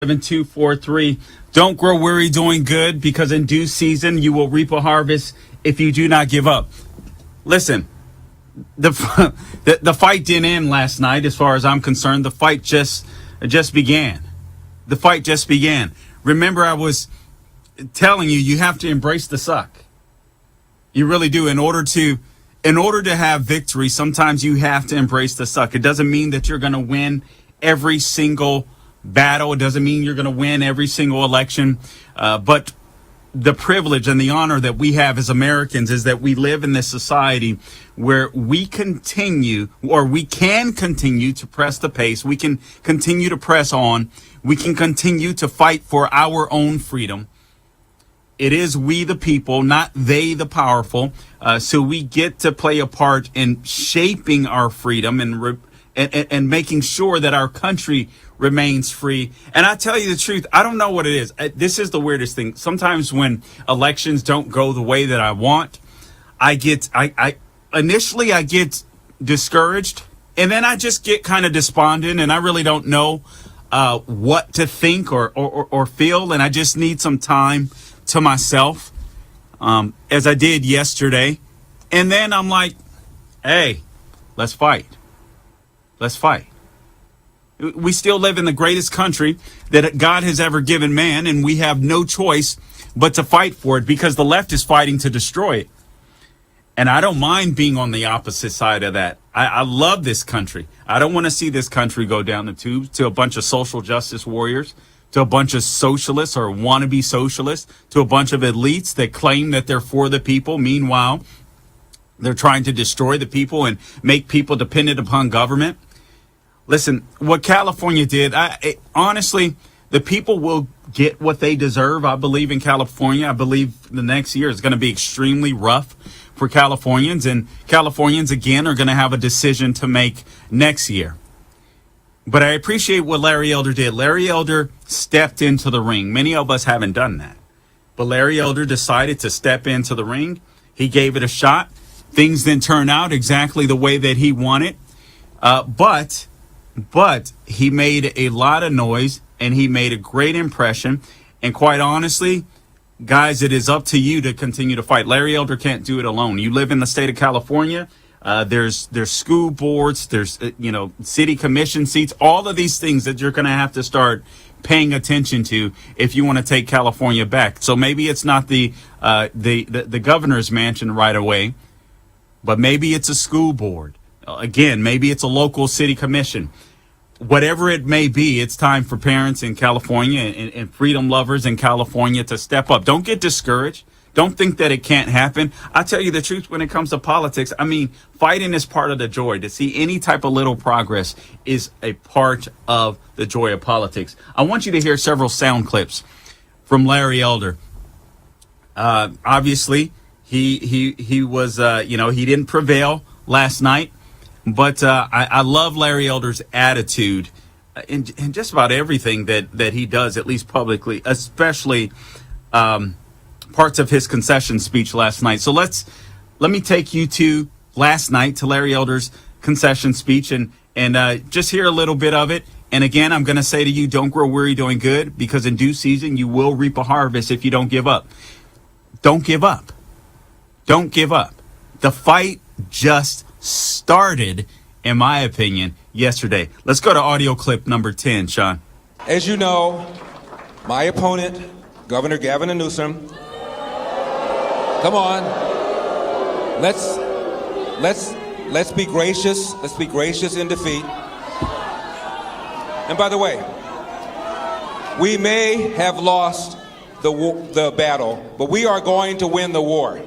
7243. Don't grow weary doing good, because in due season you will reap a harvest if you do not give up. Listen, the fight didn't end last night. As far as I'm concerned, the fight just began. The fight just began. Remember, I was telling you have to embrace the suck. You really do. In order to have victory, sometimes you have to embrace the suck. It doesn't mean that you're going to win every single battle. It doesn't mean you're going to win every single election. But the privilege and the honor that we have as Americans is that we live in this society where we can continue to press the pace. We can continue to press on. We can continue to fight for our own freedom. It is we the people, not they the powerful. So we get to play a part in shaping our freedom and making sure that our country remains free. And I tell you the truth, I don't know what it is. This is the weirdest thing. Sometimes when elections don't go the way that I want, I initially get discouraged, and then I just get kind of despondent, and I really don't know what to think or feel, and I just need some time to myself, as I did yesterday. And then I'm like, hey, let's fight. Let's fight. We still live in the greatest country that God has ever given man, and we have no choice but to fight for it, because the left is fighting to destroy it. And I don't mind being on the opposite side of that. I love this country. I don't want to see this country go down the tubes to a bunch of social justice warriors, to a bunch of socialists or wannabe socialists, to a bunch of elites that claim that they're for the people. Meanwhile, they're trying to destroy the people and make people dependent upon government. Listen, what California did, honestly, the people will get what they deserve. I believe in California. I believe the next year is going to be extremely rough for Californians. And Californians, again, are going to have a decision to make next year. But I appreciate what Larry Elder did. Larry Elder stepped into the ring. Many of us haven't done that. But Larry Elder decided to step into the ring. He gave it a shot. Things didn't turn out exactly the way that he wanted. But he made a lot of noise, and he made a great impression. And quite honestly, guys, it is up to you to continue to fight. Larry Elder can't do it alone. You live in the state of California. There's school boards, there's city commission seats, all of these things that you're going to have to start paying attention to if you want to take California back. So maybe it's not the governor's mansion right away, but maybe it's a school board. Again, maybe it's a local city commission. Whatever it may be, it's time for parents in California and freedom lovers in California to step up. Don't get discouraged. Don't think that it can't happen. I tell you the truth, when it comes to politics, I mean, fighting is part of the joy. To see any type of little progress is a part of the joy of politics. I want you to hear several sound clips from Larry Elder. Obviously, he was, he didn't prevail last night. But I love Larry Elder's attitude in just about everything that he does, at least publicly, especially parts of his concession speech last night. So let me take you to last night, to Larry Elder's concession speech, and just hear a little bit of it. And again, I'm going to say to you, don't grow weary doing good, because in due season you will reap a harvest if you don't give up. Don't give up. Don't give up. The fight just started, in my opinion, yesterday. Let's go to audio clip number 10, Sean. As you know, my opponent, Governor Gavin Newsom, come on, let's be gracious. Let's be gracious in defeat. And by the way, we may have lost the battle, but we are going to win the war.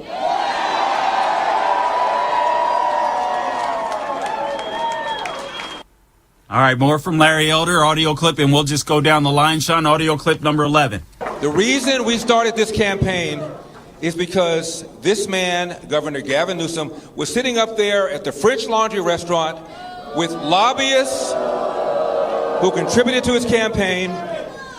All right, more from Larry Elder, audio clip, and we'll just go down the line, Sean. Audio clip number 11. The reason we started this campaign is because this man, Governor Gavin Newsom, was sitting up there at the French Laundry restaurant with lobbyists who contributed to his campaign,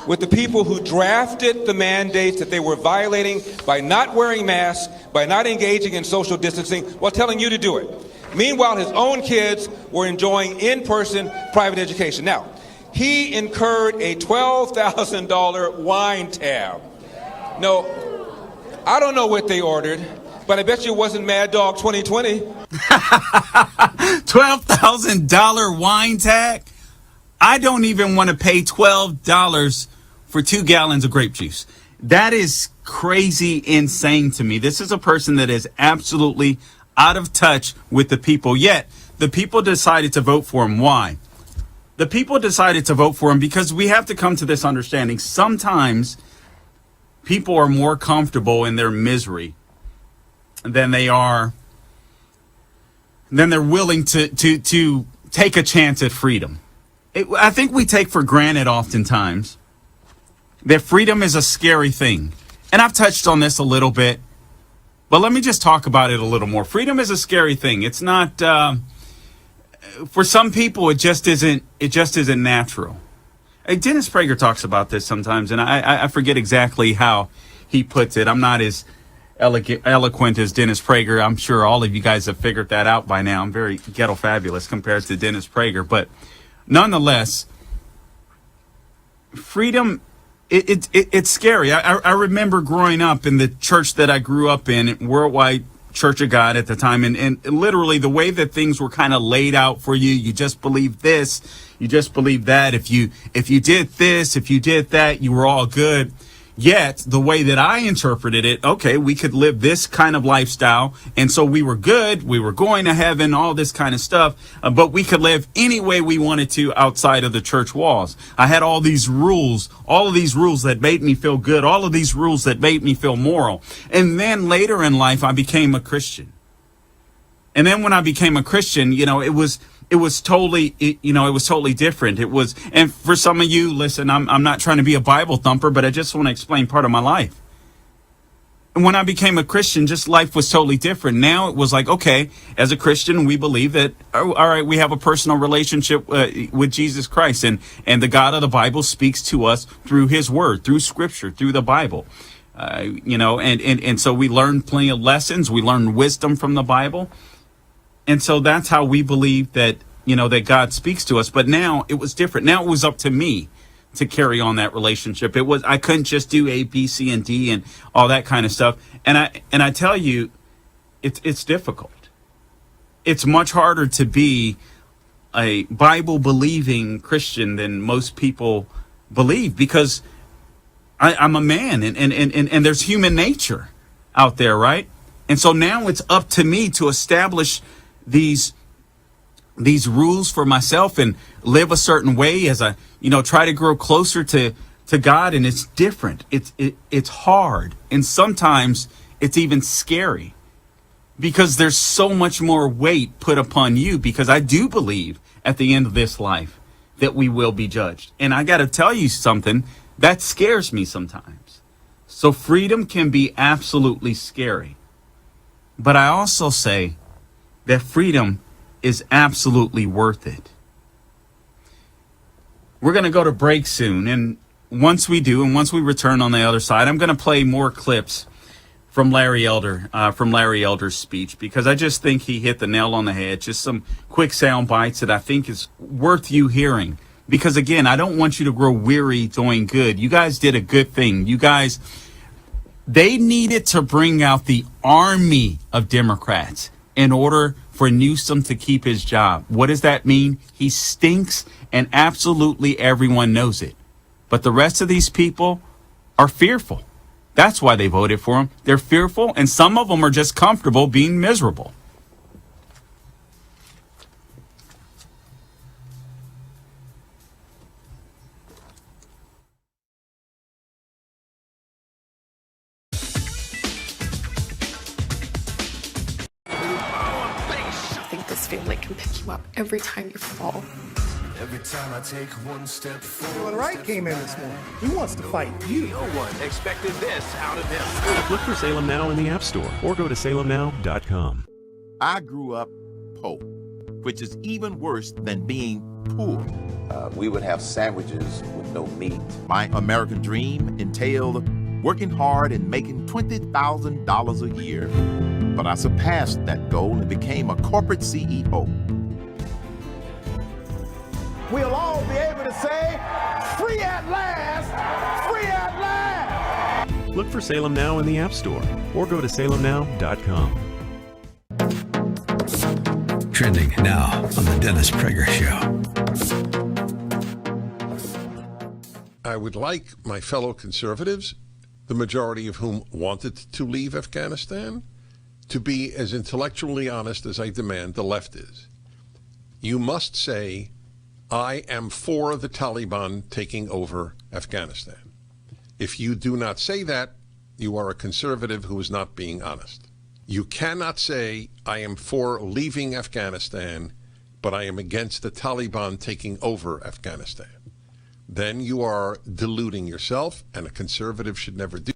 with the people who drafted the mandates that they were violating by not wearing masks, by not engaging in social distancing, while telling you to do it. Meanwhile, his own kids were enjoying in-person private education. Now, he incurred a $12,000 wine tab. No, I don't know what they ordered, but I bet you it wasn't Mad Dog 2020. $12,000 wine tag? I don't even want to pay $12 for 2 gallons of grape juice. That is crazy insane to me. This is a person that is absolutely out of touch with the people. Yet, the people decided to vote for him. Why? The people decided to vote for him because we have to come to this understanding. Sometimes people are more comfortable in their misery than they're willing to take a chance at freedom. I think we take for granted oftentimes that freedom is a scary thing. And I've touched on this a little bit, but let me just talk about it a little more. Freedom is a scary thing. It's not, for some people, it just isn't natural. Dennis Prager talks about this sometimes, and I forget exactly how he puts it. I'm not as eloquent as Dennis Prager. I'm sure all of you guys have figured that out by now. I'm very ghetto fabulous compared to Dennis Prager, but nonetheless, freedom, it's scary. I remember growing up in the church that I grew up in, Worldwide Church of God at the time, and literally the way that things were kind of laid out for you. You just believe this, you just believe that. If you did this, if you did that, you were all good. Yet, the way that I interpreted it, okay, we could live this kind of lifestyle, and so we were good, we were going to heaven, all this kind of stuff, but we could live any way we wanted to outside of the church walls. I had all these rules, all of these rules that made me feel good, all of these rules that made me feel moral. And then later in life, I became a Christian. And then when I became a Christian, it was totally different. And for some of you, listen, I'm not trying to be a Bible thumper, but I just want to explain part of my life. And when I became a Christian, just life was totally different. Now it was like, okay, as a Christian, we believe that, all right, we have a personal relationship with Jesus Christ, and the God of the Bible speaks to us through his word, through scripture, through the Bible. And so we learn plenty of lessons. We learn wisdom from the Bible. And so that's how we believe that, that God speaks to us. But now it was different. Now it was up to me to carry on that relationship. I couldn't just do A, B, C, and D and all that kind of stuff. And I tell you, it's difficult. It's much harder to be a Bible believing Christian than most people believe, because I'm a man and there's human nature out there, right? And so now it's up to me to establish these rules for myself and live a certain way as I, try to grow closer to God. And it's different. It's hard. And sometimes it's even scary because there's so much more weight put upon you, because I do believe at the end of this life that we will be judged. And I got to tell you something that scares me sometimes. So freedom can be absolutely scary. But I also say that freedom is absolutely worth it. We're going to go to break soon. And once we do, and once we return on the other side, I'm going to play more clips from Larry Elder's speech, because I just think he hit the nail on the head. Just some quick sound bites that I think is worth you hearing. Because again, I don't want you to grow weary doing good. You guys did a good thing. They needed to bring out the army of Democrats in order for Newsom to keep his job. What does that mean? He stinks, and absolutely everyone knows it. But the rest of these people are fearful. That's why they voted for him. They're fearful, and some of them are just comfortable being miserable. This family can pick you up every time you fall. Every time I take one step forward. Dylan Wright came in this morning. He wants to fight you. No one expected this out of him. Look for Salem Now in the App Store or go to salemnow.com. I grew up poor, which is even worse than being poor. We would have sandwiches with no meat. My American dream entailed working hard and making $20,000 a year. But I surpassed that goal and became a corporate CEO. we'll all be able to say, free at last, free at last. Look for Salem Now in the App Store or go to salemnow.com. Trending now on the Dennis Prager Show. I would like my fellow conservatives, the majority of whom wanted to leave Afghanistan, to be as intellectually honest as I demand the left is. You must say, I am for the Taliban taking over Afghanistan. If you do not say that, you are a conservative who is not being honest. You cannot say, I am for leaving Afghanistan, but I am against the Taliban taking over Afghanistan. Then you are deluding yourself, and a conservative should never do.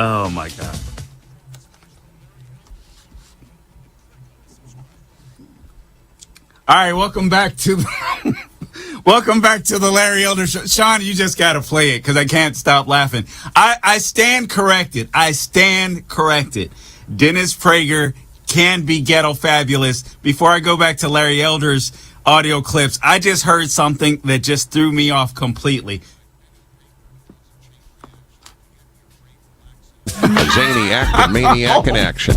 Oh my God. All right, welcome back to the Larry Elder Show. Sean, you just got to play it because I can't stop laughing. I stand corrected. Dennis Prager can be ghetto fabulous. Before I go back to Larry Elder's audio clips, I just heard something that just threw me off completely. A zany actor, maniac in action.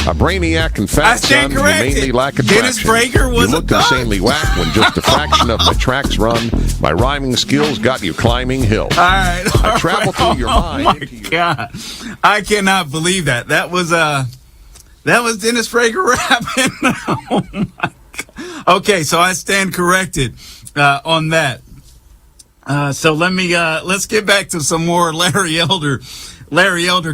A brainiac and fat son who mainly lack attraction. Dennis Prager was you looked insanely whack when just a fraction of my tracks run. My rhyming skills got you climbing hills. All right. I travel through your mind. Oh my God. I cannot believe that. That was Dennis Prager rapping. Oh my God. Okay, so I stand corrected on that. So let's get back to some more Larry Elder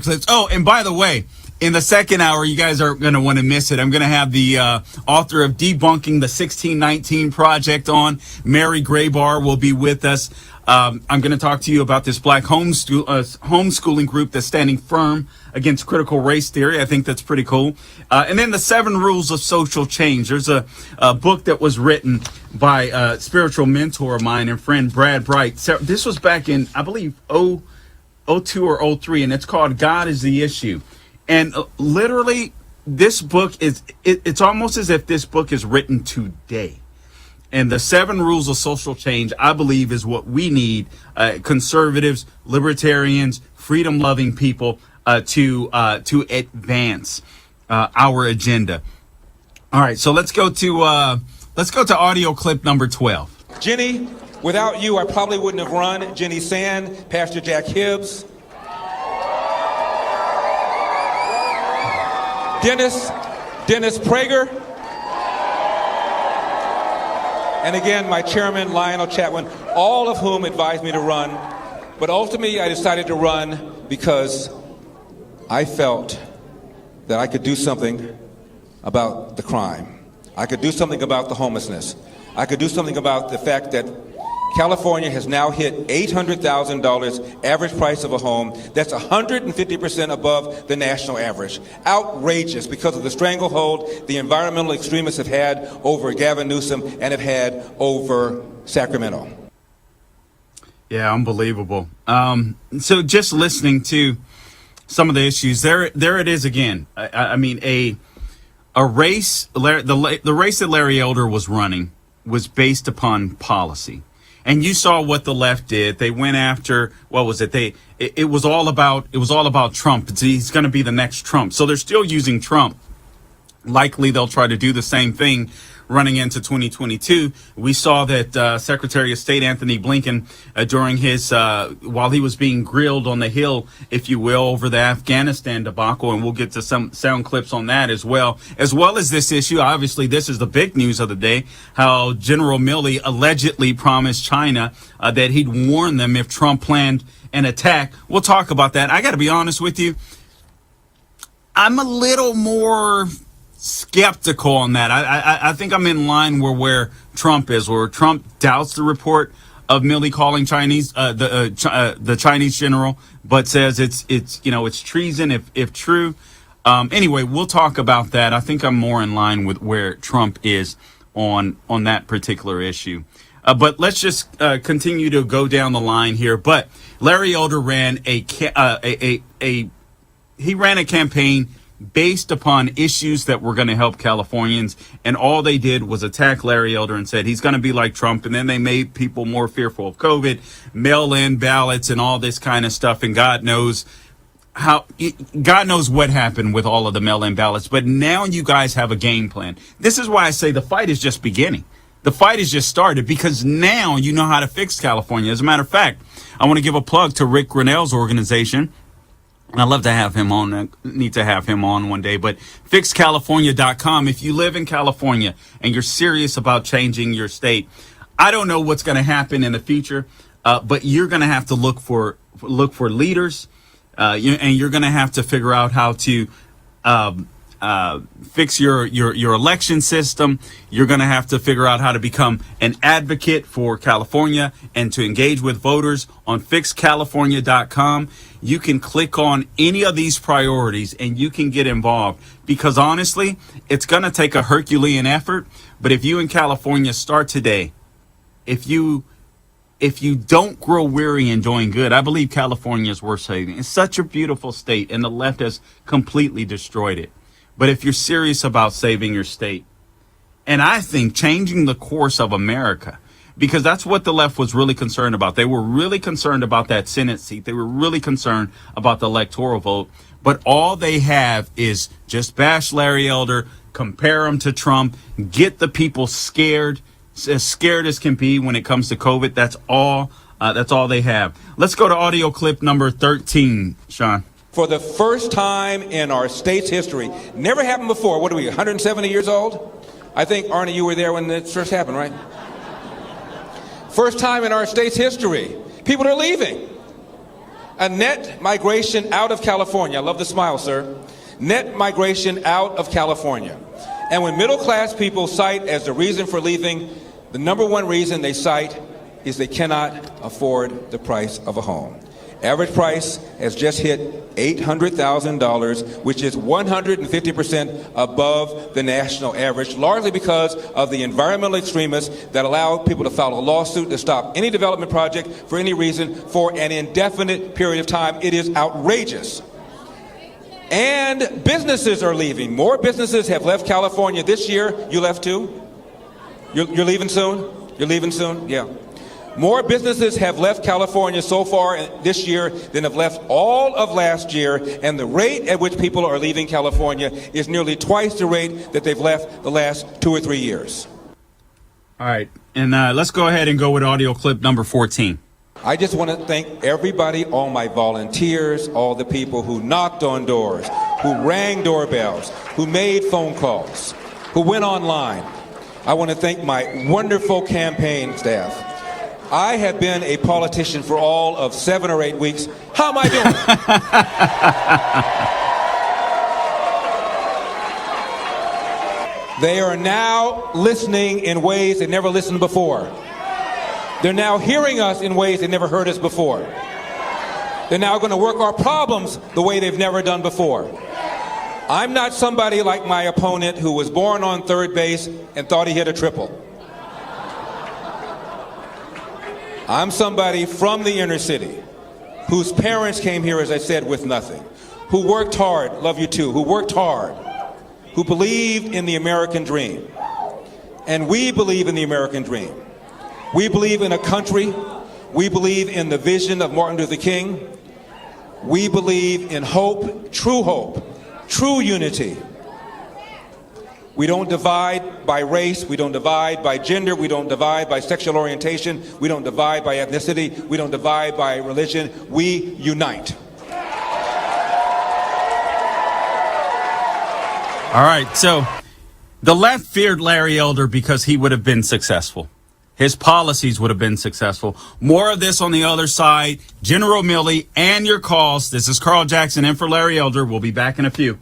clips. Oh, and by the way, in the second hour, you guys are going to want to miss it. I'm going to have the author of Debunking the 1619 Project on. Mary Graybar will be with us. I'm going to talk to you about this black homeschooling group that's standing firm against critical race theory. I think that's pretty cool. And then the 7 rules of social change. There's a book that was written by a spiritual mentor of mine and friend Brad Bright. So this was back in, I believe, 02 or 03, and it's called God is the Issue. And literally, this book it's almost as if this book is written today. And the 7 rules of social change, I believe, is what we need, conservatives, libertarians, freedom-loving people, to advance our agenda. All right, so let's go to audio clip number 12. Jenny, without you, I probably wouldn't have run. Jenny Sand, Pastor Jack Hibbs, Dennis Prager, and again, my chairman, Lionel Chatwin, all of whom advised me to run. But ultimately, I decided to run because I felt that I could do something about the crime. I could do something about the homelessness. I could do something about the fact that California has now hit $800,000 average price of a home. That's 150% above the national average. Outrageous because of the stranglehold the environmental extremists have had over Gavin Newsom and have had over Sacramento. Yeah, unbelievable. So just listening to some of the issues, there it is again. I mean, the race that Larry Elder was running was based upon policy. And you saw what the left did. They went after, what was it? It was all about Trump. He's going to be the next Trump. So they're still using Trump. Likely they'll try to do the same thing running into 2022. We saw that Secretary of State Anthony Blinken, during his while he was being grilled on the Hill, if you will, over the Afghanistan debacle, and we'll get to some sound clips on that as well as this issue. Obviously, this is the big news of the day, how General Milley allegedly promised China that he'd warn them if Trump planned an attack. We'll talk about that. I got to be honest with you. I'm a little more skeptical on that. I think I'm in line where Trump is, where Trump doubts the report of Milley calling Chinese the Chinese general, but says it's treason if true. Anyway, we'll talk about that. I think I'm more in line with where Trump is on that particular issue. But let's just continue to go down the line here. But Larry Elder ran a campaign based upon issues that were going to help Californians, and all they did was attack Larry Elder and said he's going to be like Trump, and then they made people more fearful of COVID, mail-in ballots, and all this kind of stuff, and God knows what happened with all of the mail-in ballots. But now you guys have a game plan. This is why I say the fight is just beginning. The fight has just started because now you know how to fix California. As a matter of fact, I want to give a plug to Rick Grinnell's organization. And I'd love to have him on. Need to have him on one day. But fixcalifornia.com. If you live in California and you're serious about changing your state, I don't know what's going to happen in the future, but you're going to have to look for leaders, and you're going to have to figure out how to fix your election system. You're going to have to figure out how to become an advocate for California and to engage with voters on fixcalifornia.com. You can click on any of these priorities and you can get involved, because honestly, it's going to take a Herculean effort. But if you in California start today, if you don't grow weary in doing good, I believe California is worth saving. It's such a beautiful state, and the left has completely destroyed it. But if you're serious about saving your state, and I think changing the course of America, because that's what the left was really concerned about. They were really concerned about that Senate seat. They were really concerned about the electoral vote. But all they have is just bash Larry Elder, compare him to Trump, get the people scared, as scared as can be when it comes to COVID. That's all they have. Let's go to audio clip number 13, Sean. For the first time in our state's history, never happened before. What are we, 170 years old? I think, Arnie, you were there when it first happened, right? First time in our state's history, people are leaving. A net migration out of California. I love the smile, sir. Net migration out of California. And when middle class people cite as the reason for leaving, the number one reason they cite is they cannot afford the price of a home. Average price has just hit $800,000, which is 150% above the national average, largely because of the environmental extremists that allow people to file a lawsuit to stop any development project for any reason for an indefinite period of time. It is outrageous. And businesses are leaving. More businesses have left California this year. You left too? You're leaving soon? You're leaving soon? Yeah. More businesses have left California so far this year than have left all of last year, and the rate at which people are leaving California is nearly twice the rate that they've left the last 2 or 3 years. All right, and let's go ahead and go with audio clip number 14. I just want to thank everybody, all my volunteers, all the people who knocked on doors, who rang doorbells, who made phone calls, who went online. I want to thank my wonderful campaign staff. I have been a politician for all of 7 or 8 weeks. How am I doing? They are now listening in ways they never listened before. They're now hearing us in ways they never heard us before. They're now going to work our problems the way they've never done before. I'm not somebody like my opponent who was born on third base and thought he hit a triple. I'm somebody from the inner city whose parents came here, as I said, with nothing, who worked hard, love you too, who worked hard, who believed in the American dream. And we believe in the American dream. We believe in a country. We believe in the vision of Martin Luther King. We believe in hope, true unity. We don't divide by race, we don't divide by gender, we don't divide by sexual orientation, we don't divide by ethnicity, we don't divide by religion, we unite. All right, so the left feared Larry Elder because he would have been successful. His policies would have been successful. More of this on the other side. General Milley and your calls. This is Carl Jackson in for Larry Elder. We'll be back in a few.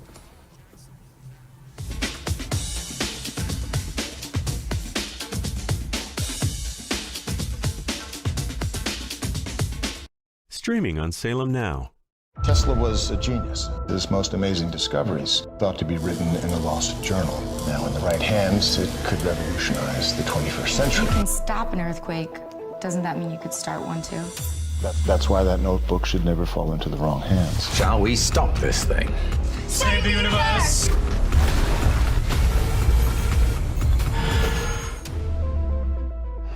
Streaming on Salem Now. Tesla was a genius. His most amazing discoveries thought to be written in a lost journal. Now, in the right hands, it could revolutionize the 21st century. You can stop an earthquake. Doesn't that mean you could start one too? That's why that notebook should never fall into the wrong hands. Shall we stop this thing? Save the universe!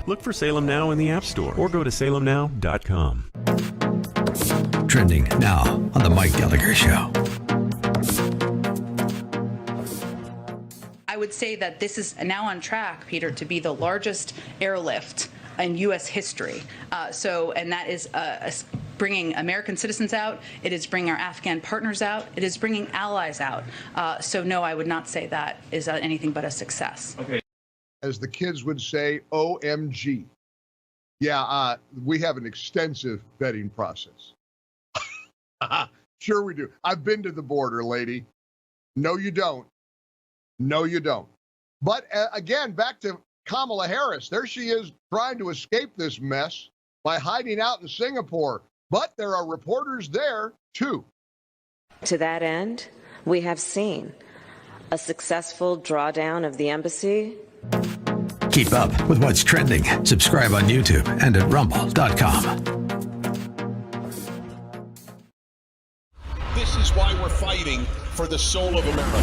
Look for Salem Now in the App Store or go to salemnow.com. Trending now on The Mike Gallagher Show. I would say that this is now on track, Peter, to be the largest airlift in U.S. history. And that is bringing American citizens out. It is bringing our Afghan partners out. It is bringing allies out. So no, I would not say that is anything but a success. Okay. As the kids would say, OMG. Yeah, we have an extensive vetting process. Sure we do. I've been to the border, lady. No, you don't. No, you don't. But again, back to Kamala Harris. There she is trying to escape this mess by hiding out in Singapore. But there are reporters there, too. To that end, we have seen a successful drawdown of the embassy. Keep up with what's trending. Subscribe on YouTube and at rumble.com. This is why we're fighting for the soul of America.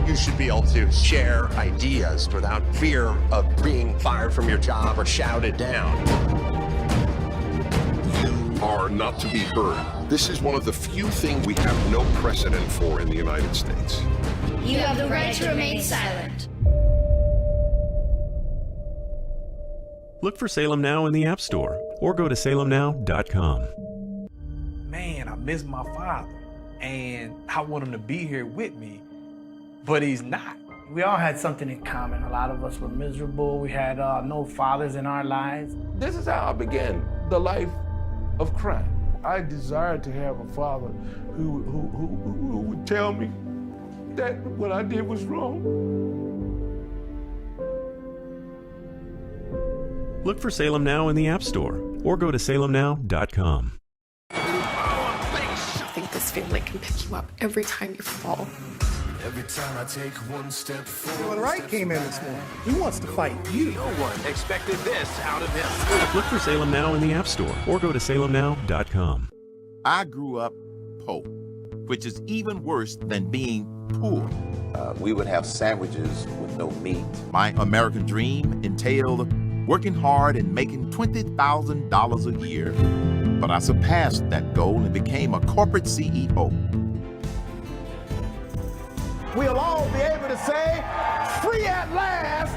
You should be able to share ideas without fear of being fired from your job or shouted down. You are not to be heard. This is one of the few things we have no precedent for in the United States. You have the right to remain silent. Look for Salem Now in the App Store or go to salemnow.com. Man, I miss my father, and I want him to be here with me, but he's not. We all had something in common. A lot of us were miserable. We had no fathers in our lives. This is how I began the life of crime. I desired to have a father who would tell me that what I did was wrong. Look for Salem Now in the App Store or go to salemnow.com. I think this family can pick you up every time you fall. Every time I take one step forward. When Wright came in this morning, he wants to fight you. No one expected this out of him. Look for Salem Now in the App Store or go to salemnow.com. I grew up poor, which is even worse than being poor. We would have sandwiches with no meat. My American dream entailed working hard and making $20,000 a year. But I surpassed that goal and became a corporate CEO. We'll all be able to say, free at last,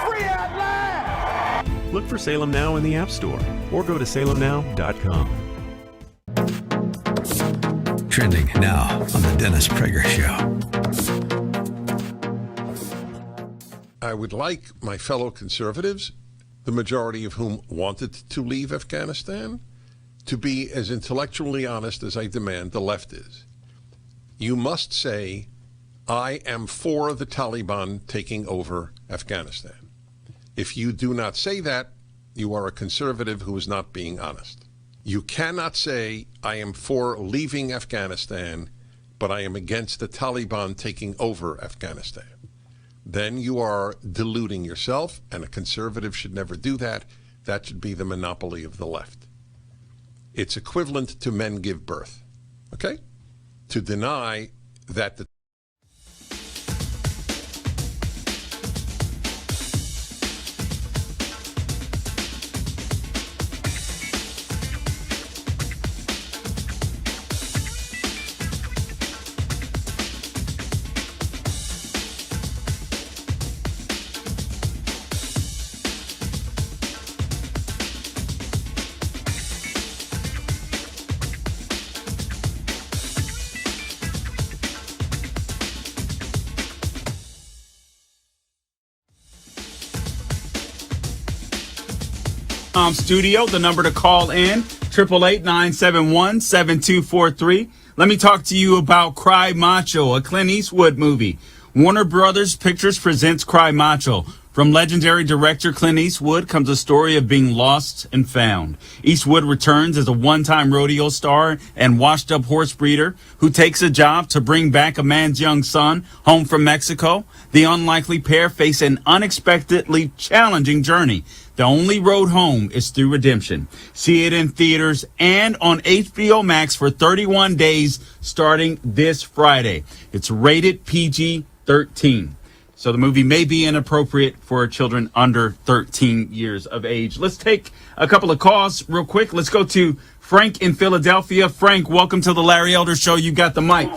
free at last. Look for Salem Now in the App Store or go to salemnow.com. Trending now on the Dennis Prager Show. I would like my fellow conservatives, the majority of whom wanted to leave Afghanistan, to be as intellectually honest as I demand the left is. You must say, I am for the Taliban taking over Afghanistan. If you do not say that, you are a conservative who is not being honest. You cannot say, I am for leaving Afghanistan, but I am against the Taliban taking over Afghanistan. Then you are deluding yourself, and a conservative should never do that. That should be the monopoly of the left. It's equivalent to men give birth, okay? To deny that the studio, the number to call in, 888-971-7243. Let me talk to you about Cry Macho, a Clint Eastwood movie. Warner Brothers Pictures presents Cry Macho. From legendary director Clint Eastwood comes a story of being lost and found. Eastwood returns as a one-time rodeo star and washed-up horse breeder who takes a job to bring back a man's young son home from Mexico. The unlikely pair face an unexpectedly challenging journey. The only road home is through redemption. See it in theaters and on HBO Max for 31 days starting this Friday. It's rated PG-13. So the movie may be inappropriate for children under 13 years of age. Let's take a couple of calls real quick. Let's go to Frank in Philadelphia. Frank, welcome to the Larry Elder Show. You got the mic.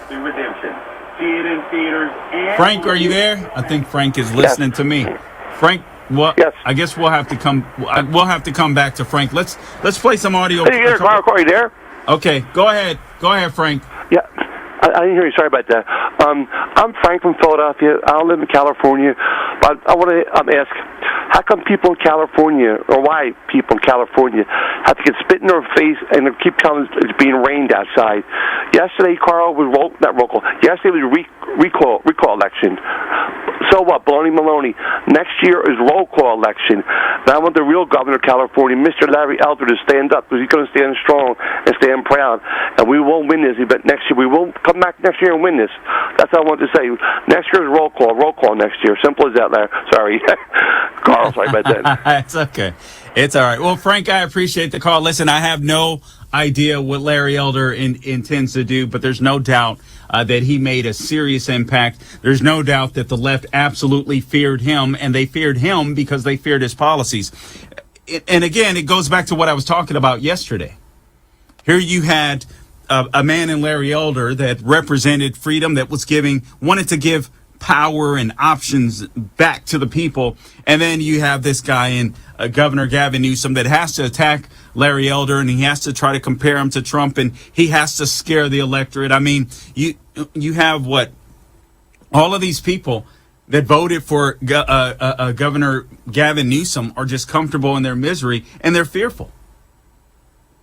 Through redemption. See it in theaters and... Frank, are you there? I think Frank is listening to me. Frank, well, yes. I guess we'll have to come back to Frank. Let's play some audio. Hey, Mark, are you there? Okay, go ahead. Go ahead, Frank. Yeah. I didn't hear you. Sorry about that. I'm Frank from Philadelphia. I live in California. But I want to ask, how come people in California, or why people in California, have to get spit in their face and keep telling us it's being rained outside? Yesterday, Carl, was yesterday was recall election. So what? Baloney Maloney. Next year is roll call election. And I want the real governor of California, Mr. Larry Elder, to stand up, because he's going to stand strong and stand proud. And we won't win this, but next year we will come back next year and win this. That's what I want to say. Next year is roll call next year. Simple as that, Larry. Sorry. Carl, sorry about that. It's okay. It's all right. Well, Frank, I appreciate the call. Listen, I have no idea what Larry Elder intends to do, but there's no doubt that he made a serious impact. There's no doubt that the left absolutely feared him, and they feared him because they feared his policies. And again, it goes back to what I was talking about yesterday. Here you had a man in Larry Elder that represented freedom, that wanted to give power and options back to the people. And then you have this guy in Governor Gavin Newsom that has to attack Larry Elder, and he has to try to compare him to Trump, and he has to scare the electorate. I mean, you have all of these people that voted for Governor Gavin Newsom are just comfortable in their misery, and they're fearful.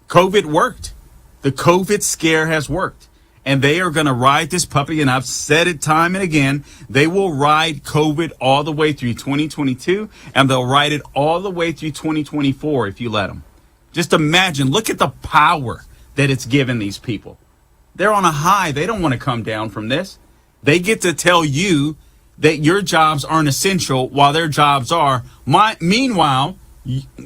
COVID worked. The COVID scare has worked. and they are going to ride this puppy. And I've said it time and again, they will ride COVID all the way through 2022, and they'll ride it all the way through 2024 if you let them. Just imagine, look at the power that it's given these people. They're on a high. They don't want to come down from this. They get to tell you that your jobs aren't essential while their jobs are. Meanwhile,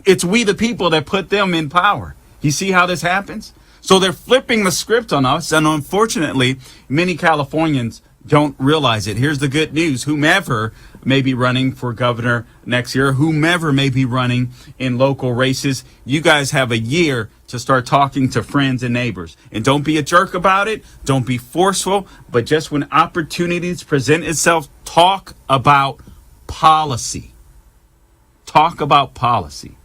it's we the people that put them in power. You see how this happens? So they're flipping the script on us, and unfortunately, many Californians don't realize it. Here's the good news. Whomever may be running for governor next year, whomever may be running in local races, you guys have a year to start talking to friends and neighbors. And don't be a jerk about it. Don't be forceful. But just when opportunities present itself, talk about policy. Talk about policy.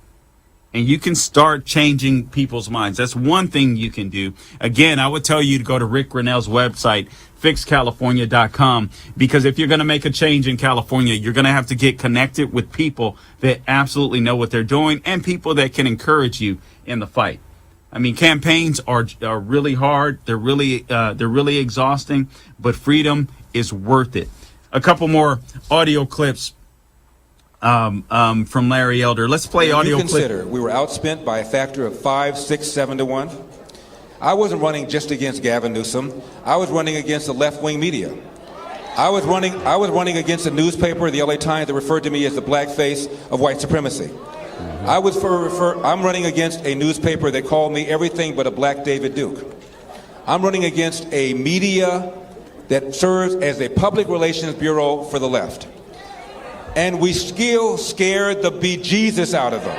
And you can start changing people's minds. That's one thing you can do. Again, I would tell you to go to Rick Grinnell's website, fixcalifornia.com, because if you're going to make a change in California, you're going to have to get connected with people that absolutely know what they're doing and people that can encourage you in the fight. I mean, campaigns are really hard. They're really exhausting, but freedom is worth it. A couple more audio clips from Larry Elder. Let's play audio clip. Consider we were outspent by a factor of 5, 6, 7 to 1. I wasn't running just against Gavin Newsom. I was running against the left-wing media. I was running against a newspaper, the LA Times, that referred to me as the blackface of white supremacy. I'm running against a newspaper that called me everything but a black David Duke. I'm running against a media that serves as a public relations bureau for the left. And we still scared the bejesus out of them.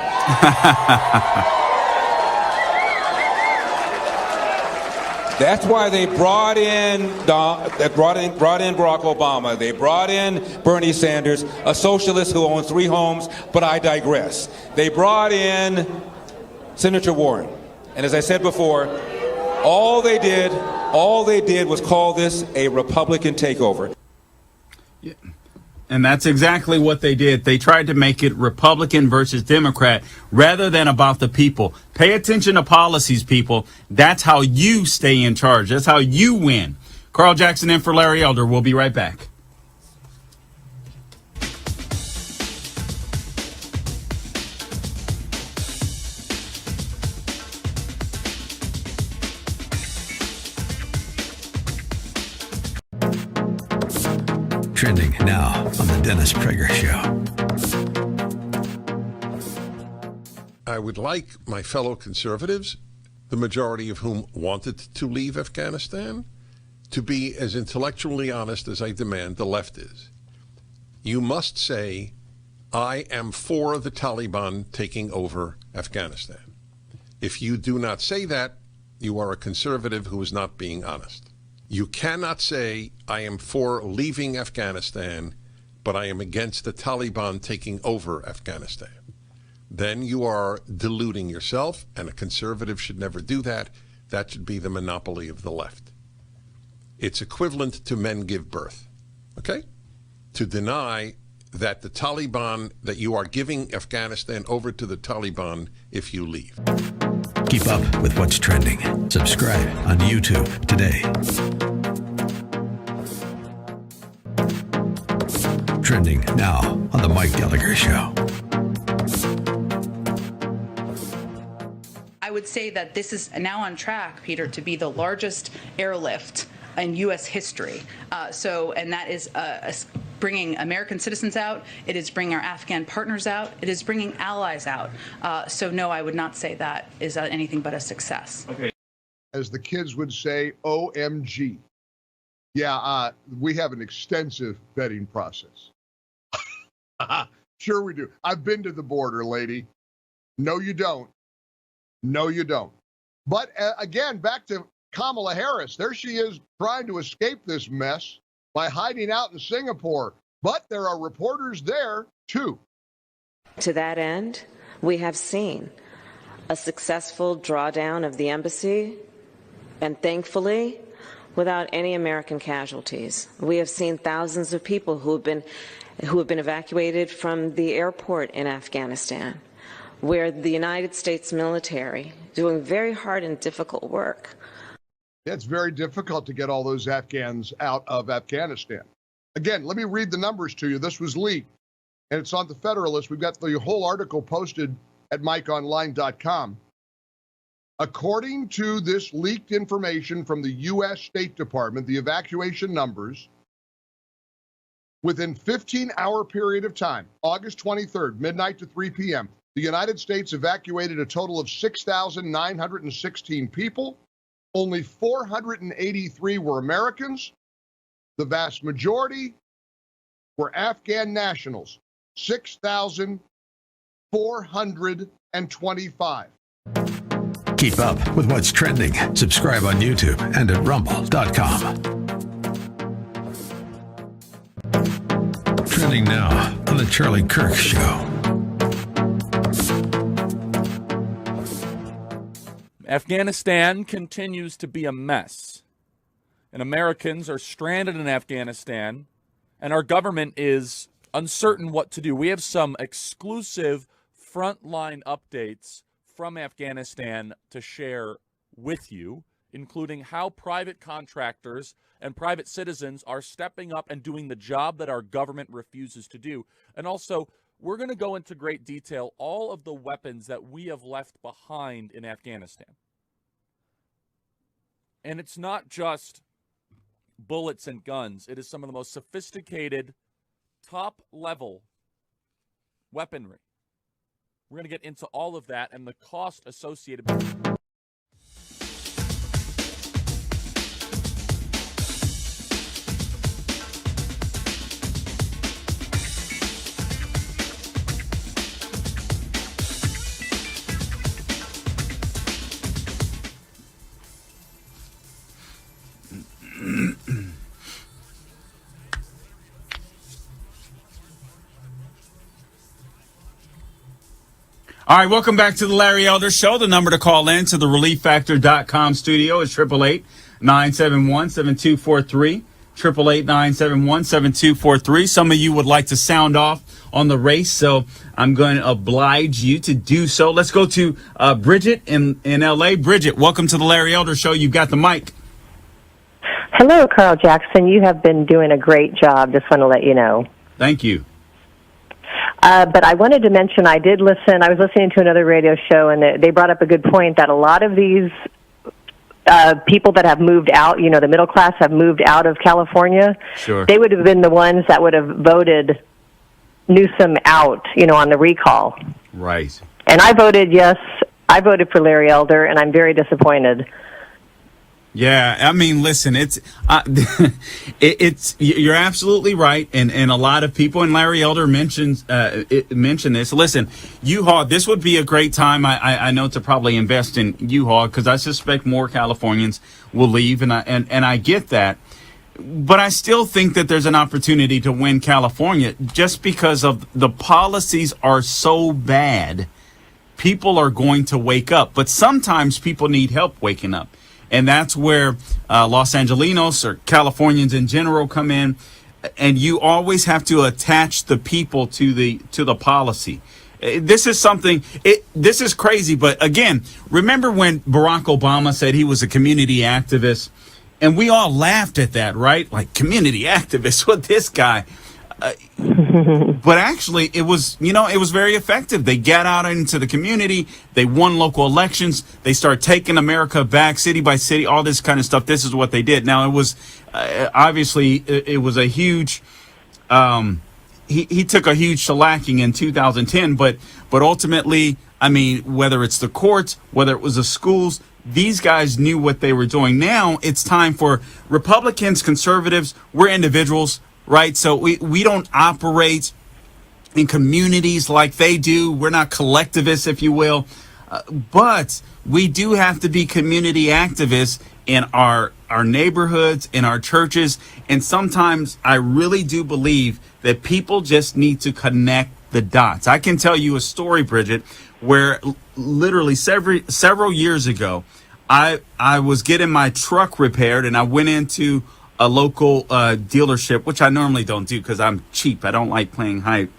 That's why they brought in Barack Obama. They brought in Bernie Sanders, a socialist who owns 3 homes, but I digress. They brought in Senator Warren. And as I said before, all they did was call this a Republican takeover. Yeah. And that's exactly what they did. They tried to make it Republican versus Democrat rather than about the people. Pay attention to policies, people. That's how you stay in charge. That's how you win. Carl Jackson in for Larry Elder. We'll be right back. Trending now on the Dennis Prager Show. I would like my fellow conservatives, the majority of whom wanted to leave Afghanistan, to be as intellectually honest as I demand the left is. You must say, I am for the Taliban taking over Afghanistan. If you do not say that, you are a conservative who is not being honest. You cannot say, I am for leaving Afghanistan, but I am against the Taliban taking over Afghanistan. Then you are deluding yourself, and a conservative should never do that. That should be the monopoly of the left. It's equivalent to men give birth, okay? To deny that the Taliban, that you are giving Afghanistan over to the Taliban if you leave. Keep up with what's trending. Subscribe on YouTube today. Trending now on the Mike Gallagher Show. I would say that this is now on track, Peter, to be the largest airlift in U.S. history. And that is bringing American citizens out. It is bringing our Afghan partners out. It is bringing allies out. So no, I would not say that is anything but a success. Okay. As the kids would say, OMG. Yeah, we have an extensive vetting process. Sure we do. I've been to the border, lady. No, you don't. No, you don't. But again, back to Kamala Harris. There she is trying to escape this mess by hiding out in Singapore. But there are reporters there, too. To that end, we have seen a successful drawdown of the embassy, and thankfully, without any American casualties. We have seen thousands of people who have been evacuated from the airport in Afghanistan, where the United States military, doing very hard and difficult work, It's very difficult to get all those Afghans out of Afghanistan. Again, let me read the numbers to you. This was leaked, and it's on the Federalist. We've got the whole article posted at MikeOnline.com. According to this leaked information from the U.S. State Department, the evacuation numbers, within 15-hour period of time, August 23rd, midnight to 3 p.m., the United States evacuated a total of 6,916 people. Only 483 were Americans. The vast majority were Afghan nationals, 6,425. Keep up with what's trending. Subscribe on YouTube and at rumble.com. Trending now on The Charlie Kirk Show. Afghanistan continues to be a mess, and Americans are stranded in Afghanistan, and our government is uncertain what to do. We have some exclusive frontline updates from Afghanistan to share with you, including how private contractors and private citizens are stepping up and doing the job that our government refuses to do. And also, we're going to go into great detail all of the weapons that we have left behind in Afghanistan. And it's not just bullets and guns. It is some of the most sophisticated, top-level weaponry. We're going to get into all of that and the cost associated with it. All right, welcome back to the Larry Elder Show. The number to call in to the ReliefFactor.com studio is 888-971-7243. 888-971-7243. Some of you would like to sound off on the race, so I'm going to oblige you to do so. Let's go to Bridget in L.A. Bridget, welcome to the Larry Elder Show. You've got the mic. Hello, Carl Jackson. You have been doing a great job. Just want to let you know. Thank you. But I wanted to mention, I did listen. I was listening to another radio show, and they brought up a good point that a lot of these people that have moved out, you know, the middle class have moved out of California. Sure. They would have been the ones that would have voted Newsom out, you know, on the recall. Right. And I voted yes. I voted for Larry Elder, and I'm very disappointed. Yeah, I mean, listen, it's you're absolutely right, and a lot of people, and Larry Elder mentioned this. Listen, U-Haul, this would be a great time, I know, to probably invest in U-Haul, because I suspect more Californians will leave, and I get that, but I still think that there's an opportunity to win California just because of the policies are so bad. People are going to wake up, but sometimes people need help waking up. And that's where Los Angelinos or Californians in general come in, and you always have to attach the people to the policy. This is something. This is crazy, but again, remember when Barack Obama said he was a community activist, and we all laughed at that, right? Like, community activist, what this guy? But actually, it was very effective. They got out into the community. They won local elections. They started taking America back, city by city, all this kind of stuff. This is what they did. Now, it was obviously it was a huge. He took a huge shellacking in 2010, but ultimately, I mean, whether it's the courts, whether it was the schools, these guys knew what they were doing. Now it's time for Republicans, conservatives. We're individuals. Right, so we don't operate in communities like they do. We're not collectivists, if you will, but we do have to be community activists in our neighborhoods, in our churches, and sometimes I really do believe that people just need to connect the dots. I can tell you a story, Bridget, where literally several years ago, I was getting my truck repaired, and I went into a local dealership, which I normally don't do because I'm cheap. I don't like paying high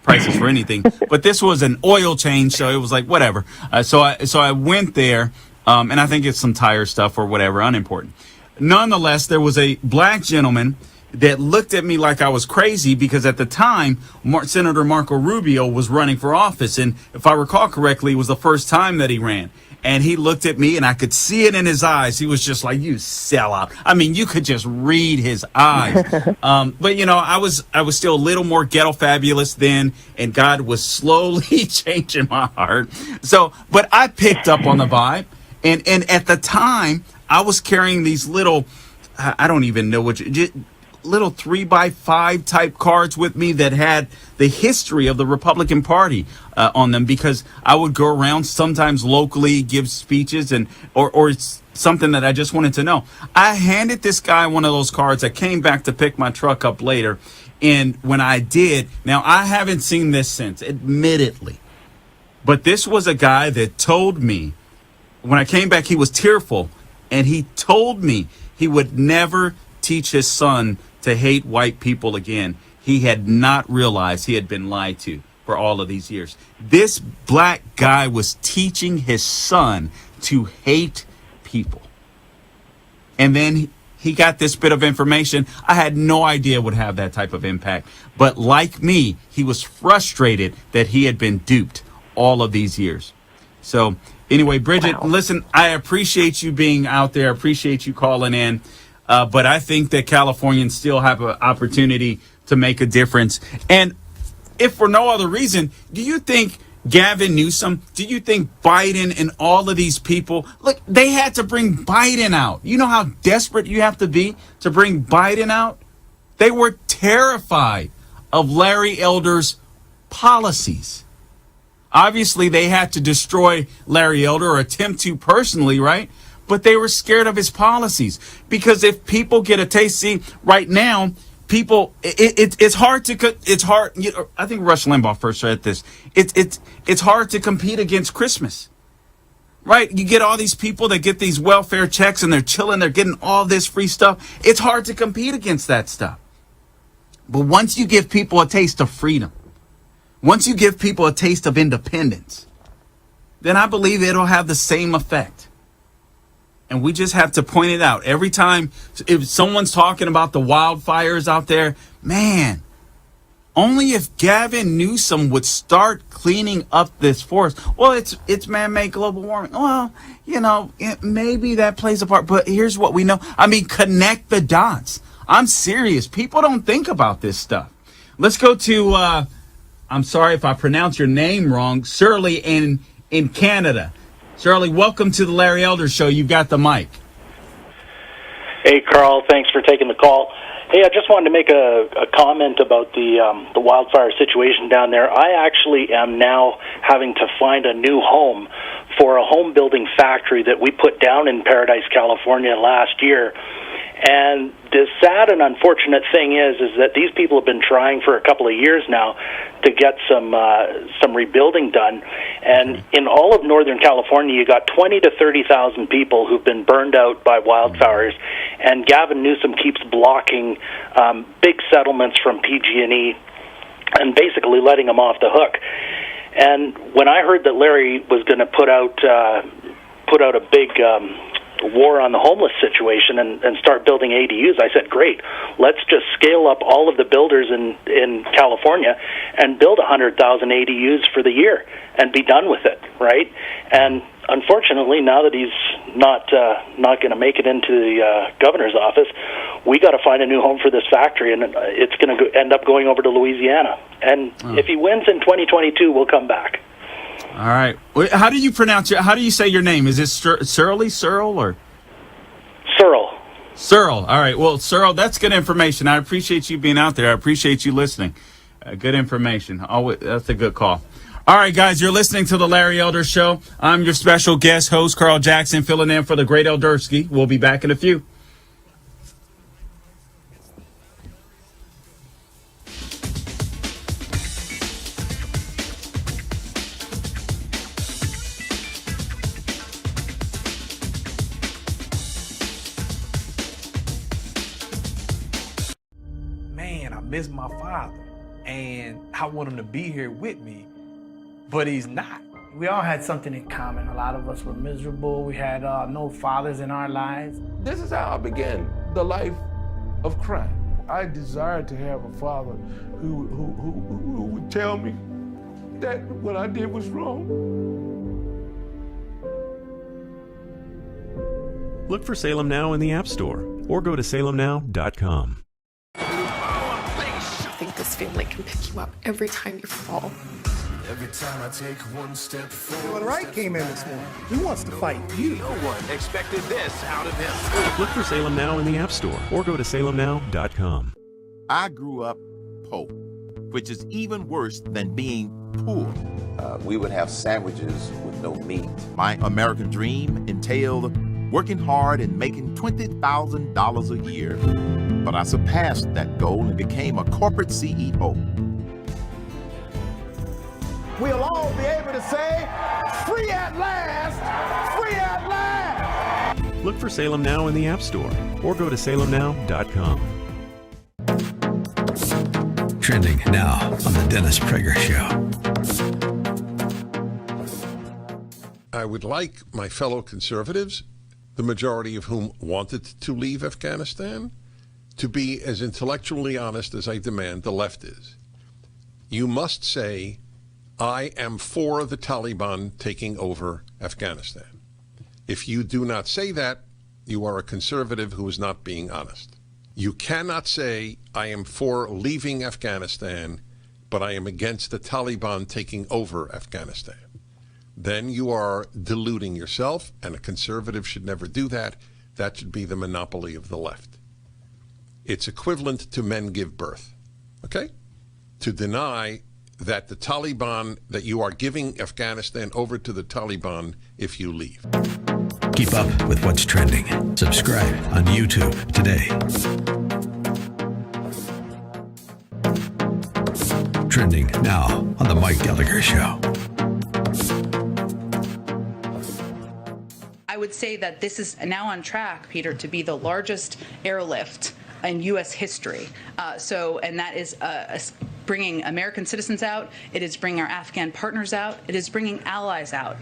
prices for anything. But this was an oil change, so it was like whatever. So I went there, And I think it's some tire stuff or whatever, unimportant. Nonetheless, there was a black gentleman that looked at me like I was crazy because at the time, Senator Marco Rubio was running for office. And if I recall correctly, it was the first time that he ran. And he looked at me and I could see it in his eyes. He was just like, you sellout. I mean, you could just read his eyes. But, you know, I was still a little more ghetto fabulous then. And God was slowly changing my heart. So, but I picked up on the vibe. And at the time, I was carrying these little, I don't even know what little 3x5 type cards with me that had the history of the Republican Party on them, because I would go around sometimes locally, give speeches, and or it's something that I just wanted to know. I handed this guy one of those cards. I came back to pick my truck up later, and when I did, now I haven't seen this since, admittedly, but this was a guy that told me, when I came back, he was tearful, and he told me he would never teach his son to hate white people again. He had not realized he had been lied to for all of these years. This black guy was teaching his son to hate people. And then he got this bit of information. I had no idea would have that type of impact. But like me, he was frustrated that he had been duped all of these years. So anyway, Bridget, listen, I appreciate you being out there. I appreciate you calling in. But I think that Californians still have an opportunity to make a difference. And if for no other reason, do you think Gavin Newsom, do you think Biden and all of these people, look, they had to bring Biden out. You know how desperate you have to be to bring Biden out? They were terrified of Larry Elder's policies. Obviously, they had to destroy Larry Elder or attempt to personally, right? But they were scared of his policies, because if people get a taste, see, right now, people, it's hard to, it's hard. You know, I think Rush Limbaugh first said this. It's hard to compete against Christmas, right? You get all these people that get these welfare checks and they're chilling, they're getting all this free stuff. It's hard to compete against that stuff. But once you give people a taste of freedom, once you give people a taste of independence, then I believe it'll have the same effect. And we just have to point it out. Every time if someone's talking about the wildfires out there, man, only if Gavin Newsom would start cleaning up this forest. Well, it's man-made global warming. Well, you know, maybe that plays a part. But here's what we know. I mean, connect the dots. I'm serious. People don't think about this stuff. Let's go to, I'm sorry if I pronounce your name wrong, Shirley in Canada. Shirley, welcome to the Larry Elder Show. You've got the mic. Hey, Carl. Thanks for taking the call. Hey, I just wanted to make a comment about the wildfire situation down there. I actually am now having to find a new home for a home building factory that we put down in Paradise, California last year. And the sad and unfortunate thing is that these people have been trying for a couple of years now to get some rebuilding done. And in all of Northern California, you got 20 to 30,000 people who've been burned out by wildfires. And Gavin Newsom keeps blocking big settlements from PG&E and basically letting them off the hook. And when I heard that Larry was going to put out a big war on the homeless situation and start building ADUs, I said, great, let's just scale up all of the builders in California and build 100,000 ADUs for the year and be done with it, right? And unfortunately, now that he's not going to make it into the governor's office, we got to find a new home for this factory, and it's going to end up going over to Louisiana. And if he wins in 2022, we'll come back. All right. How do you say your name? Is it Searle, or? Searle. Searle. All right. Well, Searle, that's good information. I appreciate you being out there. I appreciate you listening. Good information. That's a good call. All right, guys, you're listening to the Larry Elder Show. I'm your special guest host, Carl Jackson, filling in for the great Eldersky. We'll be back in a few. Man, I miss my father, and I want him to be here with me, but he's not. We all had something in common. A lot of us were miserable. We had no fathers in our lives. This is how I began the life of crime. I desired to have a father who would tell me that what I did was wrong. Look for Salem Now in the App Store or go to salemnow.com. I think this family can pick you up every time you fall. Every time I take one step forward. When Wright came in this morning, he wants to fight you. No one expected this out of him. Look for Salem Now in the App Store or go to salemnow.com. I grew up poor, which is even worse than being poor. We would have sandwiches with no meat. My American dream entailed working hard and making $20,000 a year. But I surpassed that goal and became a corporate CEO. We'll all be able to say, free at last, free at last. Look for Salem Now in the App Store or go to salemnow.com. Trending now on the Dennis Prager Show. I would like my fellow conservatives, the majority of whom wanted to leave Afghanistan, to be as intellectually honest as I demand the left is. You must say, I am for the Taliban taking over Afghanistan. If you do not say that, you are a conservative who is not being honest. You cannot say, I am for leaving Afghanistan, but I am against the Taliban taking over Afghanistan. Then you are deluding yourself, and a conservative should never do that. That should be the monopoly of the left. It's equivalent to men give birth, okay? To deny that the Taliban, that you are giving Afghanistan over to the Taliban if you leave. Keep up with what's trending. Subscribe on YouTube today. Trending now on The Mike Gallagher Show. I would say that this is now on track, Peter, to be the largest airlift in U.S. history. And that is bringing American citizens out. It is bringing our Afghan partners out. It is bringing allies out.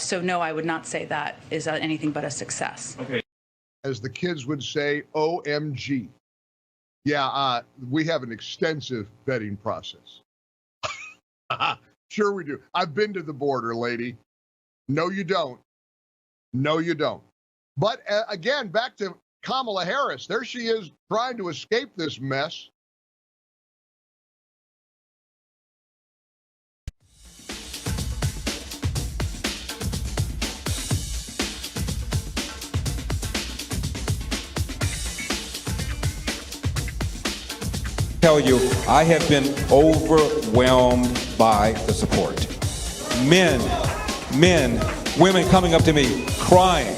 So no, I would not say that is anything but a success. Okay. As the kids would say, OMG. Yeah, we have an extensive vetting process. Sure we do. I've been to the border, lady. No, you don't. No, you don't. But again, back to Kamala Harris. There she is trying to escape this mess. Tell you, I have been overwhelmed by the support. Men, women coming up to me, crying,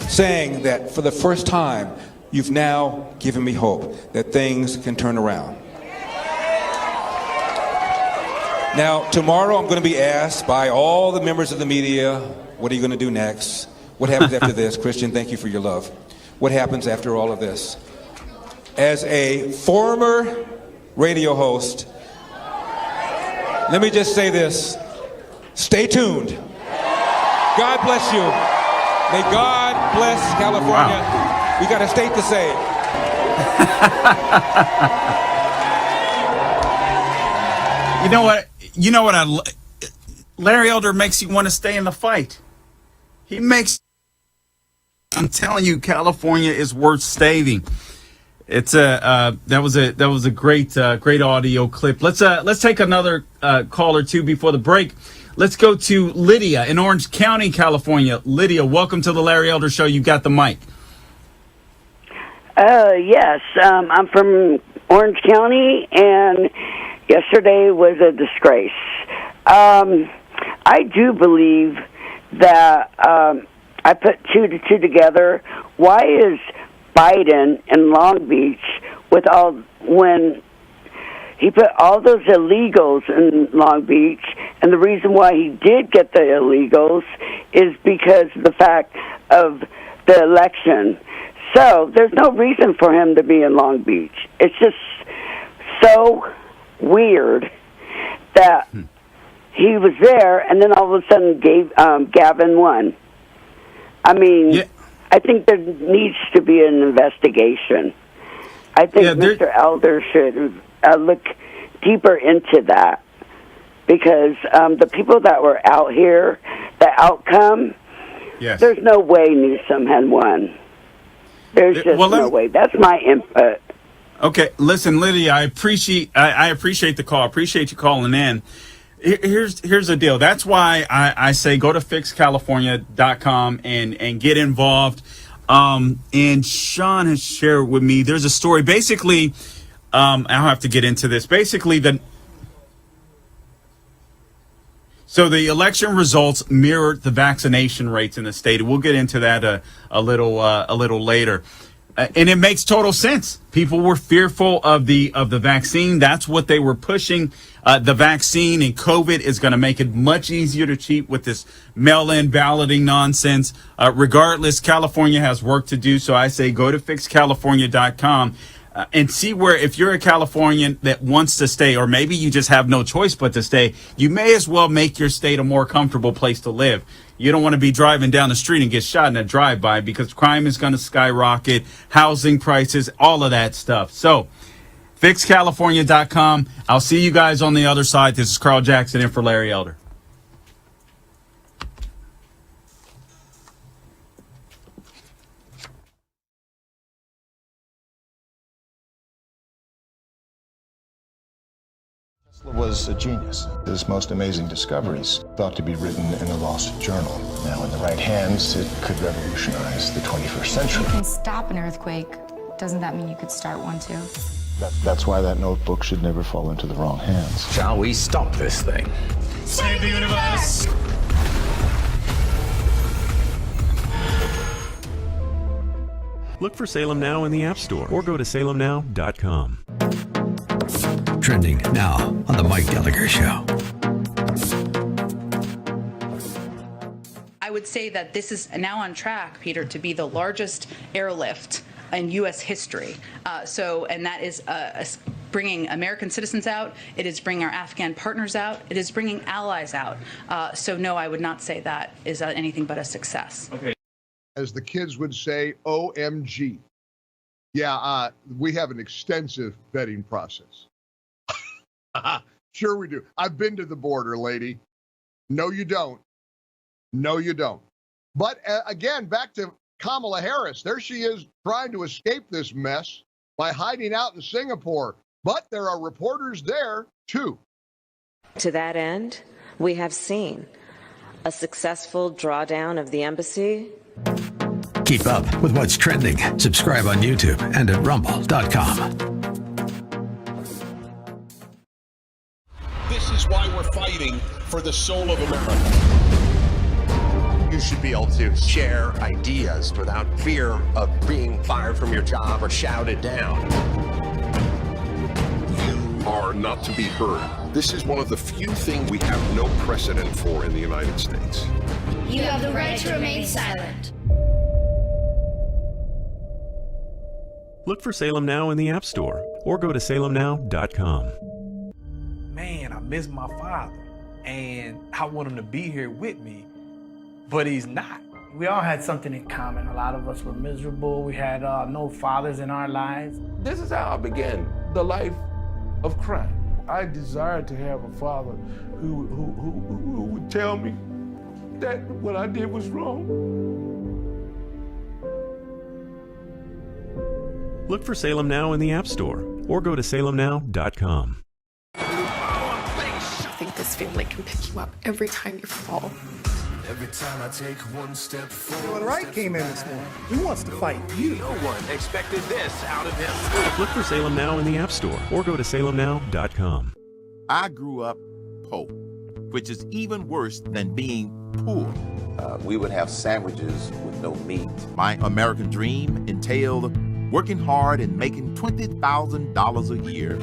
saying that for the first time, you've now given me hope that things can turn around. Now, tomorrow I'm going to be asked by all the members of the media, what are you going to do next? What happens after this? Christian, thank you for your love. What happens after all of this? As a former radio host, let me just say this. Stay tuned. God bless you. May God bless California. Wow. We got a state to save. You know what? Larry Elder makes you want to stay in the fight. He makes. I'm telling you, California is worth saving. It's that was a great audio clip. Let's take another call or two before the break. Let's go to Lydia in Orange County, California. Lydia, welcome to the Larry Elder Show. You got the mic. Yes, I'm from Orange County, and yesterday was a disgrace. I do believe that I put two to two together. Why is Biden in Long Beach when he put all those illegals in Long Beach, and the reason why he did get the illegals is because of the fact of the election. So there's no reason for him to be in Long Beach. It's just so weird that he was there, and then all of a sudden Gavin won. I mean, I think there needs to be an investigation. I think Mr. Elder should look deeper into that, because the people that were out here, the outcome, there's no way Newsom had won. There's just no way. That's my input. Okay, listen, Lydia, I appreciate the call. I appreciate you calling in. Here's the deal. That's why I say go to fixcalifornia.com and get involved. And Sean has shared with me, there's a story. Basically, I'll have to get into this. Basically, so the election results mirrored the vaccination rates in the state. We'll get into that a little later. And it makes total sense. People were fearful of the vaccine. That's what they were pushing. The vaccine, and COVID is going to make it much easier to cheat with this mail-in balloting nonsense. Regardless, California has work to do. So I say go to fixcalifornia.com and see where, if you're a Californian that wants to stay, or maybe you just have no choice but to stay, you may as well make your state a more comfortable place to live. You don't want to be driving down the street and get shot in a drive-by, because crime is going to skyrocket, housing prices, all of that stuff. So, fixcalifornia.com. I'll see you guys on the other side. This is Carl Jackson in for Larry Elder. Was a genius. His most amazing discoveries thought to be written in a lost journal. Now, in the right hands, it could revolutionize the 21st century. You can stop an earthquake. Doesn't that mean you could start one too? That's why that notebook should never fall into the wrong hands. Shall we stop this thing? Save the universe! Look for Salem Now in the App Store or go to salemnow.com. Trending now on The Mike Gallagher Show. I would say that this is now on track, Peter, to be the largest airlift in U.S. history. And that is bringing American citizens out. It is bringing our Afghan partners out. It is bringing allies out. So no, I would not say that is anything but a success. Okay. As the kids would say, OMG. Yeah, we have an extensive vetting process. Sure we do. I've been to the border, lady. No, you don't. No, you don't. But again, back to Kamala Harris. There she is trying to escape this mess by hiding out in Singapore. But there are reporters there, too. To that end, we have seen a successful drawdown of the embassy. Keep up with what's trending. Subscribe on YouTube and at rumble.com. This is why we're fighting for the soul of America. You should be able to share ideas without fear of being fired from your job or shouted down. You are not to be heard. This is one of the few things we have no precedent for in the United States. You have the right to remain silent. Look for Salem Now in the App Store or go to salemnow.com. Man, I miss my father, and I want him to be here with me, but he's not. We all had something in common. A lot of us were miserable. We had no fathers in our lives. This is how I began the life of crime. I desired to have a father who would tell me that what I did was wrong. Look for Salem Now in the App Store or go to salemnow.com. I think this family can pick you up every time you fall. Every time I take one step forward. When Wright came in this morning, he wants to fight you. No one expected this out of him. Look for Salem Now in the App Store or go to salemnow.com. I grew up poor, which is even worse than being poor. We would have sandwiches with no meat. My American dream entailed working hard and making $20,000 a year.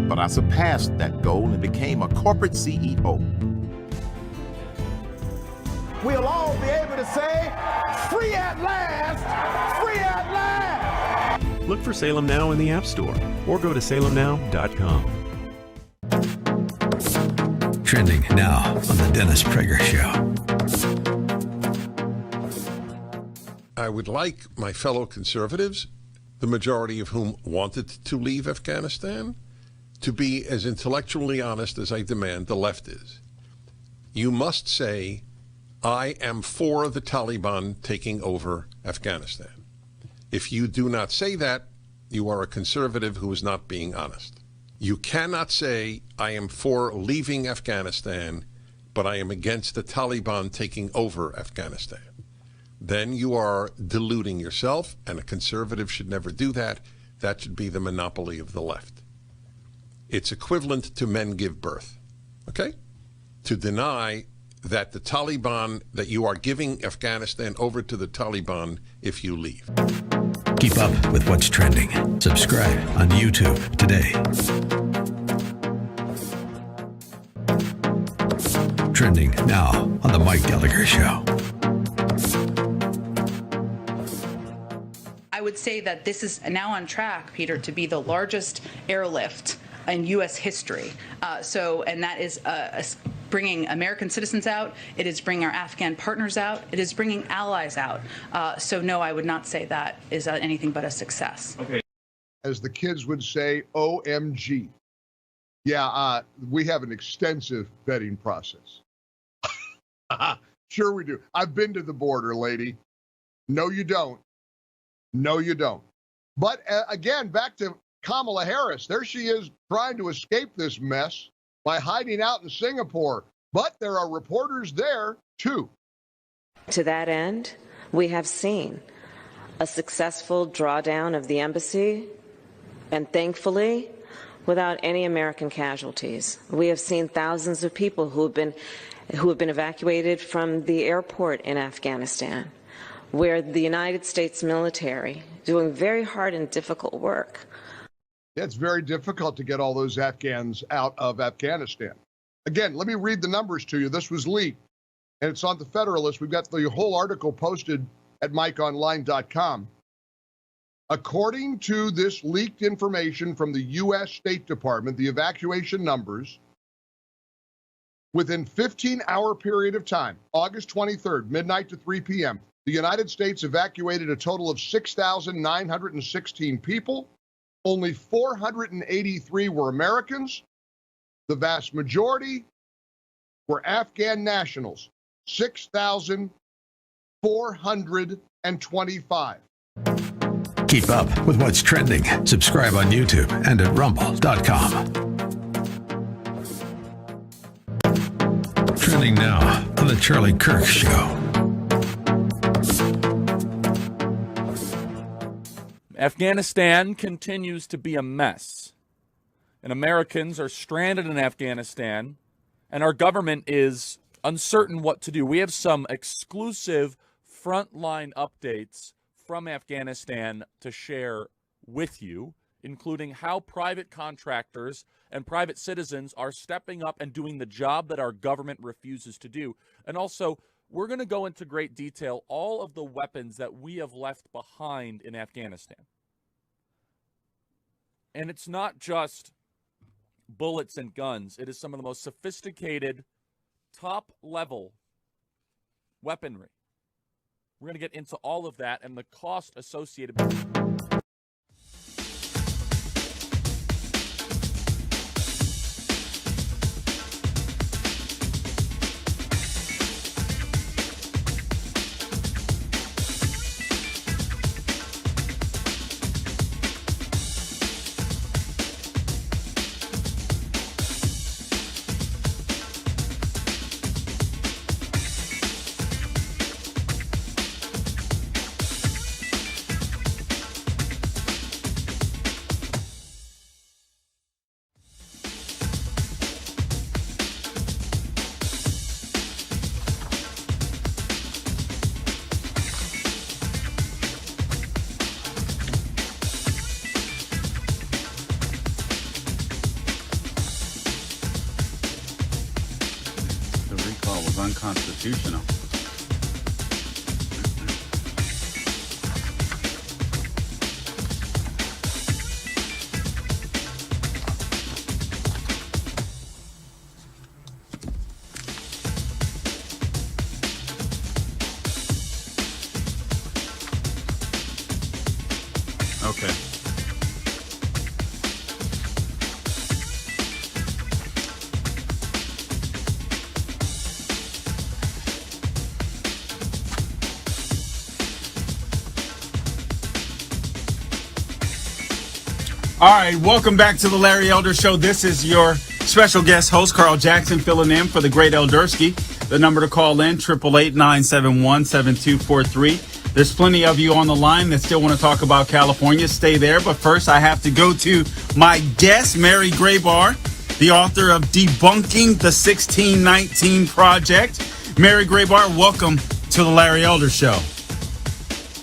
But I surpassed that goal and became a corporate CEO. We'll all be able to say, free at last, free at last. Look for Salem Now in the App Store or go to salemnow.com. Trending now on The Dennis Prager Show. I would like my fellow conservatives, the majority of whom wanted to leave Afghanistan, to be as intellectually honest as I demand the left is. You must say, I am for the Taliban taking over Afghanistan. If you do not say that, you are a conservative who is not being honest. You cannot say, I am for leaving Afghanistan, but I am against the Taliban taking over Afghanistan. Then you are deluding yourself, and a conservative should never do that. That should be the monopoly of the left. It's equivalent to men give birth, okay? To deny that the Taliban, that you are giving Afghanistan over to the Taliban if you leave. Keep up with what's trending. Subscribe on YouTube today. Trending now on The Mike Gallagher Show. I would say that this is now on track, Peter, to be the largest airlift in U.S. history. And that is bringing American citizens out. It is bringing our Afghan partners out. It is bringing allies out. So no, I would not say that is anything but a success. Okay. As the kids would say, OMG. Yeah, we have an extensive vetting process. Sure we do. I've been to the border, lady. No, you don't. No, you don't. But again, back to Kamala Harris. There she is trying to escape this mess by hiding out in Singapore. But there are reporters there, too. To that end, we have seen a successful drawdown of the embassy, and thankfully, without any American casualties. We have seen thousands of people who have been evacuated from the airport in Afghanistan, where the United States military doing very hard and difficult work. Yeah, it's very difficult to get all those Afghans out of Afghanistan. Again, let me read the numbers to you. This was leaked, and it's on the Federalist. We've got the whole article posted at MikeOnline.com. According to this leaked information from the U.S. State Department, the evacuation numbers, within 15-hour period of time, August 23rd, midnight to 3 p.m., the United States evacuated a total of 6,916 people. Only 483 were Americans. The vast majority were Afghan nationals, 6,425. Keep up with what's trending. Subscribe on YouTube and at rumble.com. Trending now on The Charlie Kirk Show. Afghanistan continues to be a mess, and Americans are stranded in Afghanistan, and our government is uncertain what to do. We have some exclusive frontline updates from Afghanistan to share with you, including how private contractors and private citizens are stepping up and doing the job that our government refuses to do. And also, we're going to go into great detail all of the weapons that we have left behind in Afghanistan. And it's not just bullets and guns. It is some of the most sophisticated, top-level weaponry. We're going to get into all of that and the cost associated with it. Unconstitutional. Okay. All right, welcome back to the Larry Elder Show. This is your special guest host, Carl Jackson, filling in for the great Eldersky. The number to call in, 888-971-7243. There's plenty of you on the line that still want to talk about California. Stay there, but first I have to go to my guest, Mary Graybar, the author of Debunking the 1619 Project. Mary Graybar, welcome to the Larry Elder Show.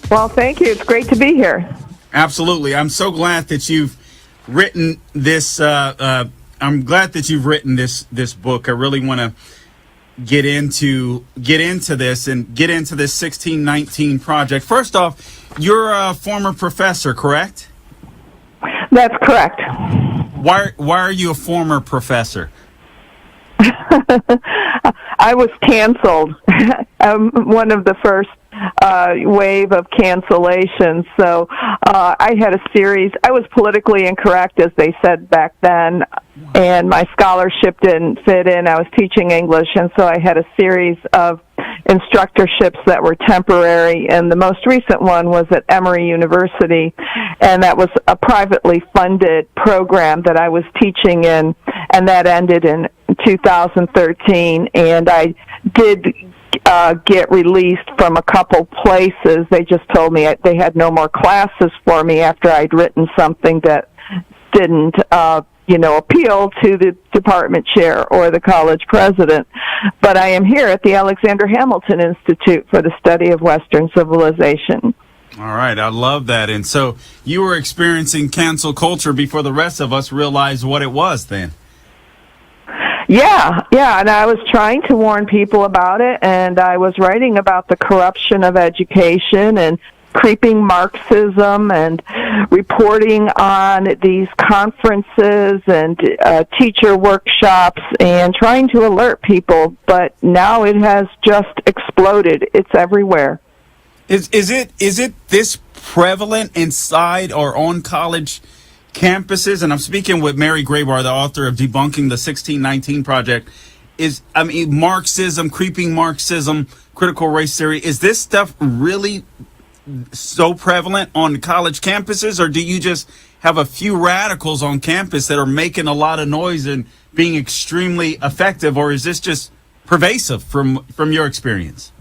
Well, thank you. It's great to be here. Absolutely. I'm so glad that you've written this. I'm glad that you've written this book. I really want to get into this and get into this 1619 project. First off, you're a former professor, correct? That's correct. Why are you a former professor? I was canceled. I'm one of the first wave of cancellations. So I had a series. I was politically incorrect, as they said back then, and my scholarship didn't fit in. I was teaching English, and so I had a series of instructorships that were temporary, and the most recent one was at Emory University, and that was a privately funded program that I was teaching in, and that ended in 2013, and I did get released from a couple places. They just told me they had no more classes for me after I'd written something that didn't appeal to the department chair or the college president. But I am here at the Alexander Hamilton Institute for the Study of Western Civilization. All right, I love that. And so you were experiencing cancel culture before the rest of us realized what it was then. Yeah, and I was trying to warn people about it, and I was writing about the corruption of education and creeping Marxism and reporting on these conferences and teacher workshops and trying to alert people, but now it has just exploded. It's everywhere. Is it this prevalent inside or on college campuses? And I'm speaking with Mary Graybar, the author of Debunking the 1619 Project. Marxism, creeping Marxism, critical race theory, is this stuff really so prevalent on college campuses, or do you just have a few radicals on campus that are making a lot of noise and being extremely effective, or is this just pervasive from your experience?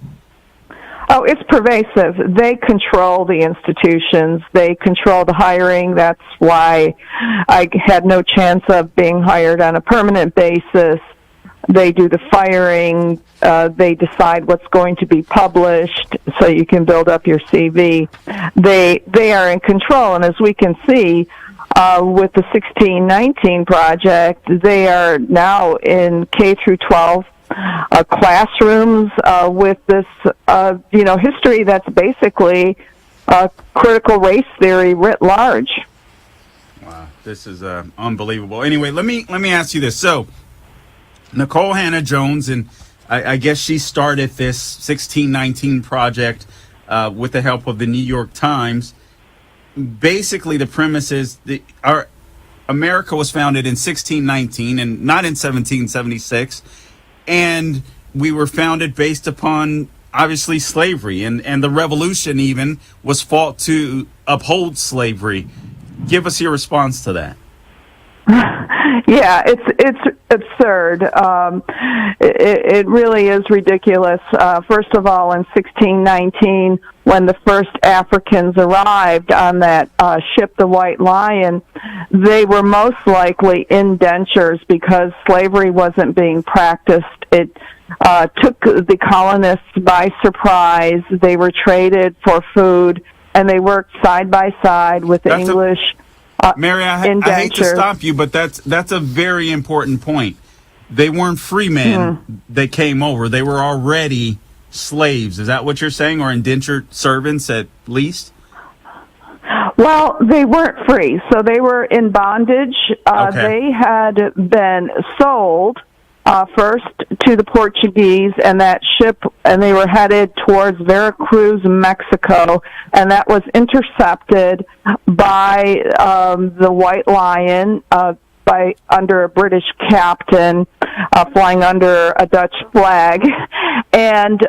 Oh, it's pervasive. They control the institutions. They control the hiring. That's why I had no chance of being hired on a permanent basis. They do the firing. They decide what's going to be published so you can build up your CV. They are in control. And as we can see with the 1619 Project, they are now in K through 12 classrooms with this, history that's basically critical race theory writ large. Wow, this is unbelievable. Anyway, let me ask you this. So, Nicole Hannah-Jones, and I guess she started this 1619 Project with the help of the New York Times. Basically, the premise is America was founded in 1619 and not in 1776. And we were founded based upon, obviously, slavery. And the revolution even was fought to uphold slavery. Give us your response to that. Yeah, it's absurd. It really is ridiculous. First of all, in 1619, when the first Africans arrived on that ship, the White Lion, they were most likely indentures because slavery wasn't being practiced. It took the colonists by surprise. They were traded for food, and they worked side by side with the English. Mary, I hate to stop you, but that's a very important point. They weren't free men that came over. They were already slaves. Is that what you're saying, or indentured servants at least? Well, they weren't free, so they were in bondage. Okay. They had been sold first to the Portuguese, and that ship, and they were headed towards Veracruz, Mexico, and that was intercepted by the White Lion under a British captain flying under a Dutch flag, and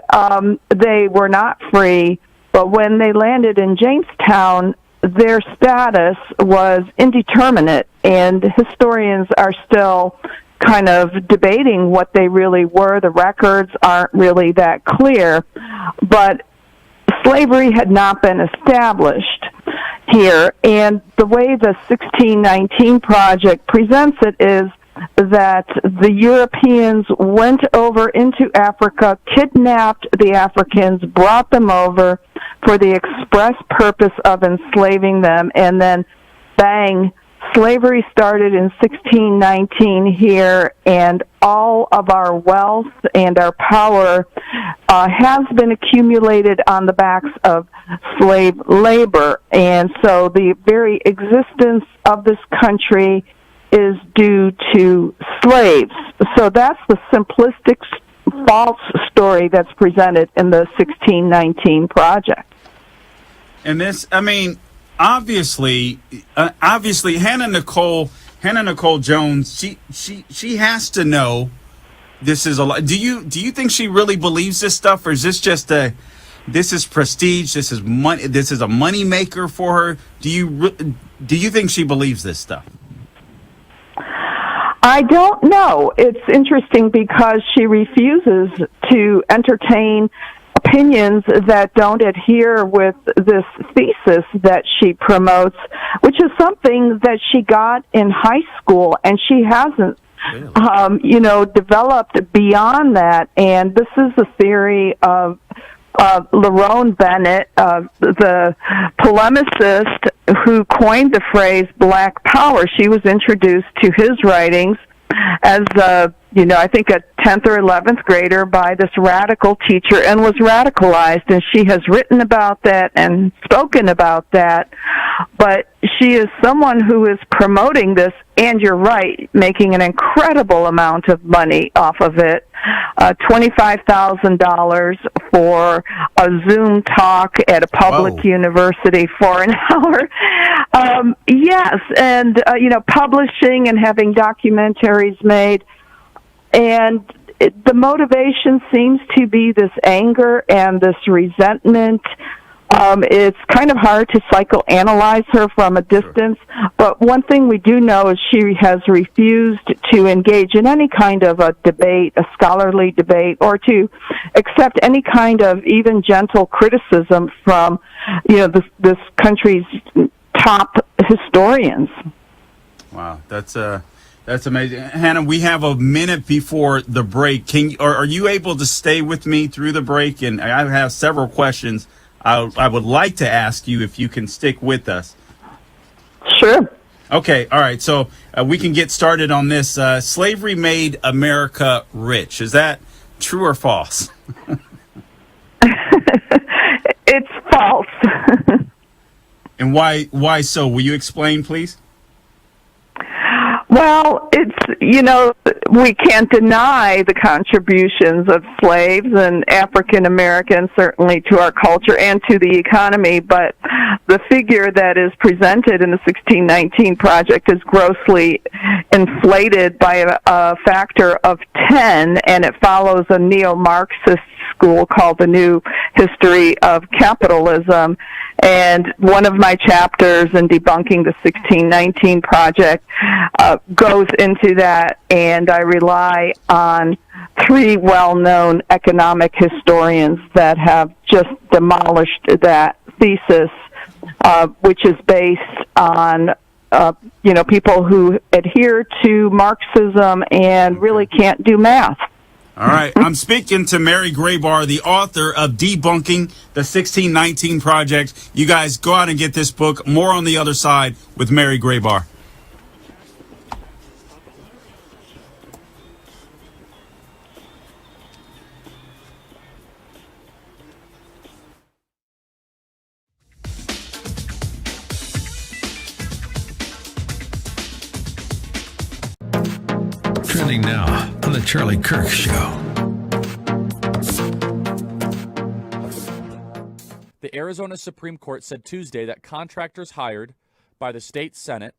they were not free. But when they landed in Jamestown, their status was indeterminate, and historians are still kind of debating what they really were. The records aren't really that clear, but slavery had not been established here, and the way the 1619 Project presents it is that the Europeans went over into Africa, kidnapped the Africans, brought them over for the express purpose of enslaving them, and then bang, slavery started in 1619 here, and all of our wealth and our power has been accumulated on the backs of slave labor. And so the very existence of this country is due to slaves. So that's the simplistic false story that's presented in the 1619 Project. And this, I mean, obviously, Hannah Nicole Jones, she has to know this is a lot. Do you think she really believes this stuff, or is this just this is prestige, this is money, this is a money maker for her? Do you think she believes this stuff? I don't know. It's interesting because she refuses to entertain opinions that don't adhere with this thesis that she promotes, which is something that she got in high school, and she hasn't, developed beyond that. And this is the theory of Lerone Bennett, the polemicist who coined the phrase Black Power. She was introduced to his writings as I think a 10th or 11th grader by this radical teacher, and was radicalized, and she has written about that and spoken about that. But she is someone who is promoting this, and you're right, making an incredible amount of money off of it. $25,000 for a Zoom talk at a public university for an hour. Yes, and publishing and having documentaries made. And the motivation seems to be this anger and this resentment. It's kind of hard to psychoanalyze her from a distance, but one thing we do know is she has refused to engage in any kind of a debate, a scholarly debate, or to accept any kind of even gentle criticism from, this country's top historians. Wow, that's amazing. Hannah, we have a minute before the break. Are you able to stay with me through the break? And I have several questions I would like to ask you if you can stick with us. Sure. Okay, all right. So we can get started on this. Slavery made America rich. Is that true or false? It's false. And why so? Will you explain, please? Well, it's, we can't deny the contributions of slaves and African Americans, certainly to our culture and to the economy, but the figure that is presented in the 1619 Project is grossly inflated by a factor of 10, and it follows a neo-Marxist school called the New History of Capitalism. And one of my chapters in Debunking the 1619 Project goes into that, and I rely on three well-known economic historians that have just demolished that thesis, which is based on people who adhere to Marxism and really can't do math. All right. I'm speaking to Mary Graybar, the author of Debunking the 1619 Project. You guys go out and get this book. More on the other side with Mary Graybar. Trending now on The Charlie Kirk Show. The Arizona Supreme Court said Tuesday that contractors hired by the state Senate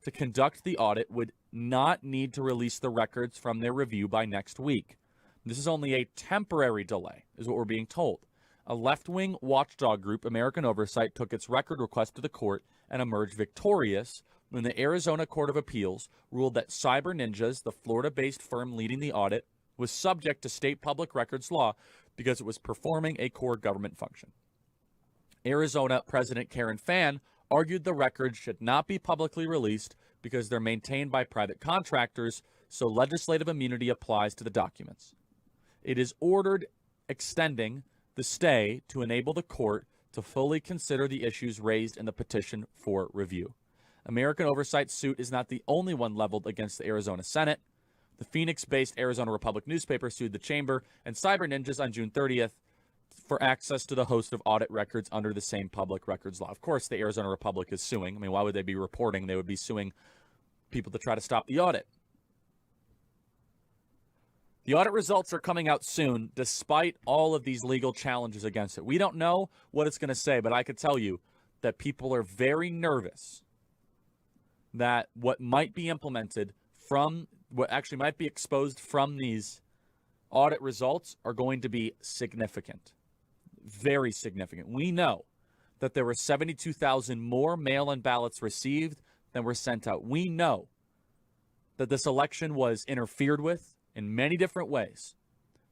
to conduct the audit would not need to release the records from their review by next week. This is only a temporary delay, is what we're being told. A left-wing watchdog group, American Oversight, took its record request to the court and emerged victorious when the Arizona Court of Appeals ruled that Cyber Ninjas, the Florida-based firm leading the audit, was subject to state public records law because it was performing a core government function. Arizona President Karen Fann argued the records should not be publicly released because they're maintained by private contractors, so legislative immunity applies to the documents. It is ordered extending the stay to enable the court to fully consider the issues raised in the petition for review. American Oversight's suit is not the only one leveled against the Arizona Senate. The Phoenix-based Arizona Republic newspaper sued the chamber and Cyber Ninjas on June 30th for access to the host of audit records under the same public records law. Of course, the Arizona Republic is suing. I mean, why would they be reporting? They would be suing people to try to stop the audit. The audit results are coming out soon, despite all of these legal challenges against it. We don't know what it's going to say, but I could tell you that people are very nervous that what might be implemented from, what actually might be exposed from these audit results are going to be significant. Very significant. We know that there were 72,000 more mail-in ballots received than were sent out. We know that this election was interfered with in many different ways,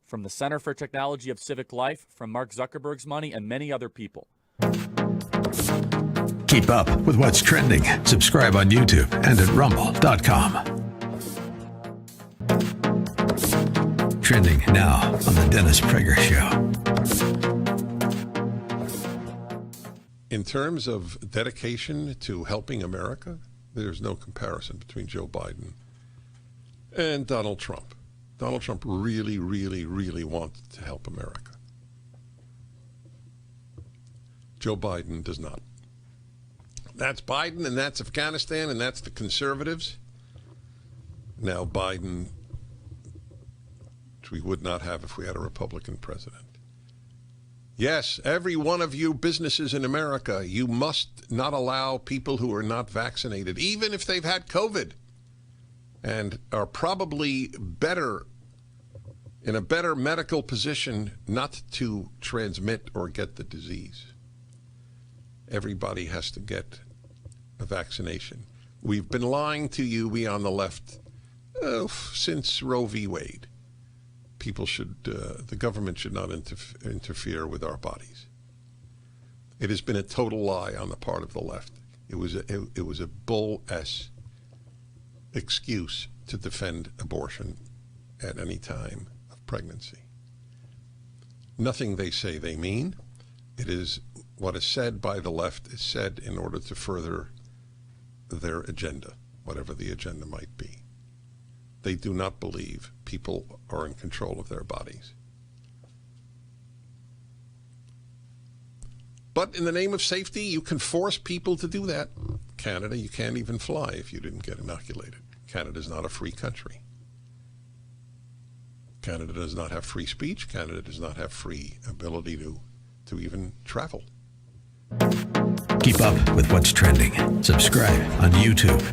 from the Center for Technology of Civic Life, from Mark Zuckerberg's money, and many other people. Keep up with what's trending. Subscribe on YouTube and at rumble.com. Trending now on The Dennis Prager Show. In terms of dedication to helping America, there's no comparison between Joe Biden and Donald Trump. Donald Trump really, really, really wanted to help America. Joe Biden does not. That's Biden, and that's Afghanistan, and that's the conservatives. Now Biden, which we would not have if we had a Republican president. Yes, every one of you businesses in America, you must not allow people who are not vaccinated, even if they've had COVID, and are probably better, in a better medical position not to transmit or get the disease. Everybody has to get a vaccination. We've been lying to you, we on the left, since Roe v. Wade. People should, the government should not interfere with our bodies. It has been a total lie on the part of the left. It was a bull-ass excuse to defend abortion at any time of pregnancy. Nothing they say they mean. It is what is said by the left is said in order to further their agenda, whatever the agenda might be. They do not believe people are in control of their bodies. But in the name of safety, you can force people to do that. Canada, you can't even fly if you didn't get inoculated. Canada is not a free country. Canada does not have free speech. Canada does not have free ability to even travel. Keep up with what's trending. Subscribe on YouTube.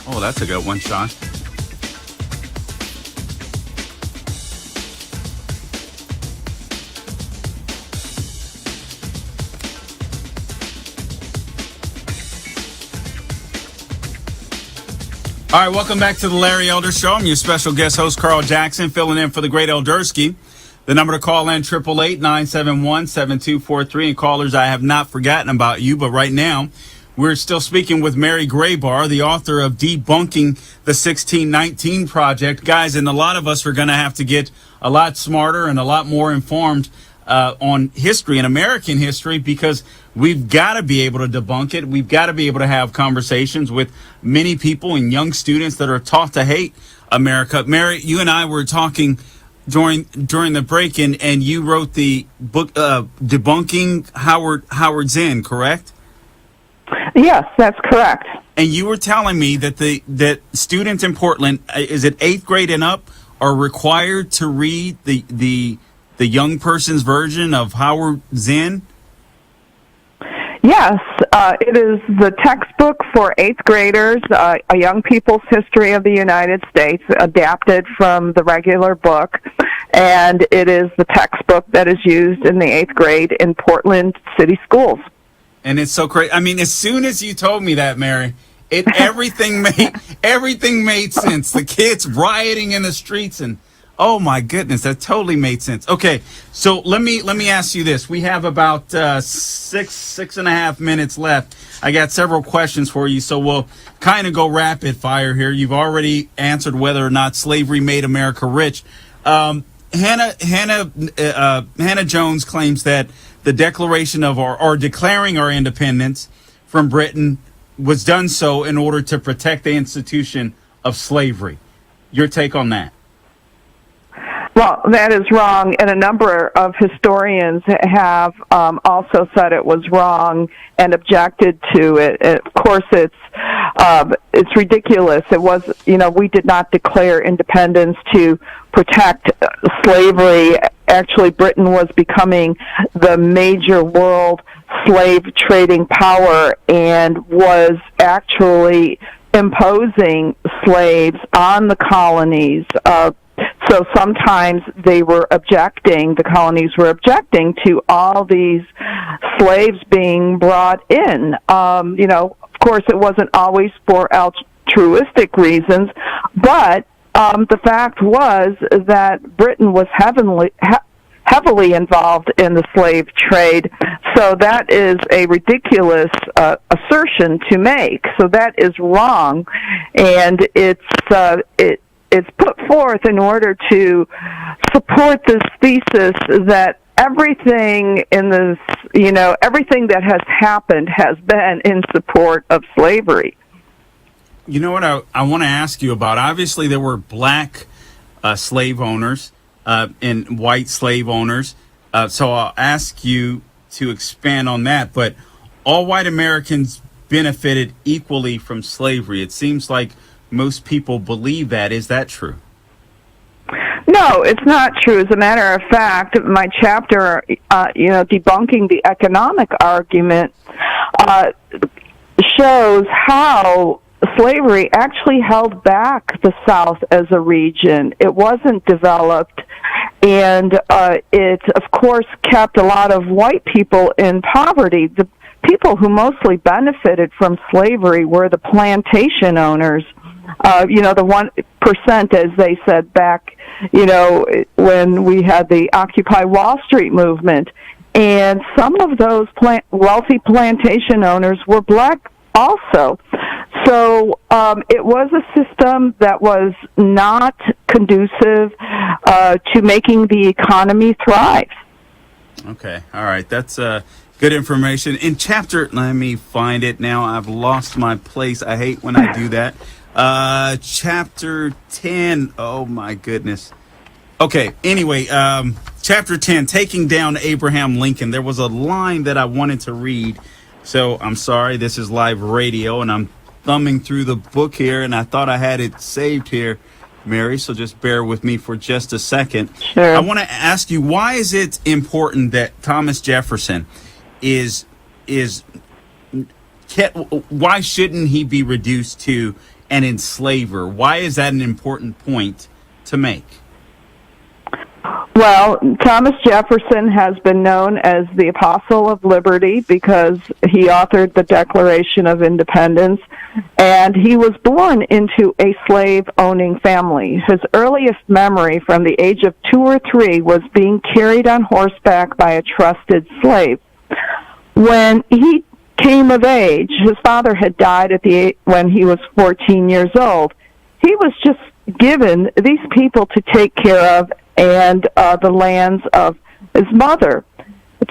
Oh, that's a good one, Sean. All right, welcome back to the Larry Elder Show. I'm your special guest host, Carl Jackson, filling in for the great Eldersky. The number to call in, 888-971-7243. And callers, I have not forgotten about you, but right now, we're still speaking with Mary Graybar, the author of Debunking the 1619 Project. Guys, and a lot of us are going to have to get a lot smarter and a lot more informed on history and American history, because we've got to be able to debunk it. We've got to be able to have conversations with many people and young students that are taught to hate America. Mary, you and I were talking during the break, and you wrote the book Debunking Howard Zinn, correct? Yes, that's correct. And you were telling me that that students in Portland, is it 8th grade and up, are required to read the young person's version of Howard Zinn? Yes, it is the textbook for 8th graders, a young people's history of the United States, adapted from the regular book, and it is the textbook that is used in the 8th grade in Portland city schools. And it's so crazy. I mean, as soon as you told me that, Mary, everything made sense. The kids rioting in the streets, and oh my goodness, that totally made sense. Okay, so let me ask you this. We have about 6.5 minutes left. I got several questions for you, so we'll kind of go rapid fire here. You've already answered whether or not slavery made America rich. Hannah Jones claims that the declaration of or declaring our independence from Britain was done so in order to protect the institution of slavery. Your take on that? Well, that is wrong, and a number of historians have also said it was wrong and objected to it. Of course, it's ridiculous. It was, we did not declare independence to protect slavery. Actually, Britain was becoming the major world slave trading power and was actually imposing slaves on the colonies. So sometimes the colonies were objecting to all these slaves being brought in. Of course, it wasn't always for altruistic reasons, but the fact was that Britain was heavily involved in the slave trade. So that is a ridiculous assertion to make. So that is wrong, and it's put forth in order to support this thesis that everything in this, everything that has happened has been in support of slavery. You know what I want to ask you about? Obviously, there were black slave owners and white slave owners. So I'll ask you to expand on that. But all white Americans benefited equally from slavery. It seems like most people believe that. Is that true? No, it's not true. As a matter of fact, my chapter, Debunking the Economic Argument, shows how slavery actually held back the South as a region. It wasn't developed, and it, of course, kept a lot of white people in poverty. The people who mostly benefited from slavery were the plantation owners. The 1%, as they said back, when we had the Occupy Wall Street movement. And some of those wealthy plantation owners were black also. So it was a system that was not conducive to making the economy thrive. Okay. All right. That's good information. In chapter, let me find it now. I've lost my place. I hate when I do that. Chapter 10. Oh, my goodness. Okay. Anyway, chapter 10, Taking Down Abraham Lincoln. There was a line that I wanted to read. So I'm sorry. This is live radio, and I'm thumbing through the book here, and I thought I had it saved here, Mary. So just bear with me for just a second. Sure. I want to ask you, why is it important that Thomas Jefferson why shouldn't he be reduced to an enslaver? Why is that an important point to make? Well, Thomas Jefferson has been known as the Apostle of Liberty because he authored the Declaration of Independence, and he was born into a slave-owning family. His earliest memory from the age of 2 or 3 was being carried on horseback by a trusted slave. When he came of age, his father had died when he was 14 years old. He was just given these people to take care of, and the lands of his mother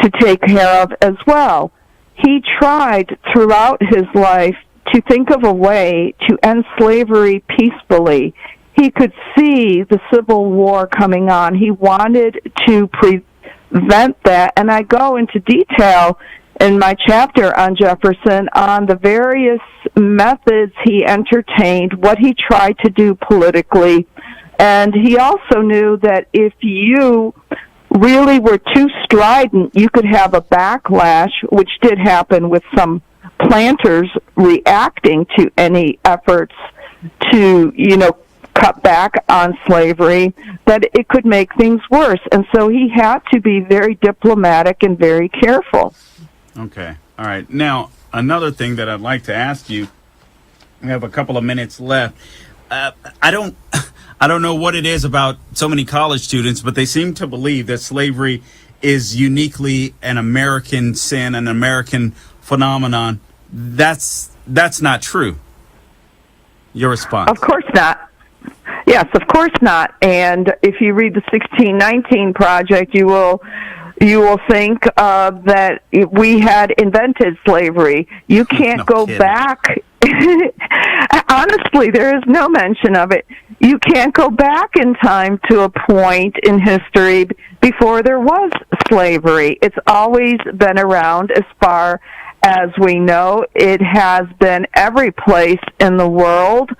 to take care of as well. He tried throughout his life to think of a way to end slavery peacefully, he could see the Civil War coming on. He wanted to prevent that, and I go into detail in my chapter on Jefferson on the various methods he entertained, what he tried to do politically, and he also knew that if you really were too strident, you could have a backlash, which did happen with some planters reacting to any efforts to, cut back on slavery, that it could make things worse. And so he had to be very diplomatic and very careful. Okay. All right. Now, another thing that I'd like to ask you, we have a couple of minutes left. I don't know what it is about so many college students, but they seem to believe that slavery is uniquely an American sin, an American phenomenon. That's not true. Your response? Of course not. Yes, of course not. And if you read the 1619 Project, you will think that we had invented slavery. You can't go back. Honestly, there is no mention of it. You can't go back in time to a point in history before there was slavery. It's always been around as far as we know. It has been every place in the world.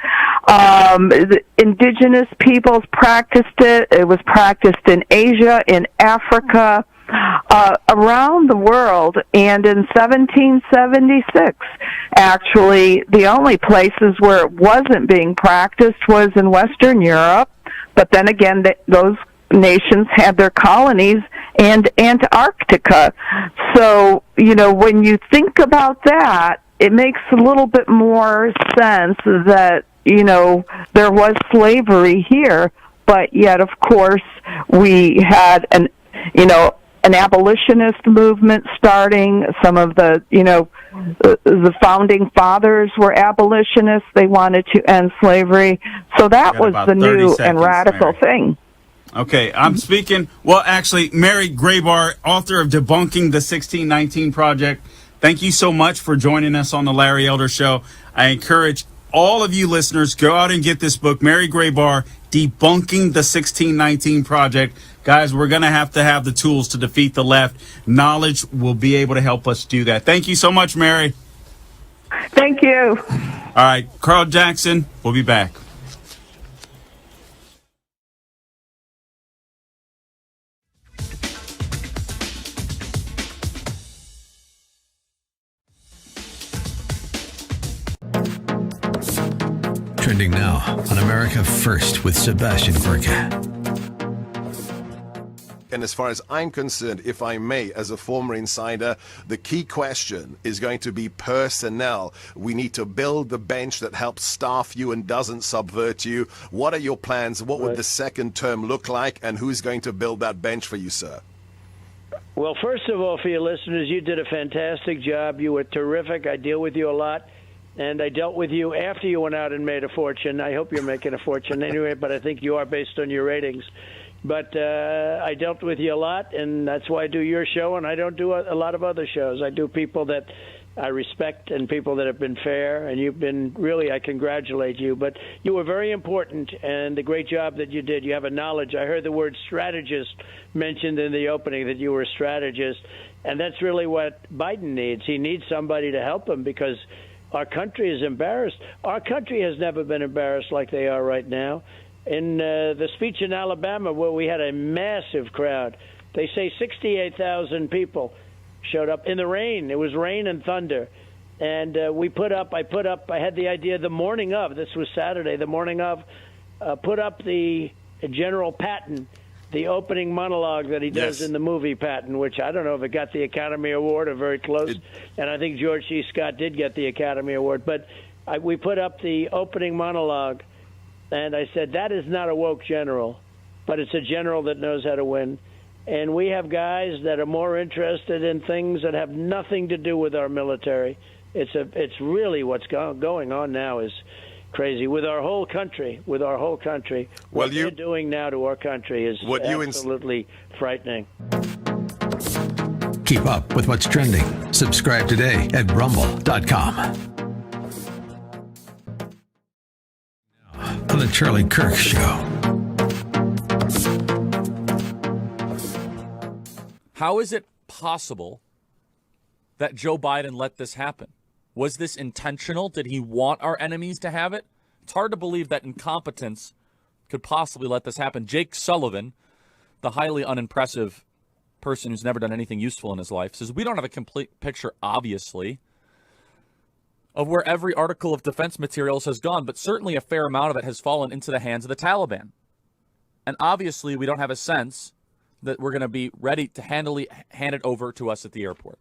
The indigenous peoples practiced it. It was practiced in Asia, in Africa, around the world. And in 1776, actually, the only places where it wasn't being practiced was in Western Europe. But then again, those nations had their colonies and Antarctica. So, when you think about that, it makes a little bit more sense that, there was slavery here, but yet, of course, we had an abolitionist movement starting. Some of the founding fathers were abolitionists. They wanted to end slavery. So that was the new and radical thing. Okay, I'm speaking. Well, actually, Mary Graybar, author of Debunking the 1619 Project. Thank you so much for joining us on the Larry Elder Show. I encourage all of you listeners, go out and get this book, Mary Graybar, Debunking the 1619 Project. Guys, we're going to have the tools to defeat the left. Knowledge will be able to help us do that. Thank you so much, Mary. Thank you. All right, Carl Jackson, we'll be back. Trending now on America First with Sebastian Gorka. And as far as I'm concerned, if I may, as a former insider, the key question is going to be personnel. We need to build the bench that helps staff you and doesn't subvert you. What are your plans? What would the second term look like? And who's going to build that bench for you, sir? Well, first of all, for your listeners, you did a fantastic job. You were terrific. I deal with you a lot. And I dealt with you after you went out and made a fortune. I hope you're making a fortune anyway, but I think you are based on your ratings. But I dealt with you a lot, and that's why I do your show, and I don't do a lot of other shows. I do people that I respect and people that have been fair, and you've been really, I congratulate you. But you were very important, and the great job that you did. You have a knowledge. I heard the word strategist mentioned in the opening, that you were a strategist, and that's really what Biden needs. He needs somebody to help him because our country is embarrassed. Our country has never been embarrassed like they are right now. In the speech in Alabama, where we had a massive crowd, they say 68,000 people showed up in the rain. It was rain and thunder. And I had the idea the morning of, this was Saturday, the morning of, put up the General Patton, the opening monologue that he does in the movie Patton, which I don't know if it got the Academy Award or very close. And I think George C. Scott did get the Academy Award. But we put up the opening monologue, and I said, that is not a woke general, but it's a general that knows how to win. And we have guys that are more interested in things that have nothing to do with our military. It's really what's going on now is crazy with our whole country. What they're doing now to our country is absolutely frightening. Keep up with what's trending. Subscribe today at rumble.com. The Charlie Kirk Show. How is it possible that Joe Biden let this happen? Was this intentional? Did he want our enemies to have it? It's hard to believe that incompetence could possibly let this happen. Jake Sullivan, the highly unimpressive person who's never done anything useful in his life, says we don't have a complete picture, obviously, of where every article of defense materials has gone, but certainly a fair amount of it has fallen into the hands of the Taliban. And obviously, we don't have a sense that we're going to be ready to hand it over to us at the airport.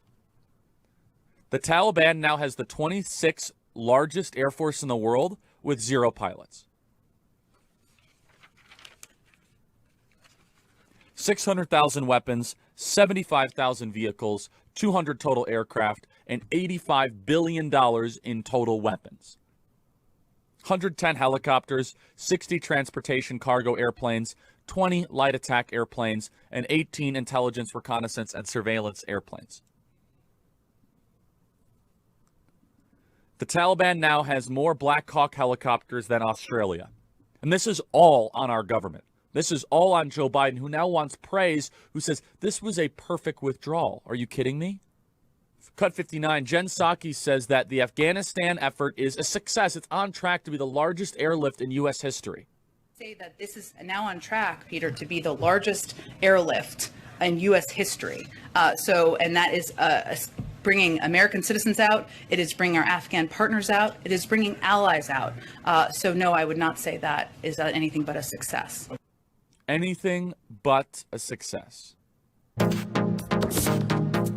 The Taliban now has the 26th largest air force in the world with 0 pilots. 600,000 weapons, 75,000 vehicles, 200 total aircraft, and $85 billion in total weapons. 110 helicopters, 60 transportation cargo airplanes, 20 light attack airplanes, and 18 intelligence, reconnaissance, and surveillance airplanes. The Taliban now has more Black Hawk helicopters than Australia. And this is all on our government. This is all on Joe Biden, who now wants praise, who says, this was a perfect withdrawal. Are you kidding me? Cut 59, Jen Psaki says that the Afghanistan effort is a success. It's on track to be the largest airlift in U.S. history. Say that this is now on track, Peter, to be the largest airlift in U.S. history. And that is bringing American citizens out. It is bringing our Afghan partners out. It is bringing allies out. So no, I would not say that is anything but a success. Anything but a success.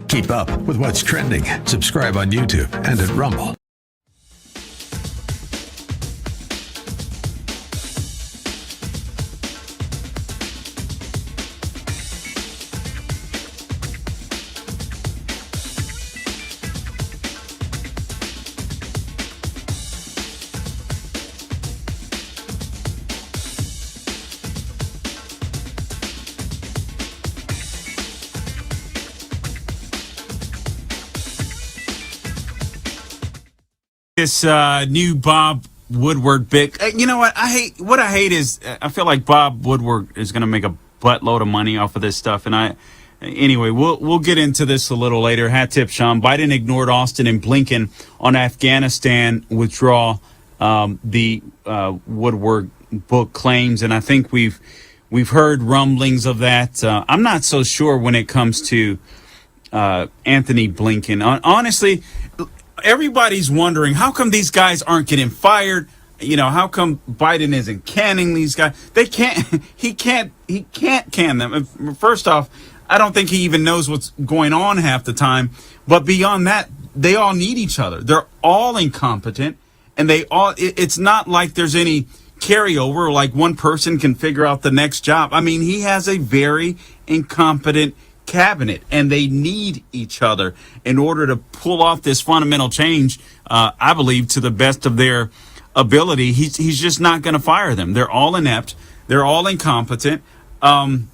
Keep up with what's trending. Subscribe on YouTube and at Rumble. This new Bob Woodward bit. You know what? I hate is I feel like Bob Woodward is going to make a buttload of money off of this stuff. And anyway, we'll get into this a little later. Hat tip, Sean. Biden ignored Austin and Blinken on Afghanistan withdrawal. The Woodward book claims, and I think we've heard rumblings of that. I'm not so sure when it comes to Anthony Blinken. Honestly, everybody's wondering how come these guys aren't getting fired. You know, how come Biden isn't canning these guys? He can't can them. First off, I don't think he even knows what's going on half the time. But beyond that, they all need each other. They're all incompetent, and it's not like there's any carryover, like one person can figure out the next job. I mean, he has a very incompetent cabinet, and they need each other in order to pull off this fundamental change. I believe to the best of their ability. He's just not going to fire them. They're all inept. They're all incompetent. And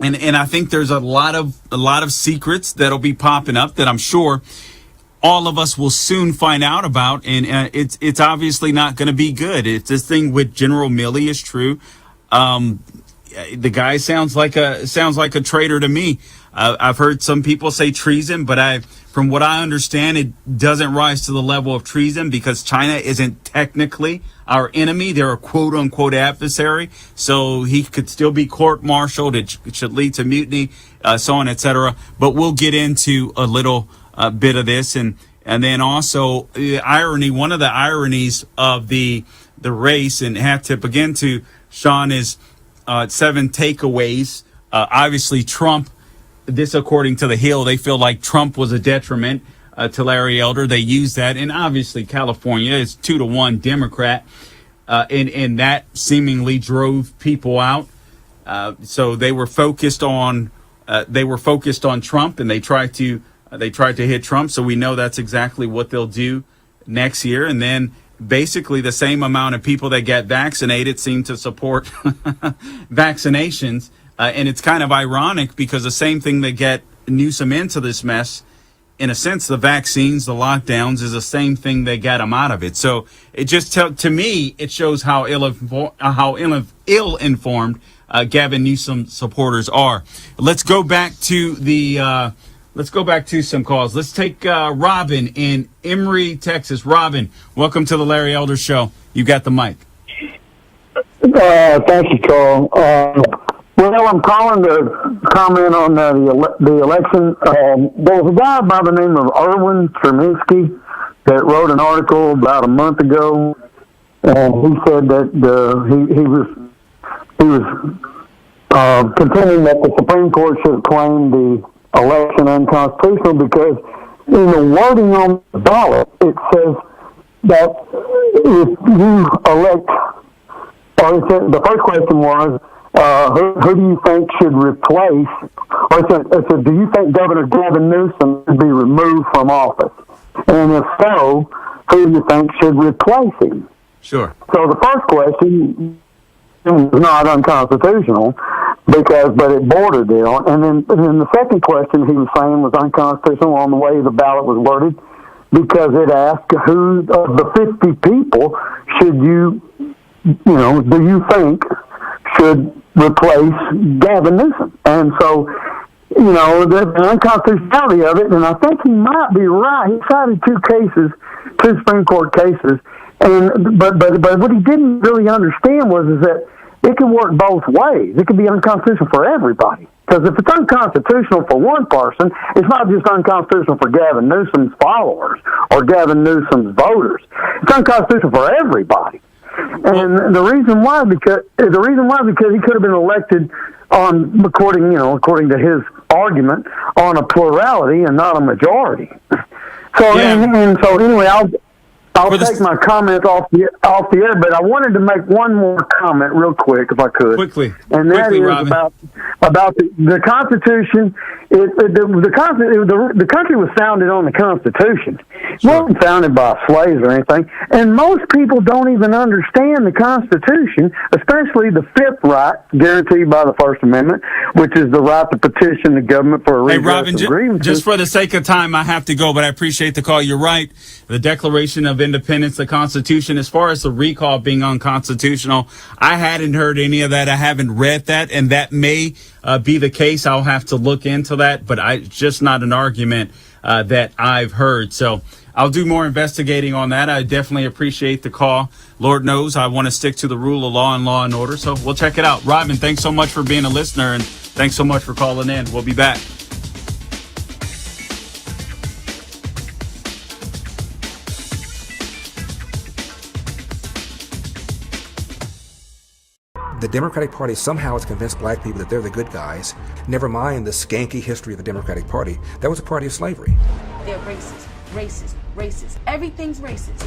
I think there's a lot of secrets that'll be popping up that I'm sure all of us will soon find out about. And it's obviously not going to be good. It's this thing with General Milley is true. The guy sounds like a traitor to me. I've heard some people say treason, but from what I understand, it doesn't rise to the level of treason because China isn't technically our enemy. They're a quote unquote adversary. So he could still be court-martialed. It should lead to mutiny, so on, etc. But we'll get into a little bit of this. And then also the irony, one of the ironies of the race, and hat tip again to Sean, is 7 takeaways. Obviously, Trump, this according to The Hill, they feel like Trump was a detriment to Larry Elder. They use that. And obviously, California is 2-1 Democrat. And that seemingly drove people out. So they were focused on Trump, and they tried to hit Trump. So we know that's exactly what they'll do next year. And then basically the same amount of people that get vaccinated seem to support vaccinations. And it's kind of ironic because the same thing that get Newsom into this mess in a sense, the vaccines, the lockdowns is the same thing that got them out of it. So it just to me, it shows how ill-informed Gavin Newsom supporters are. Let's go back to some calls. Let's take Robin in Emory, Texas. Robin, welcome to the Larry Elder Show. You got the mic. Thank you, Carl. Well, I'm calling to comment on the election. There was a guy by the name of Erwin Cherminsky that wrote an article about a month ago, and he said that he was contending that the Supreme Court should claim the election unconstitutional because in the wording on the ballot it says that if you elect, or the first question was, who do you think should replace, or it said, do you think Governor Gavin Newsom should be removed from office? And if so, who do you think should replace him? Sure. So the first question was not unconstitutional, but it bordered there. And then the second question he was saying was unconstitutional on the way the ballot was worded because it asked who of the 50 people do you think should replace Gavin Newsom? And so, the unconstitutionality of it, and I think he might be right. He cited two Supreme Court cases, but what he didn't really understand is that it can work both ways. It can be unconstitutional for everybody. Because if it's unconstitutional for one person, it's not just unconstitutional for Gavin Newsom's followers or Gavin Newsom's voters. It's unconstitutional for everybody. And the reason why because he could have been elected on according to his argument on a plurality and not a majority. So and so anyway, I'll take my comments off the air, but I wanted to make one more comment real quick, if I could. Quickly. And that is Robin. about the Constitution. The country was founded on the Constitution. It wasn't founded by slaves or anything. And most people don't even understand the Constitution, especially the fifth right guaranteed by the First Amendment, which is the right to petition the government for a redress of grievances. Just for the sake of time, I have to go, but I appreciate the call. You're right. The Declaration of Independence, the Constitution, as far as the recall being unconstitutional, I hadn't heard any of that. I haven't read that, and that may be the case. I'll have to look into that, but it's just not an argument that I've heard. So I'll do more investigating on that. I definitely appreciate the call. Lord knows I want to stick to the rule of law and law and order. So we'll check it out. Robin, thanks so much for being a listener, and thanks so much for calling in. We'll be back. The Democratic Party somehow has convinced black people that they're the good guys. Never mind the skanky history of the Democratic Party. That was a party of slavery. They're racist, racist, racist. Everything's racist.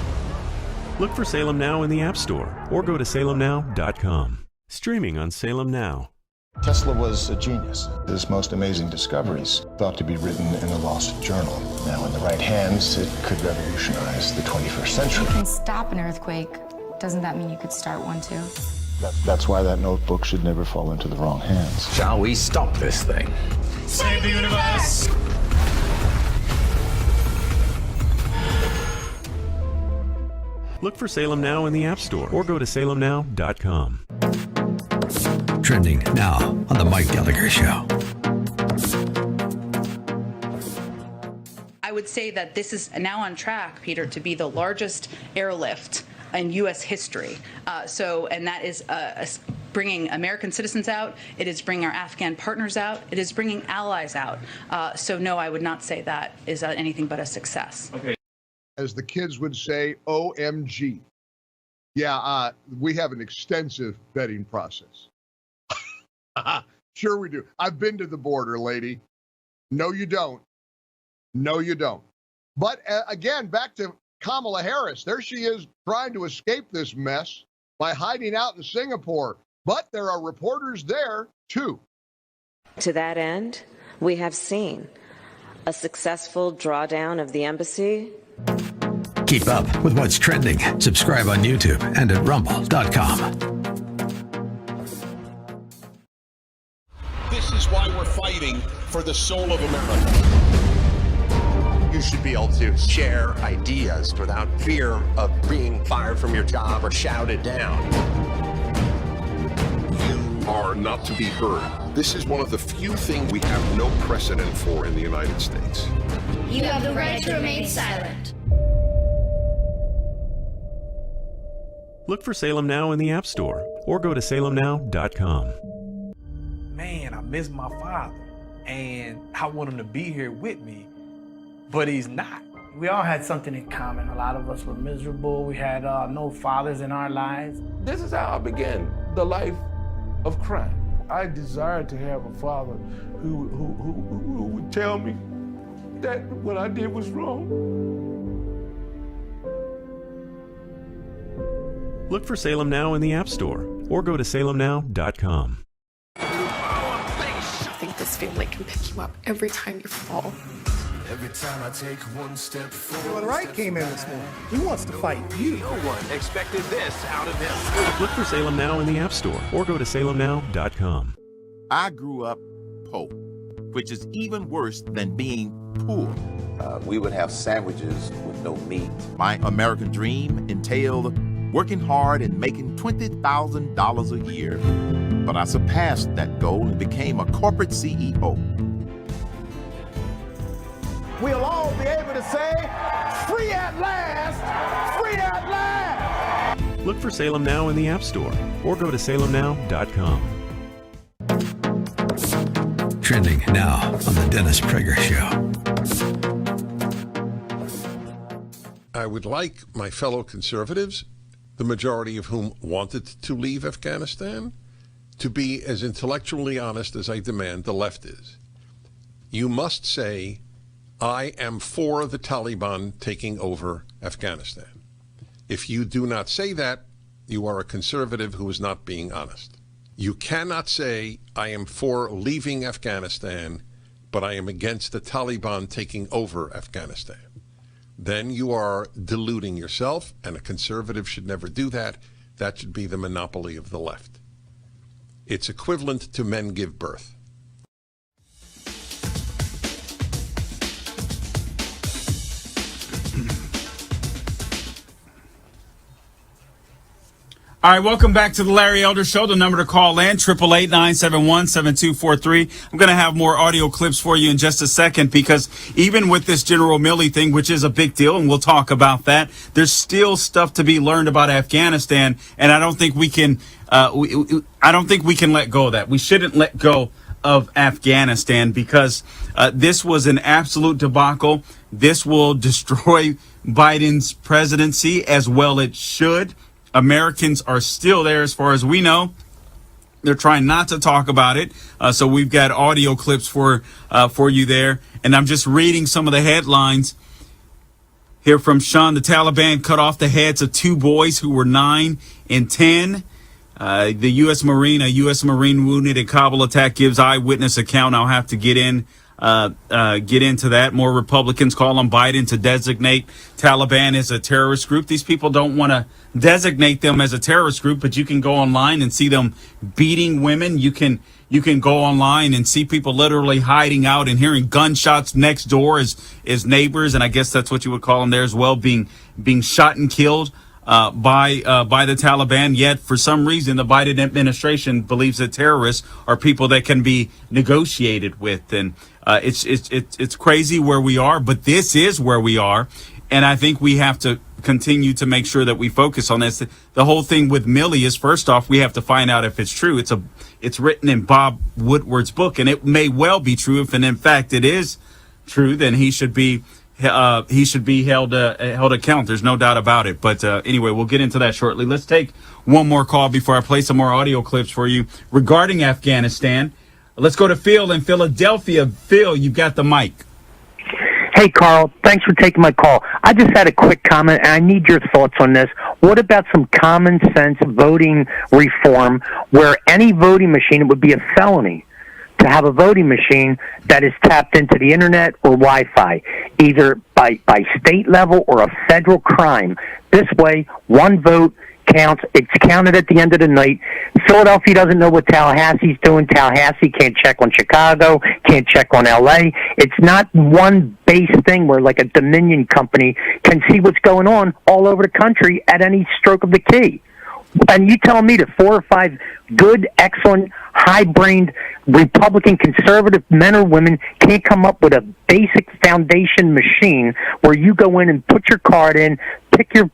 Look for Salem Now in the App Store or go to salemnow.com. Streaming on Salem Now. Tesla was a genius. His most amazing discoveries thought to be written in a lost journal. Now, in the right hands, it could revolutionize the 21st century. If you can stop an earthquake, doesn't that mean you could start one too? That's why that notebook should never fall into the wrong hands. Shall we stop this thing? Save the universe! Look for Salem Now in the App Store or go to salemnow.com. Trending now on The Mike Gallagher Show. I would say that this is now on track, Peter, to be the largest airlift in U.S. history. And that is bringing American citizens out. It is bringing our Afghan partners out. It is bringing allies out. So no, I would not say that is anything but a success. Okay. As the kids would say, OMG. Yeah, we have an extensive vetting process. Sure we do. I've been to the border, lady. No, you don't. No, you don't. But again, back to Kamala Harris. There she is trying to escape this mess by hiding out in Singapore. But there are reporters there, too. To that end, we have seen a successful drawdown of the embassy. Keep up with what's trending. Subscribe on YouTube and at rumble.com. This is why we're fighting for the soul of America. You should be able to share ideas without fear of being fired from your job or shouted down. You are not to be heard. This is one of the few things we have no precedent for in the United States. You have the right to remain silent. Look for Salem Now in the App Store or go to salemnow.com. Man, I miss my father, and I want him to be here with me, but he's not. We all had something in common. A lot of us were miserable. We had no fathers in our lives. This is how I began the life of crime. I desired to have a father who would tell me that what I did was wrong. Look for Salem Now in the App Store or go to salemnow.com. I think this family can pick you up every time you fall. Every time I take one step forward. When Wright came in this morning, he wants to fight you. No one expected this out of him. Look for Salem Now in the App Store or go to salemnow.com. I grew up poor, which is even worse than being poor. We would have sandwiches with no meat. My American dream entailed working hard and making $20,000 a year. But I surpassed that goal and became a corporate CEO. We'll all be able to say, free at last, free at last. Look for Salem Now in the App Store or go to salemnow.com. Trending now on the Dennis Prager Show. I would like my fellow conservatives, the majority of whom wanted to leave Afghanistan, to be as intellectually honest as I demand the left is. You must say, I am for the Taliban taking over Afghanistan. If you do not say that, you are a conservative who is not being honest. You cannot say, I am for leaving Afghanistan, but I am against the Taliban taking over Afghanistan. Then you are deluding yourself, and a conservative should never do that. That should be the monopoly of the left. It's equivalent to men give birth. All right, welcome back to the Larry Elder Show. The number to call in, 888-971-7243. I'm going to have more audio clips for you in just a second, because even with this General Milley thing, which is a big deal, and we'll talk about that, there's still stuff to be learned about Afghanistan, and I don't think we can let go of that. We shouldn't let go of Afghanistan, because this was an absolute debacle. This will destroy Biden's presidency, as well it should. Americans are still there as far as we know. They're trying not to talk about it. So we've got audio clips for you there. And I'm just reading some of the headlines here from Sean. The Taliban cut off the heads of 2 boys who were 9 and 10. A U.S. Marine wounded in Kabul attack gives eyewitness account. I'll have to get into that. More Republicans call on Biden to designate Taliban as a terrorist group. These people don't want to designate them as a terrorist group, but you can go online and see them beating women. You can go online and see people literally hiding out and hearing gunshots next door as neighbors, and I guess that's what you would call them there as well, being shot and killed by the Taliban. Yet for some reason the Biden administration believes that terrorists are people that can be negotiated with, and it's crazy where we are, but this is where we are, and I think we have to continue to make sure that we focus on this. The whole thing with Milley is, first off, we have to find out if it's true. It's written in Bob Woodward's book, and it may well be true. If, and in fact it is true, then he should be held account. There's no doubt about it. But anyway, we'll get into that shortly. Let's take one more call before I play some more audio clips for you regarding Afghanistan. Let's go to Phil in Philadelphia. Phil, you've got the mic. Hey, Carl, thanks for taking my call. I just had a quick comment, and I need your thoughts on this. What about some common sense voting reform where any voting machine, it would be a felony to have a voting machine that is tapped into the internet or Wi-Fi, either by state level or a federal crime. This way, one vote counts. It's counted at the end of the night. Philadelphia doesn't know what Tallahassee's doing. Tallahassee can't check on Chicago, can't check on L.A. It's not one base thing where like a Dominion company can see what's going on all over the country at any stroke of the key. And you telling me that 4 or 5 good, excellent, high-brained Republican conservative men or women can't come up with a basic foundation machine where you go in and put your card in, pick your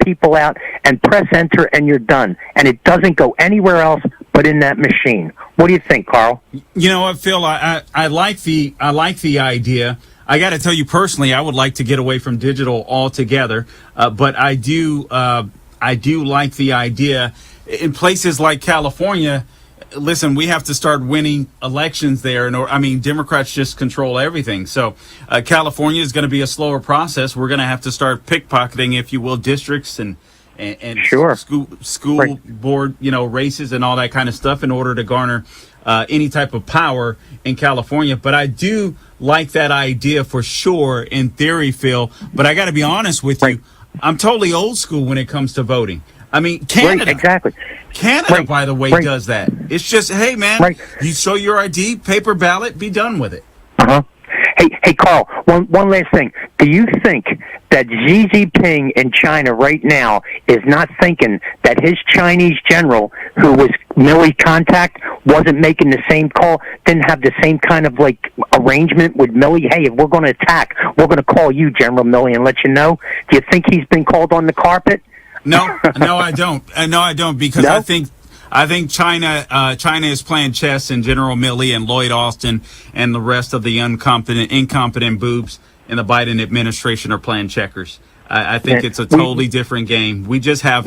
people out, and press enter, and you're done. And it doesn't go anywhere else but in that machine. What do you think, Carl? You know what, Phil? I like the idea. I got to tell you personally, I would like to get away from digital altogether, but I do like the idea. In places like California, listen, we have to start winning elections there. Democrats just control everything. So California is going to be a slower process. We're going to have to start pickpocketing, if you will, districts and sure. school right. board, races and all that kind of stuff in order to garner any type of power in California. But I do like that idea for sure in theory, Phil. But I got to be honest with you. I'm totally old school when it comes to voting. I mean, Canada. Right, exactly. Canada, by the way, does that. It's just, hey, man, you show your ID, paper ballot, be done with it. Uh-huh. Hey, Carl, one last thing. Do you think that Xi Jinping in China right now is not thinking that his Chinese general, who was Milley contact, wasn't making the same call, didn't have the same kind of, arrangement with Milley? Hey, if we're going to attack, we're going to call you, General Milley, and let you know? Do you think he's been called on the carpet? No, I don't. No, I don't, because I think China is playing chess, and General Milley and Lloyd Austin and the rest of the incompetent boobs in the Biden administration are playing checkers. I think it's a totally different game. We just have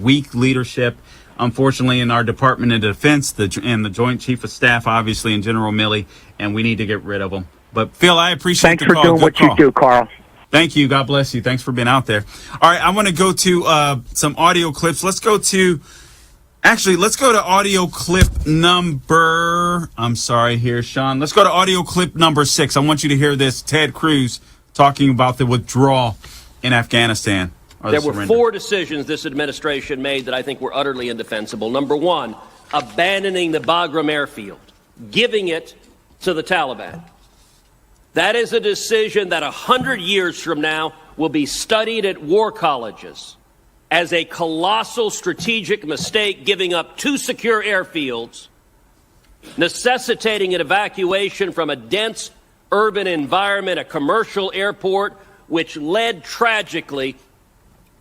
weak leadership, unfortunately, in our Department of Defense and the Joint Chief of Staff, obviously, and General Milley, and we need to get rid of them. But Phil, I appreciate the call. Thanks for doing what you do, Carl. Thank you. God bless you. Thanks for being out there. All right, I want to go to some audio clips. Let's go to audio clip number. I'm sorry here, Sean. Let's go to audio clip number 6. I want you to hear this. Ted Cruz talking about the withdrawal in Afghanistan. There were 4 decisions this administration made that I think were utterly indefensible. Number 1, abandoning the Bagram airfield, giving it to the Taliban. That is a decision that 100 years from now will be studied at war colleges as a colossal strategic mistake, giving up 2 secure airfields, necessitating an evacuation from a dense urban environment, a commercial airport, which led tragically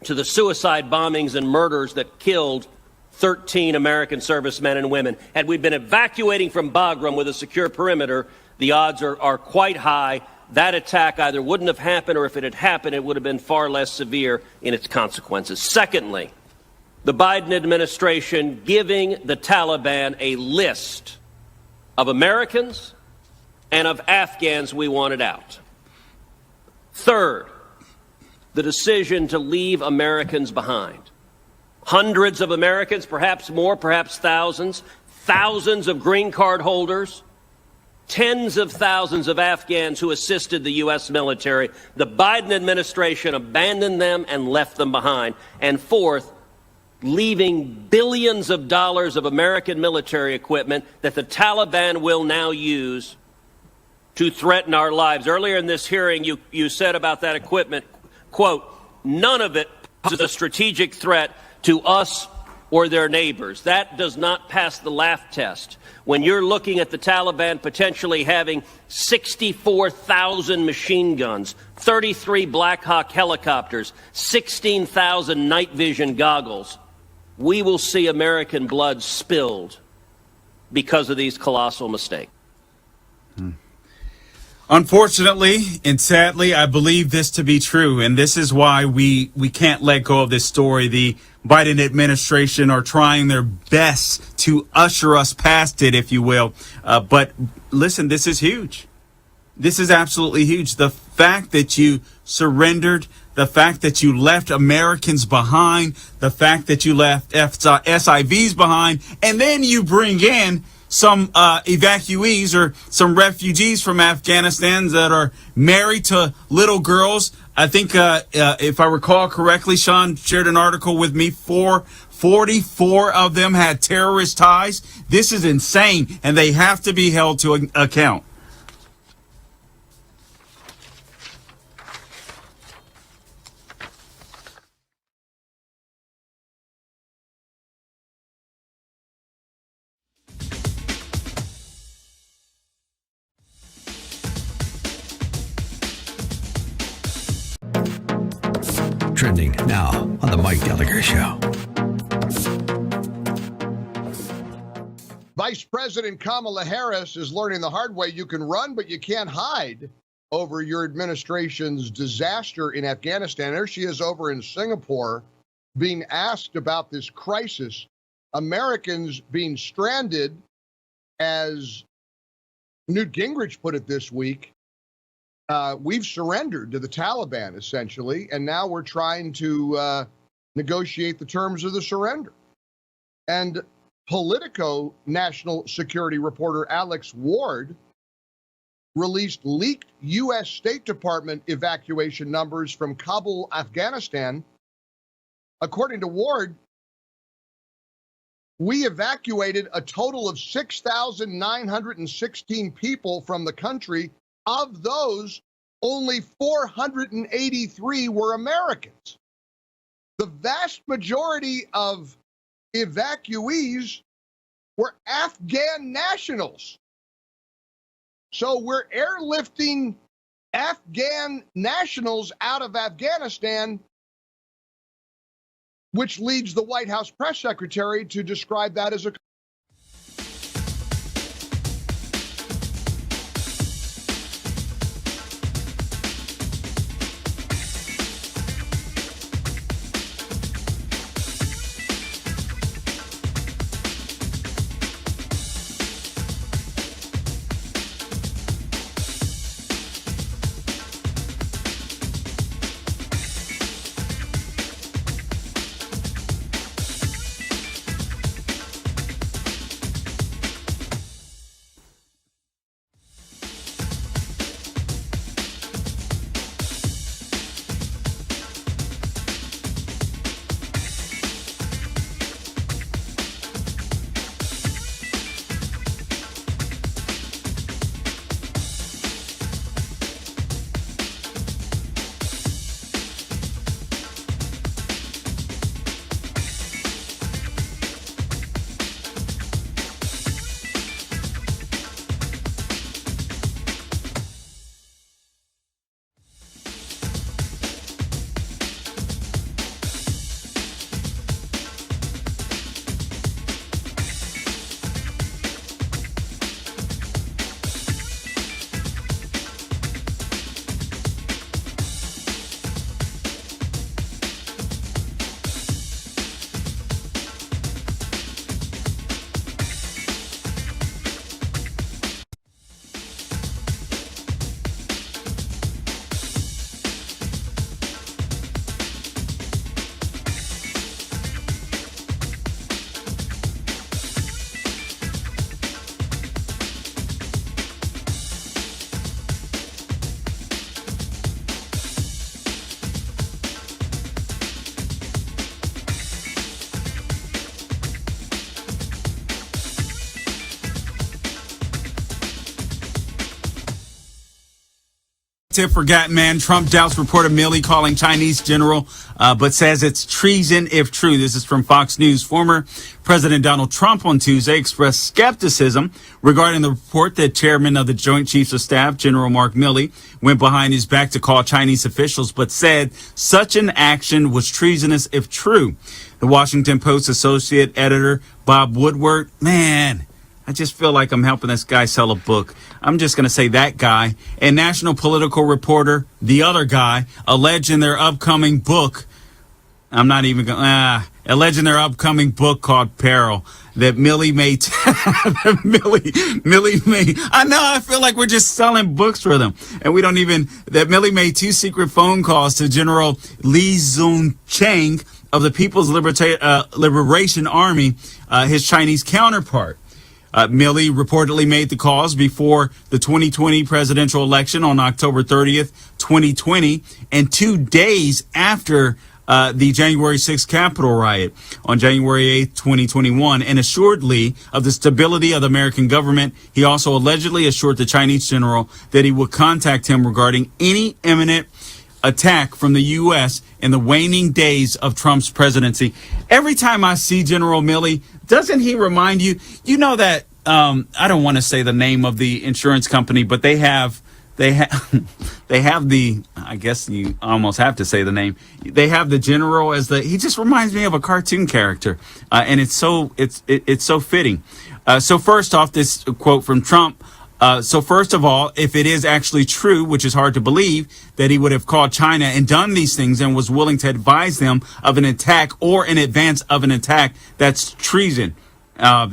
to the suicide bombings and murders that killed 13 American servicemen and women. Had we been evacuating from Bagram with a secure perimeter, the odds are quite high. That attack either wouldn't have happened, or if it had happened, it would have been far less severe in its consequences. Secondly, the Biden administration giving the Taliban a list of Americans and of Afghans we wanted out. Third, the decision to leave Americans behind. Hundreds of Americans, perhaps more, perhaps thousands of green card holders, tens of thousands of Afghans who assisted the U.S. military. The Biden administration abandoned them and left them behind. And fourth, leaving billions of dollars of American military equipment that the Taliban will now use to threaten our lives. Earlier in this hearing, you said about that equipment, quote, none of it poses a strategic threat to us or their neighbors. That does not pass the laugh test. When you're looking at the Taliban potentially having 64,000 machine guns, 33 Black Hawk helicopters, 16,000 night vision goggles, we will see American blood spilled because of these colossal mistakes. Unfortunately and sadly, I believe this to be true, and this is why we can't let go of this story. The Biden administration are trying their best to usher us past it, if you will. But listen, this is huge. This is absolutely huge. The fact that you surrendered, the fact that you left Americans behind, the fact that you left SIVs behind, and then you bring in some evacuees or some refugees from Afghanistan that are married to little girls. I think, if I recall correctly, Sean shared an article with me, four 44 of them had terrorist ties. This is insane, and they have to be held to account. Trending now on the Mike Gallagher Show. Vice President Kamala Harris is learning the hard way you can run, but you can't hide over your administration's disaster in Afghanistan. There she is over in Singapore being asked about this crisis. Americans being stranded, as Newt Gingrich put it this week. We've surrendered to the Taliban, essentially, and now we're trying to negotiate the terms of the surrender. And Politico national security reporter Alex Ward released leaked U.S. State Department evacuation numbers from Kabul, Afghanistan. According to Ward, we evacuated a total of 6,916 people from the country. Of those, only 483 were Americans. The vast majority of evacuees were Afghan nationals. So we're airlifting Afghan nationals out of Afghanistan, which leads the White House press secretary to describe that as a Tip forgotten man. Trump doubts reporter Milley calling Chinese general, but says it's treason if true. This is from Fox News. Former President Donald Trump on Tuesday expressed skepticism regarding the report that chairman of the Joint Chiefs of Staff, General Mark Milley, went behind his back to call Chinese officials, but said such an action was treasonous if true. The Washington Post associate editor Bob Woodward, man, I just feel like I'm helping this guy sell a book. I'm just going to say that guy. And national political reporter, the other guy, alleging their upcoming book. I'm not even going alleging their upcoming book called Peril that Milley may, Milley may, I know, I feel like we're just selling books for them. And we don't even, that Milley made 2 secret phone calls to General Li Zhongcheng of the People's Liberation Army, his Chinese counterpart. Milley reportedly made the calls before the 2020 presidential election on October 30th, 2020, and 2 days after the January 6th Capitol riot on January 8th, 2021, and assured Lee of the stability of the American government. He also allegedly assured the Chinese general that he would contact him regarding any imminent attack from the U.S. in the waning days of Trump's presidency. Every time I see General Milley, doesn't he remind you, you know that, I don't want to say the name of the insurance company, but they have the, I guess you almost have to say the name. They have the general as he just reminds me of a cartoon character. And it's so fitting. So first off, this quote from Trump. So first of all, if it is actually true, which is hard to believe, that he would have called China and done these things and was willing to advise them of an attack or in advance of an attack, that's treason.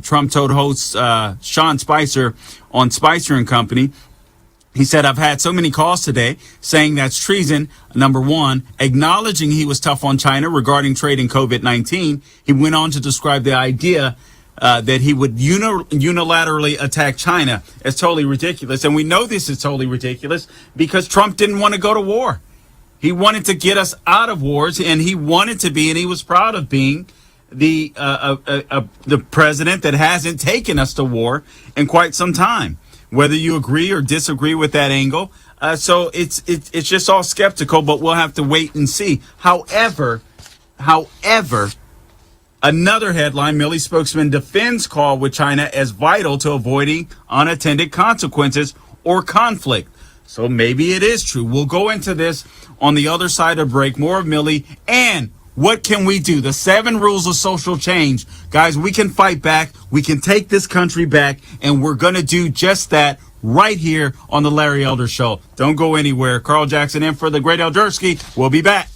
Trump told host Sean Spicer on Spicer and Company. He said, I've had so many calls today saying that's treason. Number one, acknowledging he was tough on China regarding trade and COVID-19. He went on to describe the idea that he would unilaterally attack China as totally ridiculous. And we know this is totally ridiculous because Trump didn't want to go to war. He wanted to get us out of wars, and he wanted to be, and he was proud of being the president that hasn't taken us to war in quite some time. Whether you agree or disagree with that angle. So it's just all skeptical, but we'll have to wait and see. However, another headline, Milley spokesman defends call with China as vital to avoiding unintended consequences or conflict. So maybe it is true. We'll go into this on the other side of break. More of Milley and what can we do? The 7 rules of social change. Guys, we can fight back. We can take this country back, and we're going to do just that right here on the Larry Elder Show. Don't go anywhere. Carl Jackson in for the great Eldersky. We'll be back.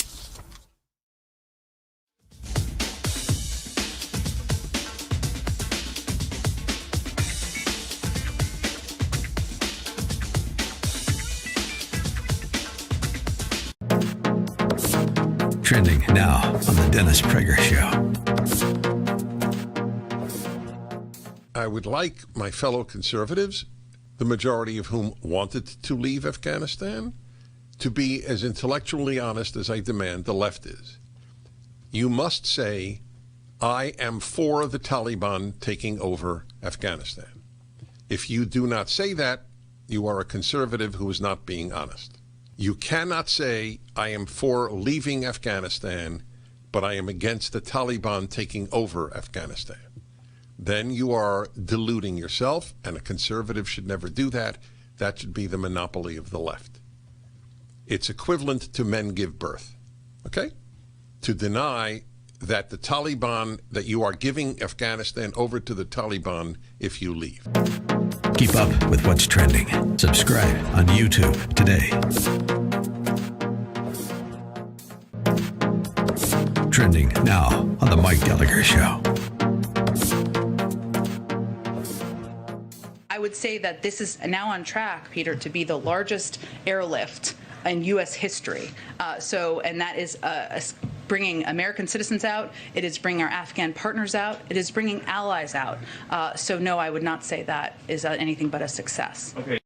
Trending now on the Dennis Prager Show. I would like my fellow conservatives, the majority of whom wanted to leave Afghanistan, to be as intellectually honest as I demand the left is. You must say, I am for the Taliban taking over Afghanistan. If you do not say that, you are a conservative who is not being honest. You cannot say, I am for leaving Afghanistan, but I am against the Taliban taking over Afghanistan. Then you are deluding yourself, and a conservative should never do that. That should be the monopoly of the left. It's equivalent to men give birth, okay? To deny that the Taliban, that you are giving Afghanistan over to the Taliban if you leave. Keep up with what's trending. Subscribe on YouTube today. Trending now on the Mike Gallagher Show. I would say that this is now on track, Peter, to be the largest airlift in U.S. history. And that is bringing American citizens out. It is bringing our Afghan partners out. It is bringing allies out. So no, I would not say that is anything but a success. Okay.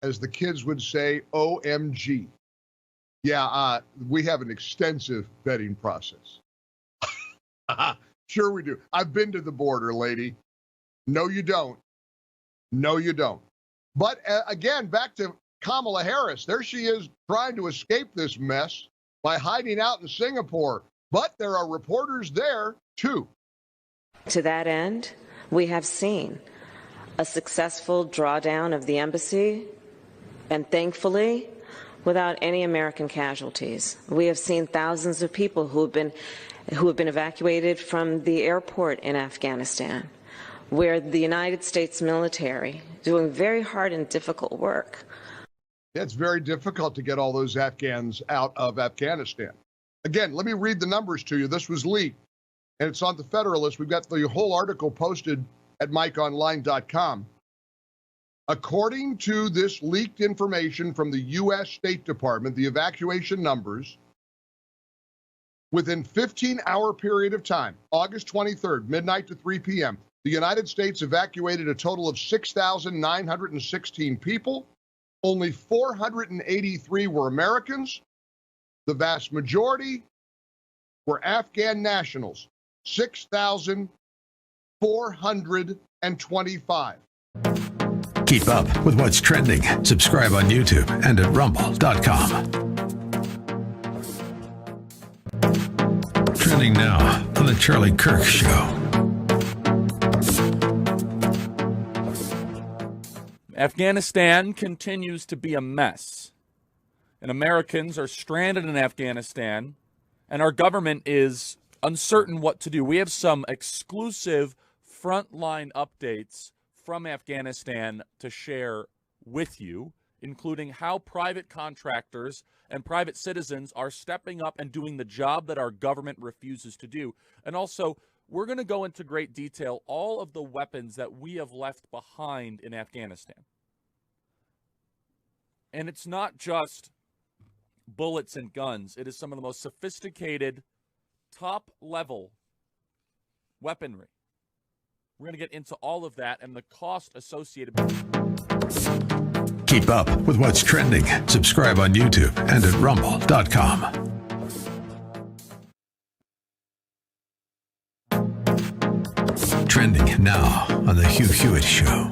As the kids would say, OMG. Yeah, we have an extensive vetting process. Sure we do. I've been to the border, lady. No, you don't. No, you don't. But again, back to Kamala Harris. There she is trying to escape this mess by hiding out in Singapore. But there are reporters there, too. To that end, we have seen a successful drawdown of the embassy, and thankfully, without any American casualties. We have seen thousands of people who have been evacuated from the airport in Afghanistan, where the United States military doing very hard and difficult work. It's very difficult to get all those Afghans out of Afghanistan. Again, let me read the numbers to you. This was leaked, and it's on the Federalist. We've got the whole article posted at MikeOnline.com. According to this leaked information from the U.S. State Department, the evacuation numbers, within 15-hour period of time, August 23rd, midnight to 3 p.m., the United States evacuated a total of 6,916 people. Only 483 were Americans. The vast majority were Afghan nationals, 6,425. Keep up with what's trending. Subscribe on YouTube and at rumble.com. Trending now on the Charlie Kirk Show. Afghanistan continues to be a mess, and Americans are stranded in Afghanistan, and our government is uncertain what to do. We have some exclusive frontline updates from Afghanistan to share with you, including how private contractors and private citizens are stepping up and doing the job that our government refuses to do. And also, we're going to go into great detail all of the weapons that we have left behind in Afghanistan. And it's not just bullets and guns. It is some of the most sophisticated, top-level weaponry. We're going to get into all of that and the cost associated with it. Keep up with what's trending. Subscribe on YouTube and at rumble.com. Trending now on The Hugh Hewitt Show.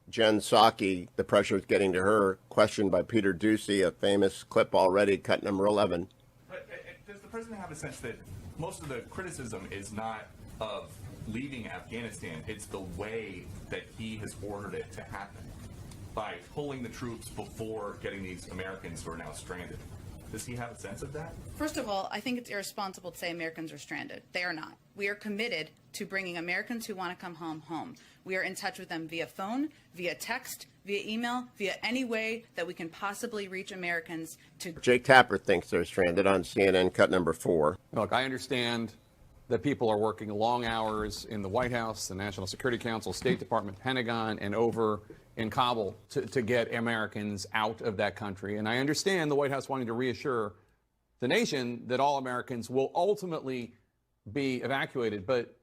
Jen Psaki, the pressure is getting to her, questioned by Peter Doocy, a famous clip already, cut number 11. But does the president have a sense that most of the criticism is not of leaving Afghanistan, it's the way that he has ordered it to happen by pulling the troops before getting these Americans who are now stranded? Does he have a sense of that? First of all, I think it's irresponsible to say Americans are stranded. They are not. We are committed to bringing Americans who want to come home. We are in touch with them via phone, via text, via email, via any way that we can possibly reach Americans to... Jake Tapper thinks they're stranded on CNN, cut number 4. Look, I understand that people are working long hours in the White House, the National Security Council, State Department, Pentagon, and over in Kabul to get Americans out of that country. And I understand the White House wanting to reassure the nation that all Americans will ultimately be evacuated. But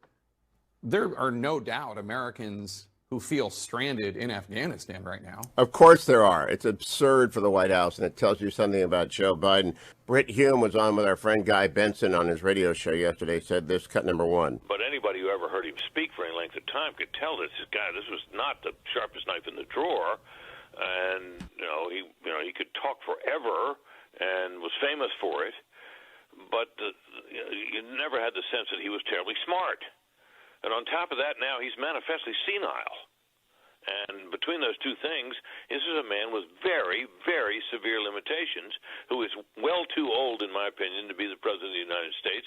there are no doubt Americans who feel stranded in Afghanistan right now. Of course there are. It's absurd for the White House, and it tells you something about Joe Biden. Britt Hume was on with our friend Guy Benson on his radio show yesterday, said this, cut number 1. But anybody who ever heard him speak for any length of time could tell this guy, this was not the sharpest knife in the drawer. And, he could talk forever and was famous for it. But you never had the sense that he was terribly smart. And on top of that, now he's manifestly senile. And between those two things, this is a man with very, very severe limitations who is well too old, in my opinion, to be the President of the United States.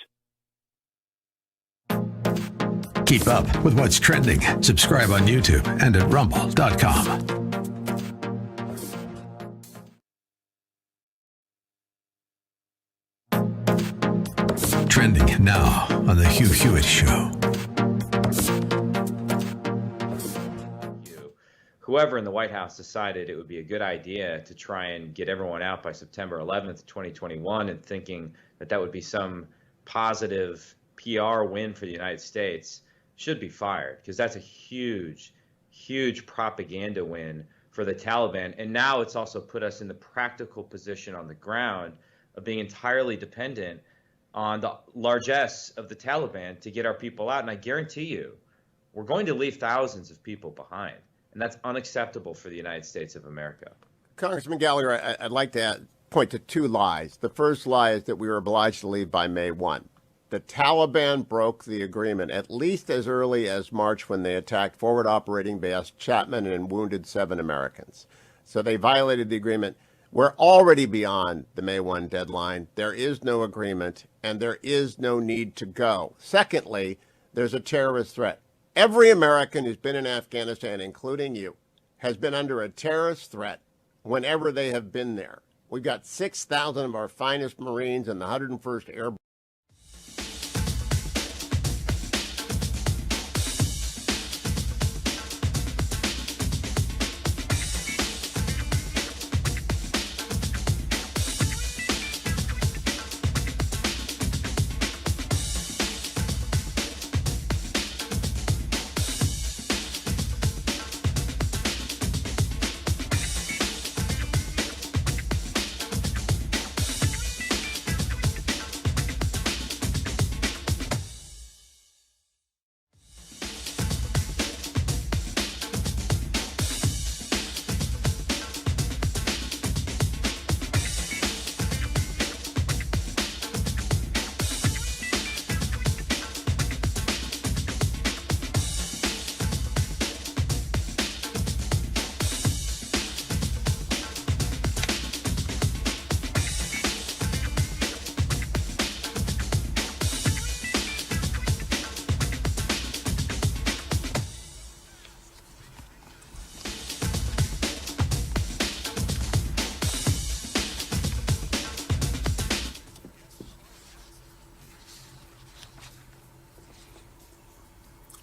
Keep up with what's trending. Subscribe on YouTube and at rumble.com. Trending now on The Hugh Hewitt Show. Whoever in the White House decided it would be a good idea to try and get everyone out by September 11th, 2021, and thinking that that would be some positive PR win for the United States should be fired, because that's a huge, huge propaganda win for the Taliban. And now it's also put us in the practical position on the ground of being entirely dependent on the largesse of the Taliban to get our people out. And I guarantee you, we're going to leave thousands of people behind. And that's unacceptable for the United States of America. Congressman Gallagher, I'd like to point to 2 lies. The first lie is that we were obliged to leave by May 1. The Taliban broke the agreement at least as early as March when they attacked Forward Operating Base Chapman and wounded 7 Americans. So they violated the agreement. We're already beyond the May 1 deadline. There is no agreement, and there is no need to go. Secondly, there's a terrorist threat. Every American who's been in Afghanistan, including you, has been under a terrorist threat whenever they have been there. We've got 6,000 of our finest Marines in the 101st Airborne.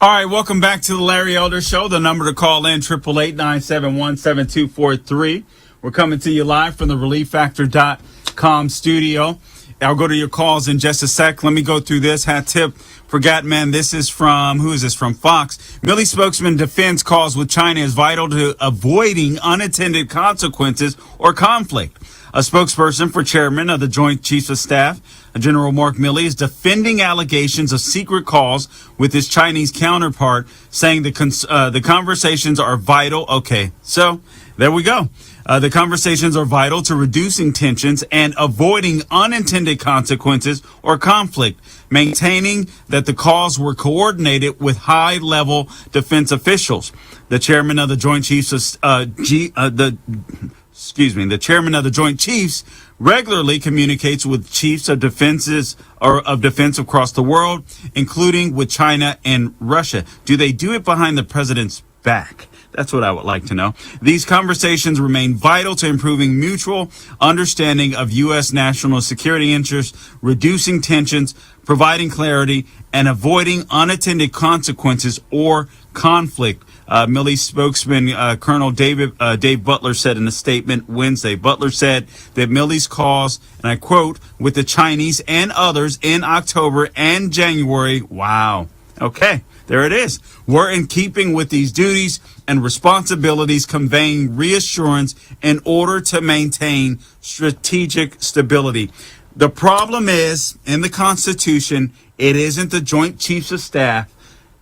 All right, welcome back to the Larry Elder Show. The number to call in, 888-971-7243. We're coming to you live from the ReliefFactor.com studio. I'll go to your calls in just a sec. Let me go through this. Hat tip for Gatman. This is from, who is this? From Fox. Milley spokesman defends calls with China is vital to avoiding unintended consequences or conflict. A spokesperson for chairman of the Joint Chiefs of Staff, General Mark Milley, is defending allegations of secret calls with his Chinese counterpart, saying the conversations are vital. Okay, so there we go. The conversations are vital to reducing tensions and avoiding unintended consequences or conflict, maintaining that the calls were coordinated with high-level defense officials. The chairman of the Joint Chiefs the chairman of the Joint Chiefs regularly communicates with chiefs of defense across the world, including with China and Russia. Do they do it behind the president's back? That's what I would like to know. These conversations remain vital to improving mutual understanding of U.S. national security interests, reducing tensions, providing clarity, and avoiding unintended consequences or conflict. Milley spokesman Colonel Dave Butler said in a statement Wednesday. Butler said that Milley's calls, and I quote, with the Chinese and others in October and January, wow, okay, there it is, were in keeping with these duties and responsibilities, conveying reassurance in order to maintain strategic stability. The problem is, in the Constitution, it isn't the Joint Chiefs of Staff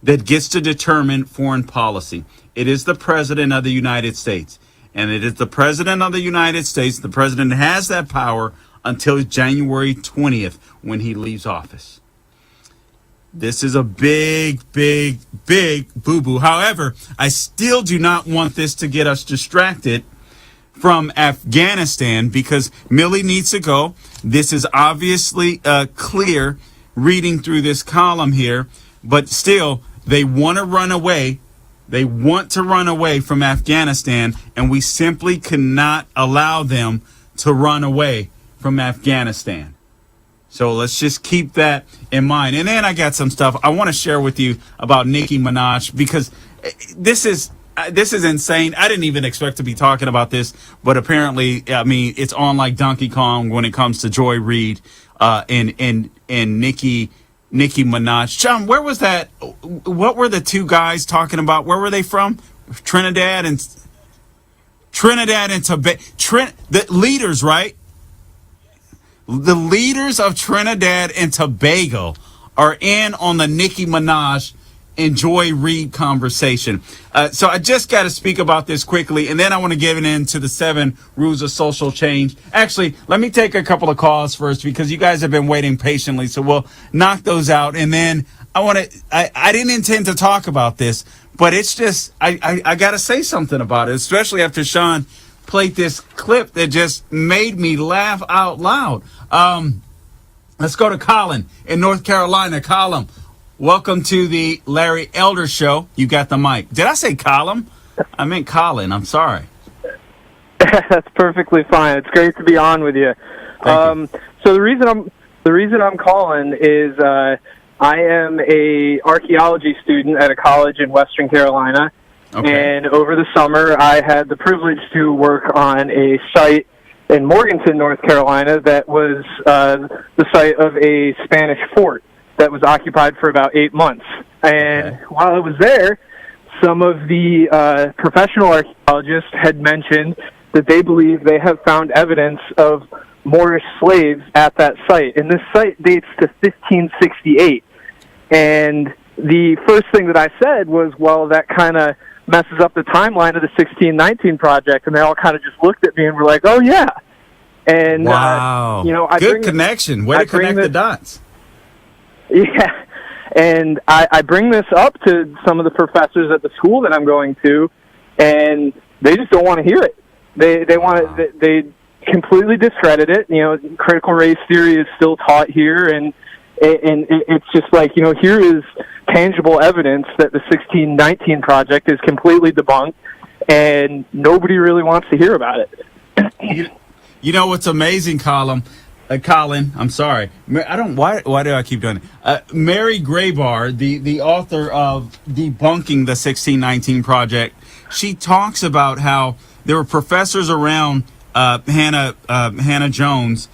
that gets to determine foreign policy. It is the President of the United States. And it is the President of the United States. The President has that power until January 20th when he leaves office. This is a big, big, big boo-boo. However, I still do not want this to get us distracted from Afghanistan because Milley needs to go. This is obviously clear reading through this column here, but still, they want to run away. They want to run away from Afghanistan, and we simply cannot allow them to run away from Afghanistan. So let's just keep that in mind. And then I got some stuff I want to share with you about Nicki Minaj because this is insane. I didn't even expect to be talking about this, but apparently, I mean, it's on like Donkey Kong when it comes to Joy Reid and Nicki Minaj. John, where was that? What were the two guys talking about? Where were they from? Trinidad and Tobago. The leaders, right? The leaders of Trinidad and Tobago are in on the Nicki Minaj and Joy Reid conversation. So I just got to speak about this quickly, and then I want to give it into the 7 rules of social change. Actually, let me take a couple of calls first because you guys have been waiting patiently, so we'll knock those out. And then I didn't intend to talk about this, but it's just, I got to say something about it, especially after Sean played this clip that just made me laugh out loud. Let's go to Colin in North Carolina. Colin, welcome to the Larry Elder Show. You got the mic. Did I say Colin? I meant Colin. I'm sorry. That's perfectly fine. It's great to be on with you. So the reason I'm calling is I am a archaeology student at a college in Western Carolina. Okay. And over the summer, I had the privilege to work on a site in Morganton, North Carolina, that was the site of a Spanish fort that was occupied for about 8 months. And while I was there, some of the professional archaeologists had mentioned that they believe they have found evidence of Moorish slaves at that site. And this site dates to 1568. And the first thing that I said was, well, that kind of messes up the timeline of the 1619 project. And they all kind of just looked at me and were like, oh, yeah. And, wow. Good connection. Way to connect the dots. Yeah. And I bring this up to some of the professors at the school that I'm going to, and they just don't want to hear it. They completely discredit it. Critical race theory is still taught here, and it's just like, here is tangible evidence that the 1619 project is completely debunked, and nobody really wants to hear about it. You know what's amazing, Colin? Colin, I'm sorry. Why do I keep doing it? Mary Graybar, the author of Debunking the 1619 Project, she talks about how there were professors around Hannah Jones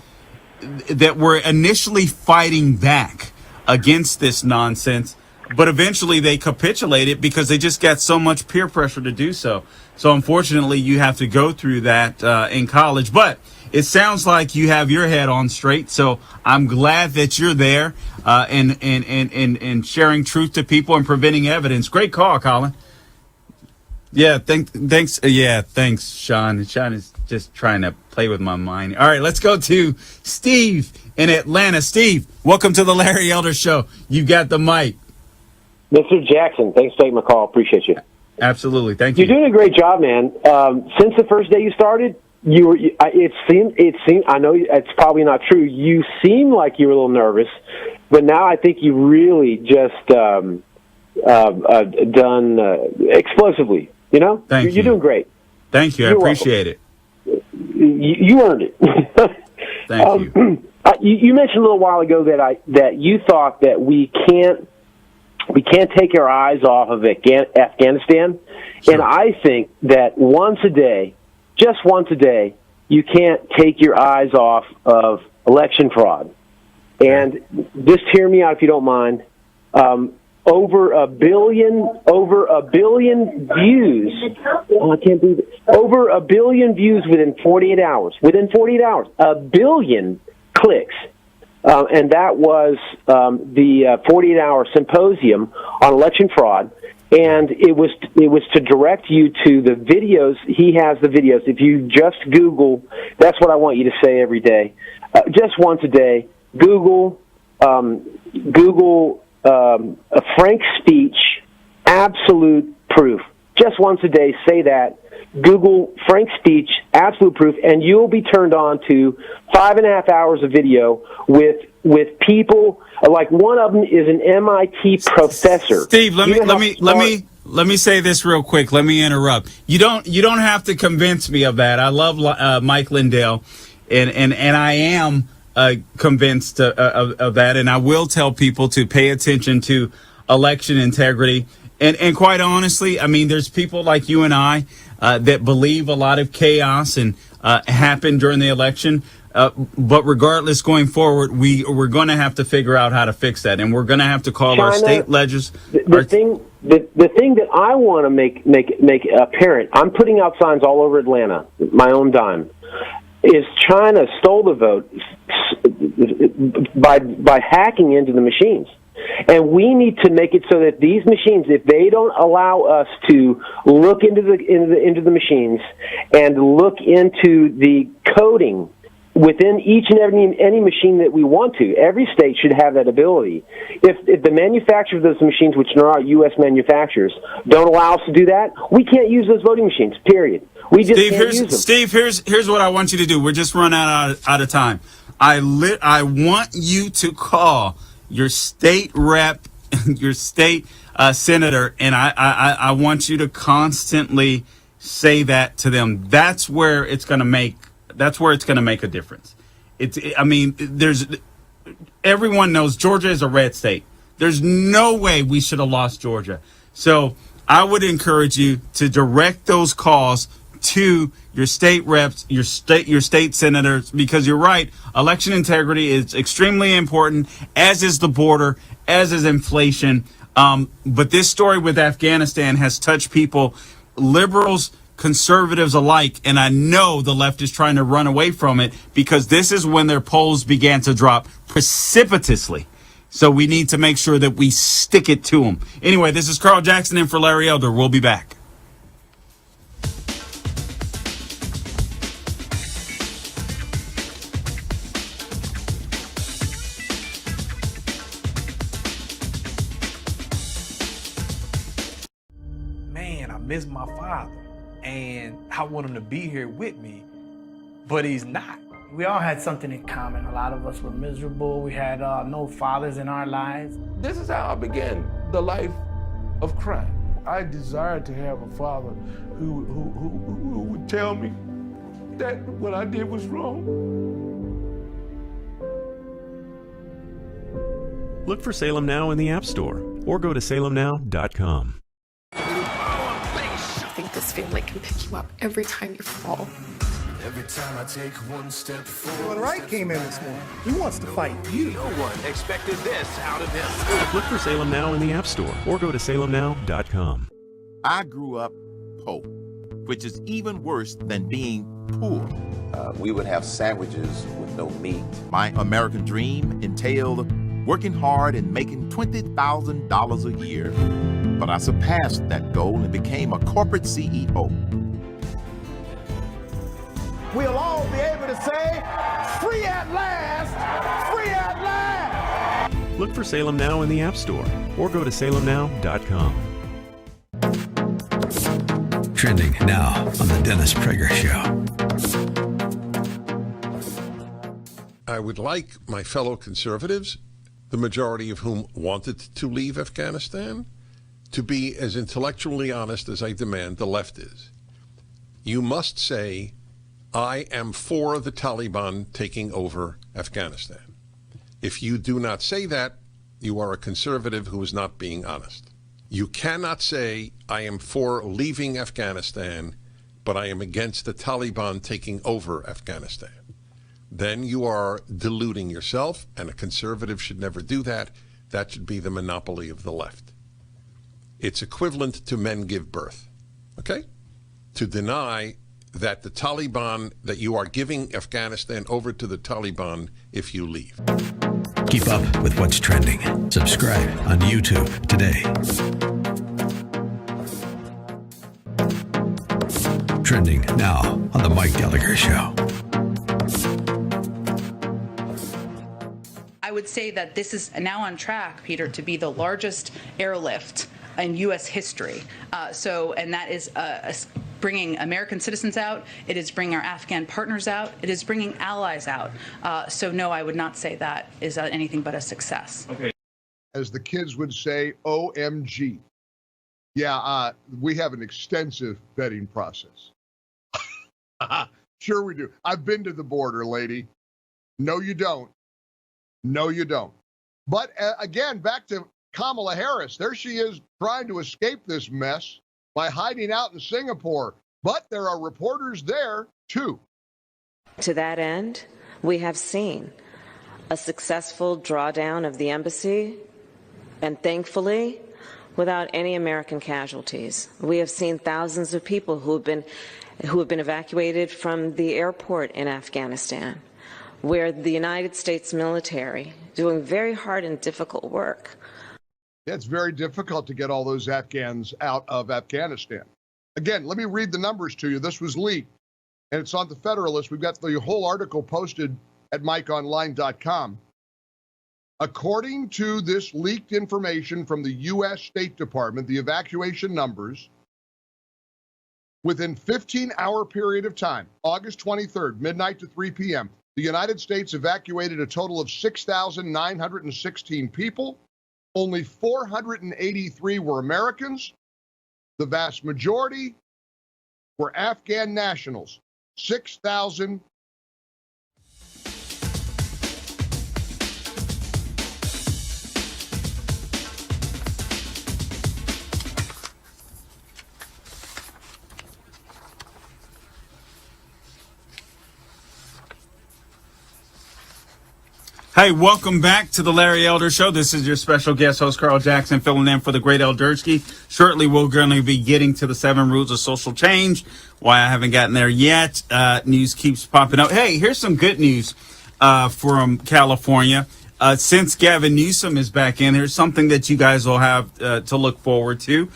that were initially fighting back against this nonsense, but eventually they capitulated because they just got so much peer pressure to do so. So unfortunately, you have to go through that in college. But it sounds like you have your head on straight. So I'm glad that you're there and sharing truth to people and preventing evidence. Great call, Colin. Yeah, thanks. Yeah, thanks, Sean. Sean is just trying to play with my mind. All right, let's go to Steve in Atlanta. Steve, welcome to the Larry Elder Show. You got the mic. Mr. Jackson, thanks for taking my call. Appreciate you. Absolutely, thank you. You're doing a great job, man. Since the first day you started, it seemed. I know it's probably not true. You seem like you were a little nervous, but now I think you really just done explosively. You know, Thank you. You're doing great. Thank you. I appreciate it. You earned it. Thank you. You mentioned a little while ago that you thought that we can't take our eyes off of Afghanistan, and I think that just once a day, you can't take your eyes off of election fraud. And just hear me out if you don't mind. Over a billion views. Oh, I can't believe it. Over a billion views within 48 hours. Within 48 hours, a billion clicks. And that was the 48-hour symposium on election fraud. And it was to direct you to the videos. He has the videos. If you just Google, that's what I want you to say every day. Just once a day, Google a frank speech, absolute proof. Just once a day, say that. Google frank speech, absolute proof, and you'll be turned on to 5.5 hours of video with people. Like one of them is an MIT professor. Steve, let me say this real quick. Let me interrupt. You don't have to convince me of that. I love Mike Lindell, and I am convinced of that, and I will tell people to pay attention to election integrity. And quite honestly, I mean, there's people like you and I that believe a lot of chaos and happened during the election. But regardless, going forward, we're going to have to figure out how to fix that, and we're going to have to call our state legislators. The thing that I want to make apparent, I'm putting out signs all over Atlanta, my own dime, is China stole the vote by hacking into the machines. And we need to make it so that these machines, if they don't allow us to look into the machines and look into the coding within each and any machine that we want to, every state should have that ability. If the manufacturers of those machines, which are not U.S. manufacturers, don't allow us to do that, we can't use those voting machines, period. We just can't use them. Steve, here's what I want you to do. We're just running out of time. I want you to call your state rep, your state senator, and I want you to constantly say that to them. That's where it's going to make a difference. Everyone knows Georgia is a red state. There's no way we should have lost Georgia. So I would encourage you to direct those calls to your state reps, your state senators, because you're right. Election integrity is extremely important, as is the border, as is inflation. But this story with Afghanistan has touched people, liberals, conservatives alike, and I know the left is trying to run away from it because this is when their polls began to drop precipitously. So we need to make sure that we stick it to them. Anyway, this is Carl Jackson in for Larry Elder. We'll be back. Man, I miss my father. And I want him to be here with me, but he's not. We all had something in common. A lot of us were miserable. We had no fathers in our lives. This is how I began the life of crime. I desired to have a father who would tell me that what I did was wrong. Look for Salem Now in the App Store or go to salemnow.com. I think this family can pick you up every time you fall. Every time I take one step forward. When Wright came in this morning, he wants to fight you. No one expected this out of him. Look for Salem Now in the App Store or go to salemnow.com. I grew up poor, which is even worse than being poor. We would have sandwiches with no meat. My American dream entailed working hard and making $20,000 a year. But I surpassed that goal and became a corporate CEO. We'll all be able to say, free at last, free at last. Look for Salem Now in the App Store or go to salemnow.com. Trending now on the Dennis Prager Show. I would like my fellow conservatives, the majority of whom wanted to leave Afghanistan, to be as intellectually honest as I demand the left is. You must say, I am for the Taliban taking over Afghanistan. If you do not say that, you are a conservative who is not being honest. You cannot say, I am for leaving Afghanistan, but I am against the Taliban taking over Afghanistan. Then you are deluding yourself, and a conservative should never do that. That should be the monopoly of the left. It's equivalent to men give birth, okay? To deny that the Taliban, that you are giving Afghanistan over to the Taliban if you leave. Keep up with what's trending. Subscribe on YouTube today. Trending now on The Mike Gallagher Show. I would say that this is now on track, Peter, to be the largest airlift in U.S. history. And that is bringing American citizens out. It is bringing our Afghan partners out. It is bringing allies out. So no, I would not say that is anything but a success. Okay. As the kids would say, OMG. Yeah, we have an extensive vetting process. Sure we do. I've been to the border, lady. No, you don't. No, you don't. But again, back to Kamala Harris. There she is trying to escape this mess by hiding out in Singapore. But there are reporters there, too. To that end, we have seen a successful drawdown of the embassy, and thankfully, without any American casualties. We have seen thousands of people who have been evacuated from the airport in Afghanistan, where the United States military doing very hard and difficult work. Yeah, it's very difficult to get all those Afghans out of Afghanistan. Again, let me read the numbers to you. This was leaked, and it's on the Federalist. We've got the whole article posted at MikeOnline.com. According to this leaked information from the U.S. State Department, the evacuation numbers, within 15-hour period of time, August 23rd, midnight to 3 p.m., the United States evacuated a total of 6,916 people. Only 483 were Americans. The vast majority were Afghan nationals. 6,000. Hey, welcome back to the Larry Elder Show. This is your special guest host, Carl Jackson, filling in for the great Eldersky. Shortly, we're going to be getting to the 7 rules of social change. Why I haven't gotten there yet. News keeps popping up. Hey, here's some good news from California. Since Gavin Newsom is back in, here's something that you guys will have to look forward to.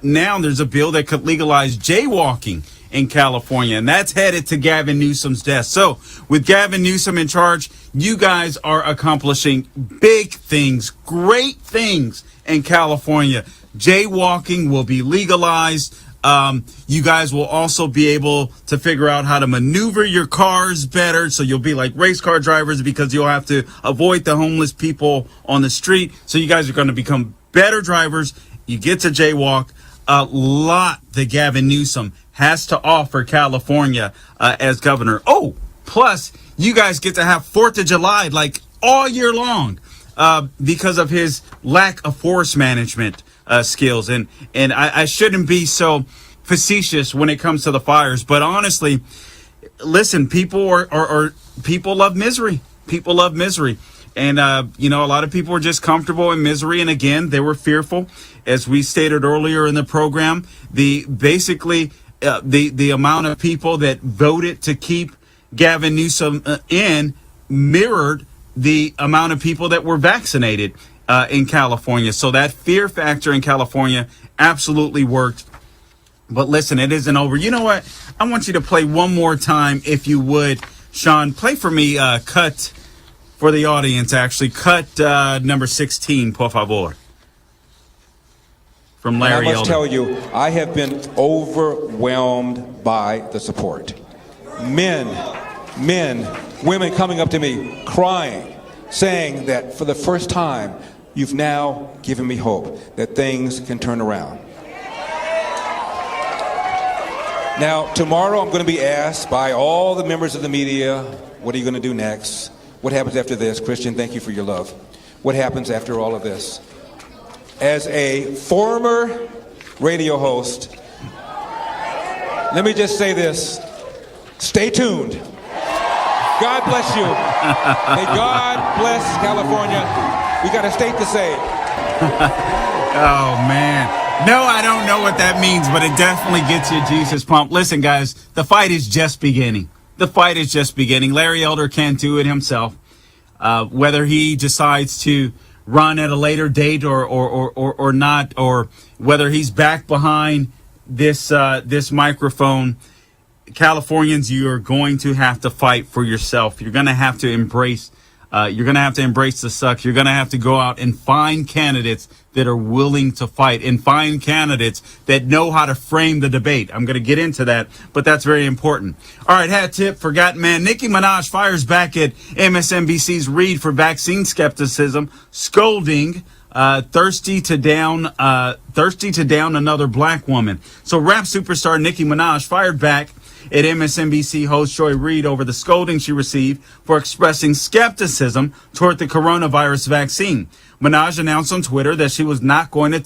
Now there's a bill that could legalize jaywalking in California, and that's headed to Gavin Newsom's desk. So with Gavin Newsom in charge, you guys are accomplishing big things, great things in California. Jaywalking will be legalized. You guys will also be able to figure out how to maneuver your cars better. So you'll be like race car drivers because you'll have to avoid the homeless people on the street. So you guys are going to become better drivers. You get to jaywalk. A lot that Gavin Newsom has to offer California as governor. Oh, plus you guys get to have 4th of July like all year long. because of his lack of forest management skills. And I shouldn't be so facetious when it comes to the fires, but honestly, listen, people people love misery. People love misery. And, a lot of people were just comfortable in misery. And again, they were fearful. As we stated earlier in the program, the amount of people that voted to keep Gavin Newsom in mirrored the amount of people that were vaccinated in California. So that fear factor in California absolutely worked. But listen, it isn't over. You know what? I want you to play one more time, if you would. Sean, play for me, cut for the audience, actually. Cut number 16, por favor. From Larry And I must Elder. tell you, I have been overwhelmed by the support. Men, women coming up to me, crying, saying that for the first time, you've now given me hope that things can turn around. Now, tomorrow I'm going to be asked by all the members of the media, what are you going to do next? What happens after this? Christian, thank you for your love. What happens after all of this? As a former radio host, let me just say this. Stay tuned. God bless you. May God bless California. We got a state to save. Oh, man. No, I don't know what that means, but it definitely gets you Jesus pumped. Listen, guys, the fight is just beginning. The fight is just beginning. Larry Elder can't do it himself. Whether he decides to run at a later date or not, or whether he's back behind this microphone, Californians, you are going to have to fight for yourself. You're going to have to embrace. You're going to have to embrace the suck. You're going to have to go out and find candidates that are willing to fight and find candidates that know how to frame the debate. I'm going to get into that, but that's very important. All right, hat tip, forgotten man. Nicki Minaj fires back at MSNBC's Reid for vaccine skepticism, scolding, thirsty to down another black woman. So rap superstar Nicki Minaj fired back at MSNBC host Joy Reid over the scolding she received for expressing skepticism toward the coronavirus vaccine. Minaj announced on Twitter that she was not going to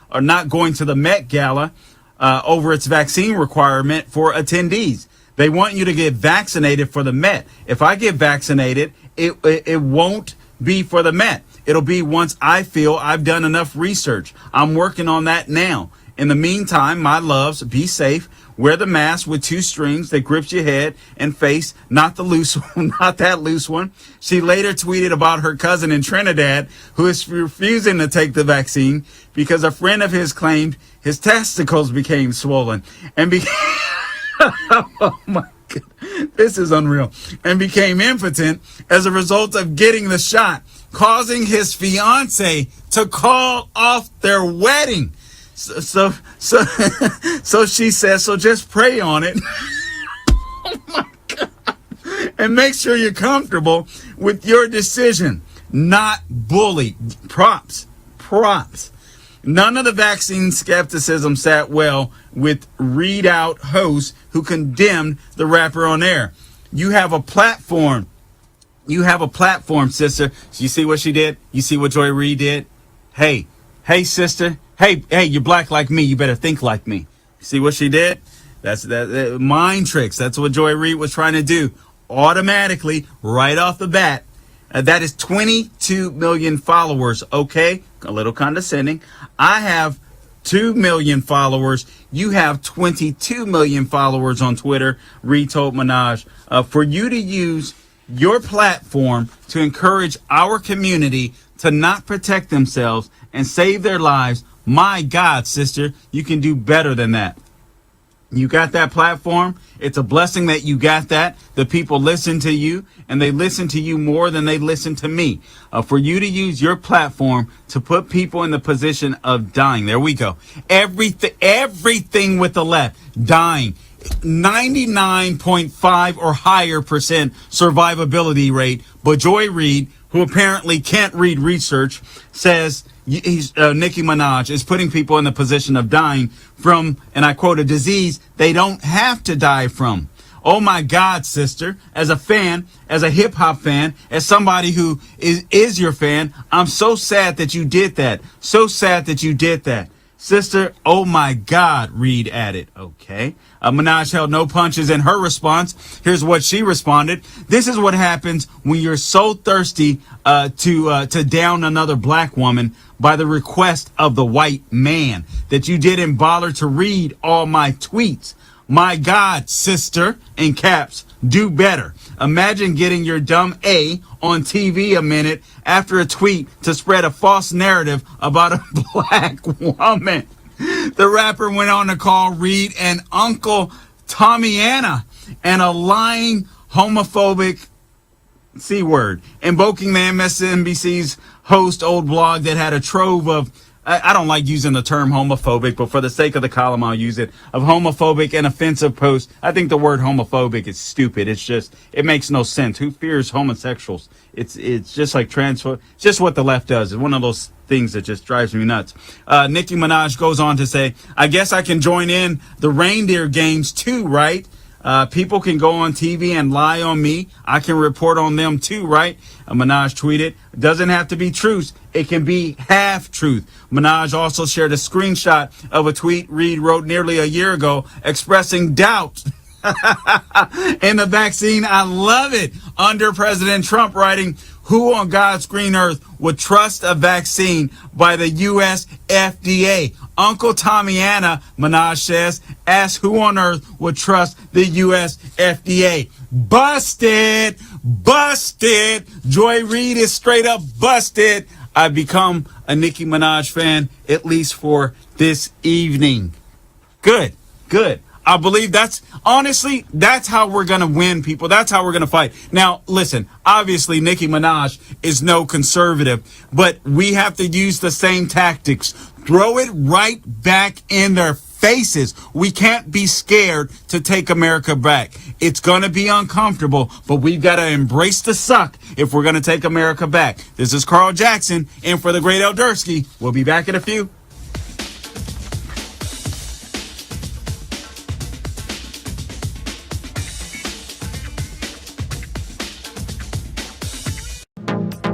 the Met Gala over its vaccine requirement for attendees. They want you to get vaccinated for the Met. If I get vaccinated, it won't be for the Met. It'll be once I feel I've done enough research. I'm working on that now. In the meantime, my loves, be safe. Wear the mask with 2 strings that grips your head and face, not the loose one, not that loose one. She later tweeted about her cousin in Trinidad who is refusing to take the vaccine because a friend of his claimed his testicles became swollen and oh my God, this is unreal, and became impotent as a result of getting the shot, causing his fiance to call off their wedding. So she says, so just pray on it. Oh my God. And make sure you're comfortable with your decision. Not bully. Props. None of the vaccine skepticism sat well with Read Out hosts who condemned the rapper on air. You have a platform. Sister. You see what she did? You see what Joy Reid did? Hey, sister. Hey, you're black like me. You better think like me. See what she did? That's mind tricks. That's what Joy Reid was trying to do. Automatically, right off the bat. That is 22 million followers. Okay, a little condescending. I have 2 million followers. You have 22 million followers on Twitter. Reid told Minaj, for you to use your platform to encourage our community to not protect themselves and save their lives. My God, sister, you can do better than that. You got that platform. It's a blessing that you got that. The people listen to you, and they listen to you more than they listen to me. For you to use your platform to put people in the position of dying. There we go. Everything with the left, dying. 99.5 or higher percent survivability rate. But Joy Reid, who apparently can't read research, says Nicki Minaj is putting people in the position of dying from, and I quote, a disease they don't have to die from. Oh my God, sister, as a fan, as a hip hop fan, as somebody who is your fan, I'm so sad that you did that. So sad that you did that. Sister, oh my God, Reid added. Okay. Minaj held no punches in her response. Here's what she responded. This is what happens when you're so thirsty to down another black woman by the request of the white man that you didn't bother to read all my tweets. My God, sister, in caps, do better. Imagine getting your dumb A on TV a minute after a tweet to spread a false narrative about a black woman. The rapper went on to call Reid an Uncle Tommyanna and a lying homophobic C-word, invoking the MSNBC's host old blog that had a trove of, I don't like using the term homophobic, but for the sake of the column, I'll use it, of homophobic and offensive posts. I think the word homophobic is stupid. It's just, it makes no sense. Who fears homosexuals? It's just like just what the left does. It's one of those things that just drives me nuts. Nicki Minaj goes on to say, I guess I can join in the reindeer games too, right? People can go on TV and lie on me. I can report on them too, right? Minaj tweeted, doesn't have to be truth. It can be half truth. Minaj also shared a screenshot of a tweet Reid wrote nearly a year ago expressing doubt in the vaccine. I love it. Under President Trump, writing, who on God's green earth would trust a vaccine by the U.S. FDA? Uncle Tommyanna, Minaj says, asks who on earth would trust the U.S. FDA. Busted! Busted! Joy Reid is straight up busted. I've become a Nicki Minaj fan, at least for this evening. Good, good. I believe honestly, that's how we're going to win, people. That's how we're going to fight. Now, listen, obviously, Nicki Minaj is no conservative, but we have to use the same tactics. Throw it right back in their faces. We can't be scared to take America back. It's going to be uncomfortable, but we've got to embrace the suck if we're going to take America back. This is Carl Jackson, in for the great Eldersky. We'll be back in a few.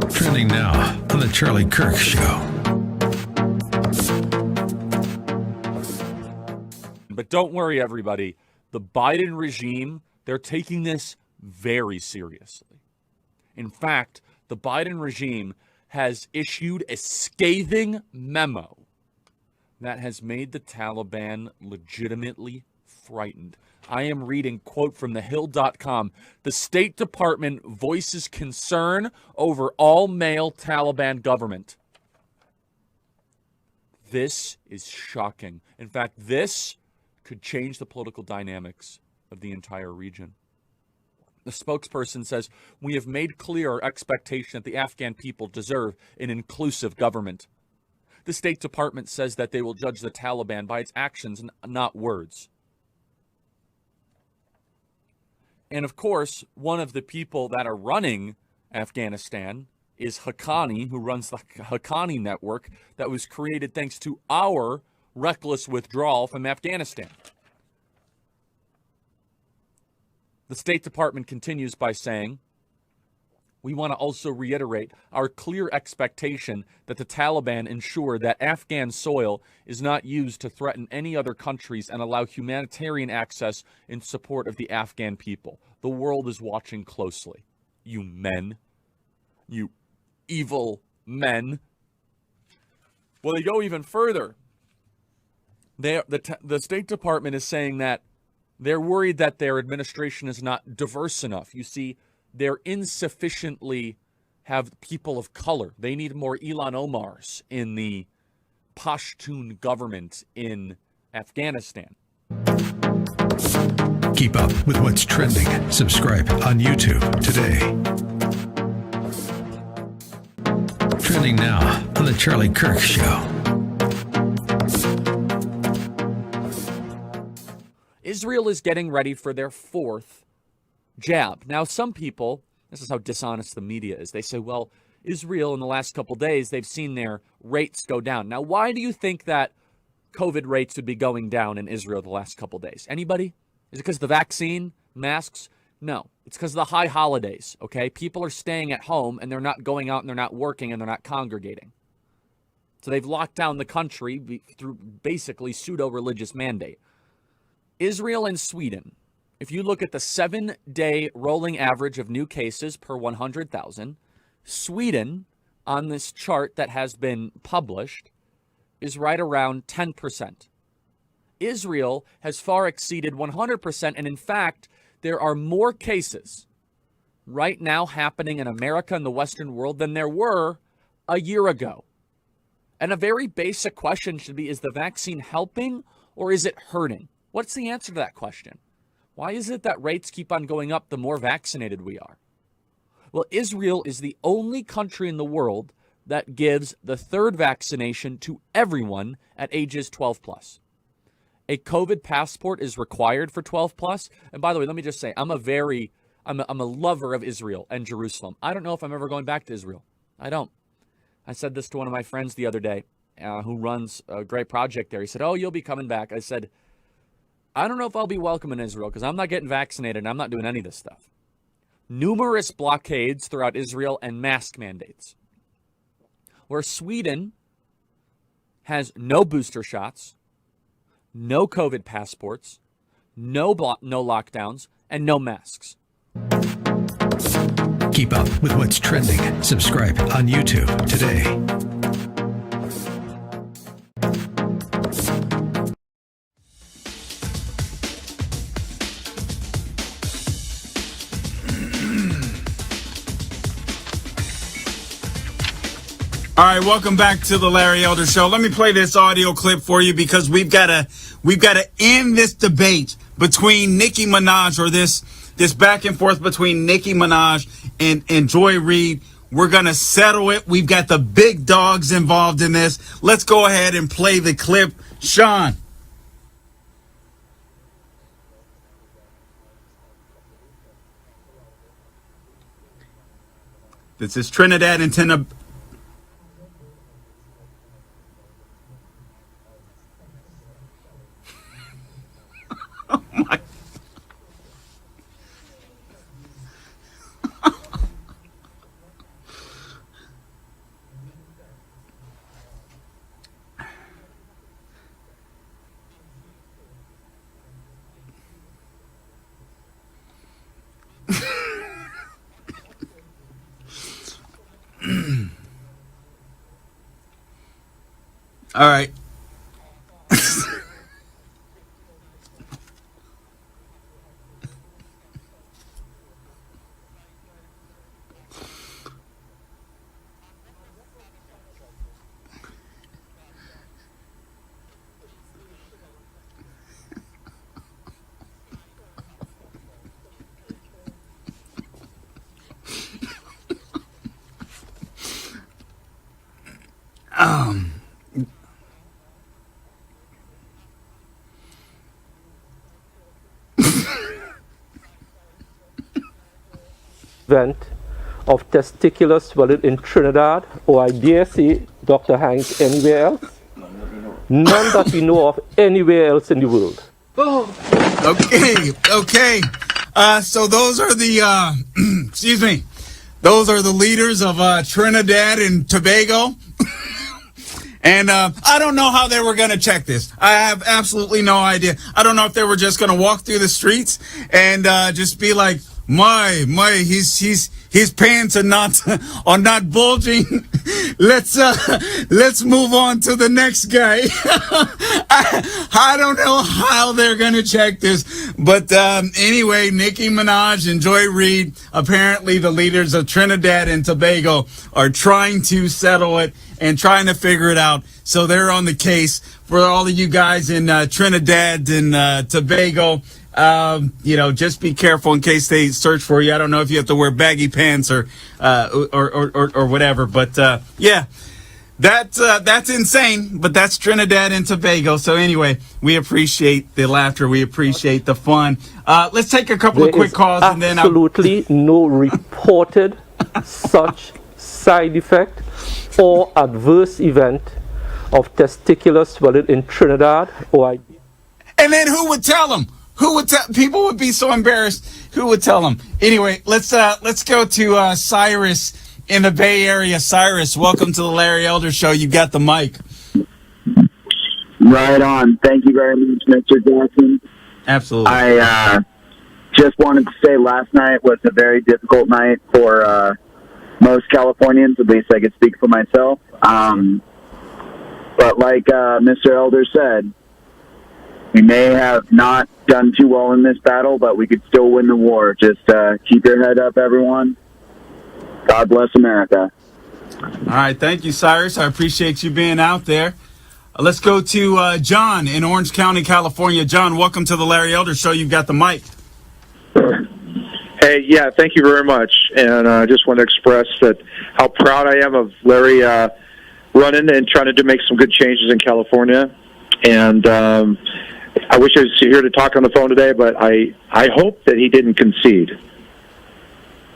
Trending now on the Charlie Kirk Show. But don't worry, everybody. The Biden regime, they're taking this very seriously. In fact, the Biden regime has issued a scathing memo that has made the Taliban legitimately frightened. I am reading, quote from thehill.com, the State Department voices concern over all-male Taliban government. This is shocking. In fact, this could change the political dynamics of the entire region. The spokesperson says, we have made clear our expectation that the Afghan people deserve an inclusive government. The State Department says that they will judge the Taliban by its actions and not words. And of course, one of the people that are running Afghanistan is Haqqani, who runs the Haqqani network that was created thanks to our reckless withdrawal from Afghanistan. The State Department continues by saying, we want to also reiterate our clear expectation that the Taliban ensure that Afghan soil is not used to threaten any other countries and allow humanitarian access in support of the Afghan people. The world is watching closely. You men. You evil men. Well, they go even further. The State Department is saying that they're worried that their administration is not diverse enough. You see, they're insufficiently have people of color. They need more Ilhan Omars in the Pashtun government in Afghanistan. Keep up with what's trending. Subscribe on YouTube today. Trending now on the Charlie Kirk Show. Israel is getting ready for their fourth jab. Now, some people, this is how dishonest the media is. They say, well, Israel in the last couple days, they've seen their rates go down. Now, why do you think that COVID rates would be going down in Israel the last couple days? Anybody? Is it because of the vaccine? Masks? No. It's because of the high holidays, okay? People are staying at home, and they're not going out, and they're not working, and they're not congregating. So they've locked down the country through basically pseudo-religious mandate. Israel and Sweden, if you look at the 7-day rolling average of new cases per 100,000, Sweden, on this chart that has been published, is right around 10%. Israel has far exceeded 100%, and in fact, there are more cases right now happening in America and the Western world than there were a year ago. And a very basic question should be, is the vaccine helping or is it hurting? What's the answer to that question? Why is it that rates keep on going up the more vaccinated we are? Well, Israel is the only country in the world that gives the third vaccination to everyone at ages 12 plus. A COVID passport is required for 12 plus. And by the way, let me just say, I'm a lover of Israel and Jerusalem. I don't know if I'm ever going back to Israel. I don't. I said this to one of my friends the other day who runs a great project there. He said, "Oh, you'll be coming back." I said, "I don't know if I'll be welcome in Israel because I'm not getting vaccinated and I'm not doing any of this stuff." Numerous blockades throughout Israel and mask mandates. Where Sweden has no booster shots, no COVID passports, no lockdowns, and no masks. Keep up with what's trending. Subscribe on YouTube today. All right, welcome back to the Larry Elder Show. Let me play this audio clip for you because we've got to end this debate between Nicki Minaj, or this back and forth between Nicki Minaj and Joy Reid. We're going to settle it. We've got the big dogs involved in this. Let's go ahead and play the clip. Sean. This is Trinidad and Tobago. Oh my. All right. Event of testicular swelling in Trinidad, or I dare say, Dr. Hanks, anywhere else? None that we know of anywhere else in the world. Okay. So those are the, excuse me, those are the leaders of Trinidad and Tobago. And I don't know how they were going to check this. I have absolutely no idea. I don't know if they were just going to walk through the streets and just be like, his pants are not bulging. Let's move on to the next guy. I don't know how they're gonna check this, but anyway, Nicki Minaj and Joy Reid, apparently the leaders of Trinidad and Tobago, are trying to settle it and trying to figure it out. So they're on the case. For all of you guys in Trinidad and Tobago, just be careful in case they search for you. I don't know if you have to wear baggy pants or whatever, but yeah, that's insane. But that's Trinidad and Tobago. So anyway, we appreciate the laughter, we appreciate the fun. Let's take a couple of quick calls, and then absolutely no reported such side effect or adverse event of testicular swelling in Trinidad, or and then who would tell them? Who would tell? People would be so embarrassed. Who would tell them? Anyway, let's go to Cyrus in the Bay Area. Cyrus, welcome to the Larry Elder Show. You got the mic. Right on. Thank you very much, Mr. Jackson. Absolutely. I just wanted to say last night was a very difficult night for most Californians. At least I could speak for myself. But like Mr. Elder said, we may have not done too well in this battle, but we could still win the war. Just keep your head up, everyone. God bless America. All right. Thank you, Cyrus. I appreciate you being out there. Let's go to John in Orange County, California. John, welcome to the Larry Elder Show. You've got the mic. Hey, yeah, thank you very much. And I just want to express that how proud I am of Larry running and trying to make some good changes in California. And I wish I was here to talk on the phone today, but I hope that he didn't concede.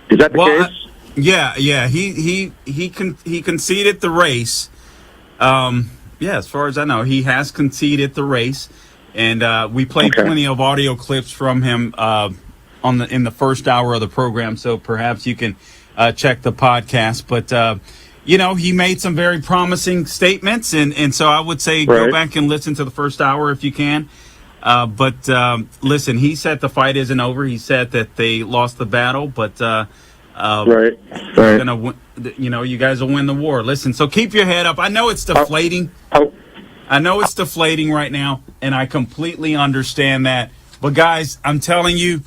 Is that the case? Yeah. He conceded the race. Yeah, as far as I know, he has conceded the race, and we played plenty of audio clips from him in the first hour of the program. So perhaps you can check the podcast. But he made some very promising statements, and so I would say go back and listen to the first hour if you can. But listen, he said the fight isn't over. He said that they lost the battle, but right. Gonna win, you guys will win the war. Listen, so keep your head up. I know it's deflating. I know it's deflating right now, and I completely understand that. But guys, I'm telling you,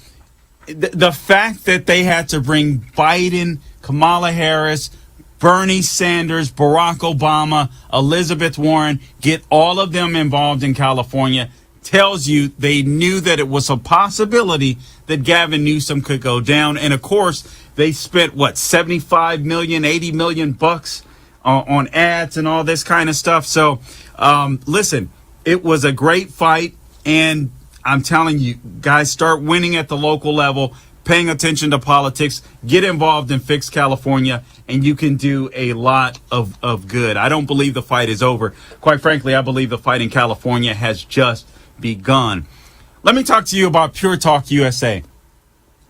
the fact that they had to bring Biden, Kamala Harris, Bernie Sanders, Barack Obama, Elizabeth Warren, get all of them involved in California tells you they knew that it was a possibility that Gavin Newsom could go down. And of course, they spent what, 75 million, 80 million bucks on ads and all this kind of stuff. So listen, it was a great fight, and I'm telling you, guys, start winning at the local level, paying attention to politics, get involved in Fix California, and you can do a lot of good. I don't believe the fight is over. Quite frankly, I believe the fight in California has just begun. Let me talk to you about Pure Talk USA.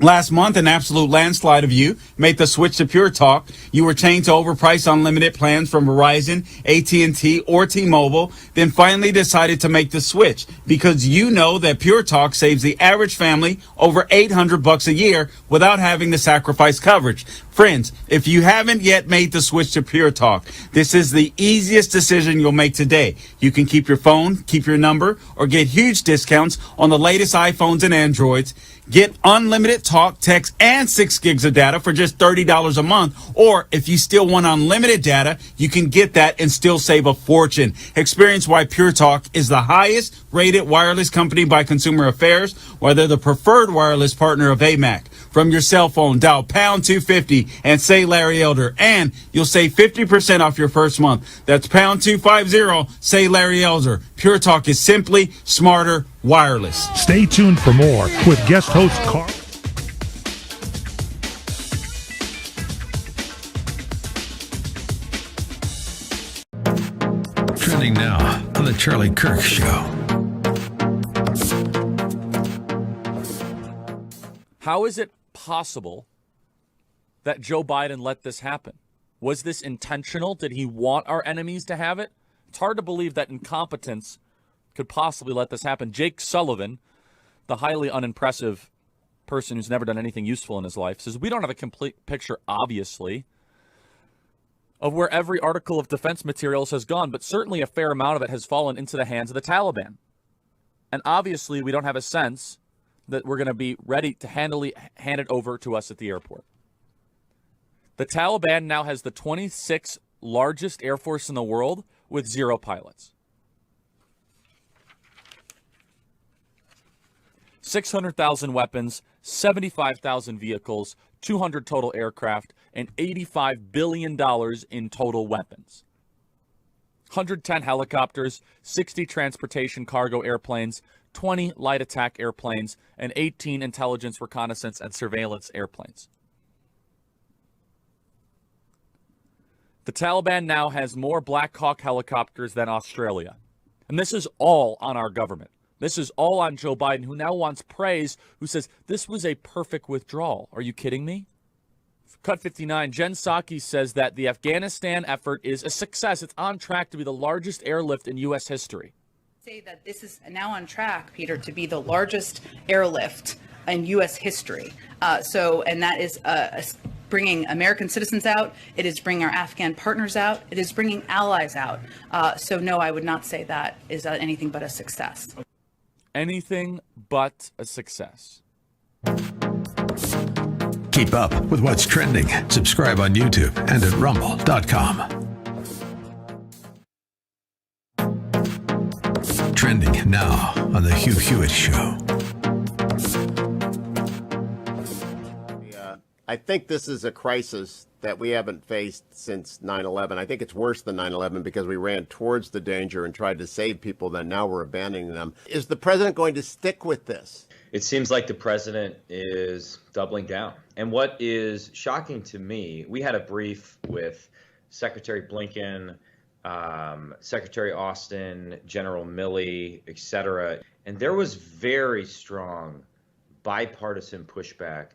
Last month, an absolute landslide of you made the switch to Pure Talk. You were chained to overpriced unlimited plans from Verizon, AT&T, or T-Mobile, then finally decided to make the switch because you know that Pure Talk saves the average family over $800 a year without having to sacrifice coverage. Friends, if you haven't yet made the switch to Pure Talk, this is the easiest decision you'll make today. You can keep your phone, keep your number, or get huge discounts on the latest iPhones and Androids. Get unlimited talk, text, and 6 gigs of data for just $30 a month. Or if you still want unlimited data, you can get that and still save a fortune. Experience why Pure Talk is the highest rated wireless company by Consumer Affairs, why they're the preferred wireless partner of AMAC. From your cell phone, dial pound 250 and say Larry Elder, and you'll save 50% off your first month. That's pound 250, say Larry Elder. Pure Talk is simply smarter wireless. Stay tuned for more with guest host Carl. Trending now on the Charlie Kirk Show. How is it possible that Joe Biden let this happen? Was this intentional? Did he want our enemies to have it? It's hard to believe that incompetence could possibly let this happen. Jake Sullivan, the highly unimpressive person who's never done anything useful in his life, says we don't have a complete picture, obviously, of where every article of defense materials has gone, but certainly a fair amount of it has fallen into the hands of the Taliban. And obviously we don't have a sense that we're going to be ready to hand it over to us at the airport. The Taliban now has the 26th largest air force in the world with 0 pilots. 600,000 weapons, 75,000 vehicles, 200 total aircraft, and $85 billion in total weapons. 110 helicopters, 60 transportation cargo airplanes, 20 light attack airplanes, and 18 intelligence, reconnaissance, and surveillance airplanes. The Taliban now has more Black Hawk helicopters than Australia. And this is all on our government. This is all on Joe Biden, who now wants praise, who says this was a perfect withdrawal. Are you kidding me? Cut 59, Jen Psaki says that the Afghanistan effort is a success. It's on track to be the largest airlift in U.S. history. Say that this is now on track, Peter, to be the largest airlift in U.S. history. And that is bringing American citizens out. It is bringing our Afghan partners out. It is bringing allies out. So no, I would not say that is anything but a success. Anything but a success. Keep up with what's trending. Subscribe on YouTube and at rumble.com. Trending now on The Hugh Hewitt Show. I think this is a crisis that we haven't faced since 9/11. I think it's worse than 9/11 because we ran towards the danger and tried to save people, then now we're abandoning them. Is the president going to stick with this? It seems like the president is doubling down. And what is shocking to me, we had a brief with Secretary Blinken, Secretary Austin, General Milley, etc. And there was very strong bipartisan pushback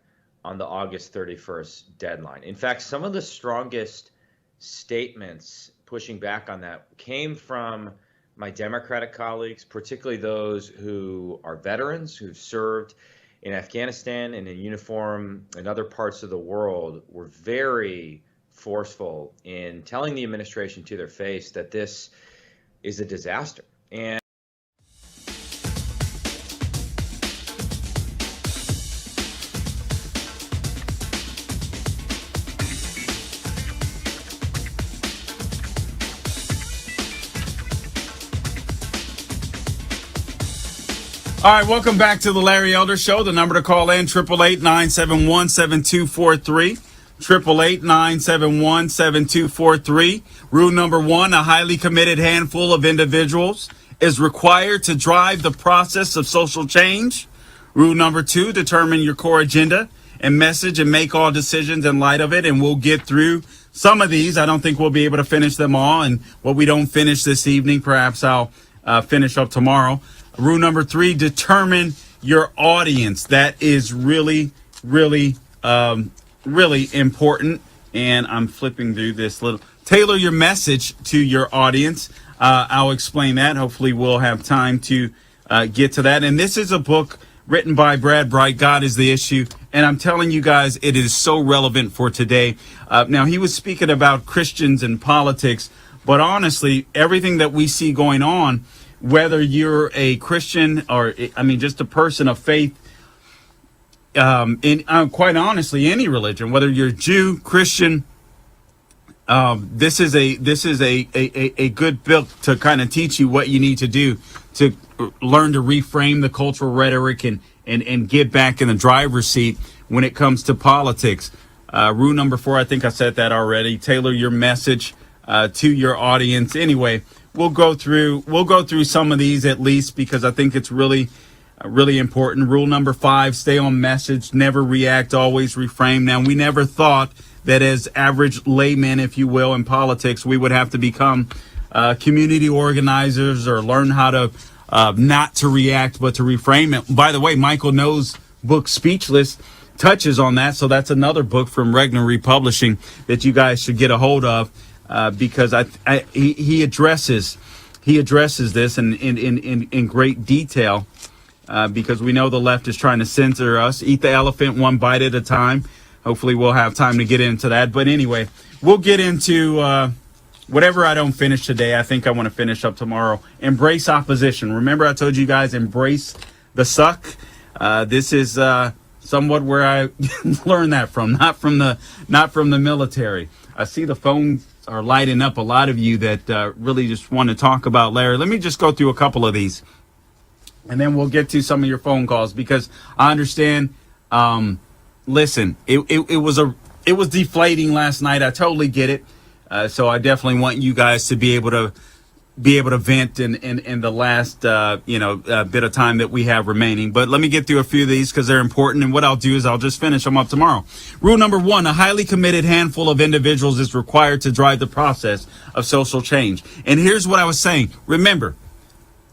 on the August 31st deadline. In fact, some of the strongest statements pushing back on that came from my Democratic colleagues, particularly those who are veterans who've served in Afghanistan and in uniform in other parts of the world, were very forceful in telling the administration to their face that this is a disaster. And All right, welcome back to the Larry Elder Show. The number to call in, 888-971-7243. 888-971-7243. Rule number one, a highly committed handful of individuals is required to drive the process of social change. Rule number two, determine your core agenda and message and make all decisions in light of it. And we'll get through some of these. I don't think we'll be able to finish them all. And what we don't finish this evening, perhaps I'll finish up tomorrow. Rule number three, determine your audience. That is really, really, really important. And I'm flipping through this little. Tailor your message to your audience. I'll explain that. Hopefully we'll have time to get to that. And this is a book written by Brad Bright, God is the Issue. And I'm telling you guys, it is so relevant for today. Now, he was speaking about Christians and politics, but honestly, everything that we see going on, whether you're a Christian or, just a person of faith, in quite honestly, any religion, whether you're Jew, Christian, this is a good book to kind of teach you what you need to do to learn to reframe the cultural rhetoric and get back in the driver's seat when it comes to politics. Rule number four, I think I said that already. Tailor your message to your audience. Anyway, we'll go through some of these at least because I think it's really important. Rule number five, stay on message, never react, always reframe. Now, we never thought that as average laymen, if you will, in politics, we would have to become community organizers or learn how to not to react, but to reframe it. By the way, Michael Noe's book, Speechless, touches on that. So that's another book from Regner Republishing that you guys should get a hold of because he addresses this in great detail. Because we know the left is trying to censor us. Eat the elephant one bite at a time. Hopefully we'll have time to get into that. But anyway, we'll get into whatever I don't finish today. I think I want to finish up tomorrow. Embrace opposition. Remember I told you guys, embrace the suck. This is somewhat where I learned that from, not from the military. I see the phones are lighting up. A lot of you that really just want to talk about Larry. Let me just go through a couple of these. And then we'll get to some of your phone calls because I understand. Listen, it was deflating last night. I totally get it. So I definitely want you guys to be able to vent in the last bit of time that we have remaining. But let me get through a few of these because they're important. And what I'll do is I'll just finish them up tomorrow. Rule number one: a highly committed handful of individuals is required to drive the process of social change. And here's what I was saying. Remember,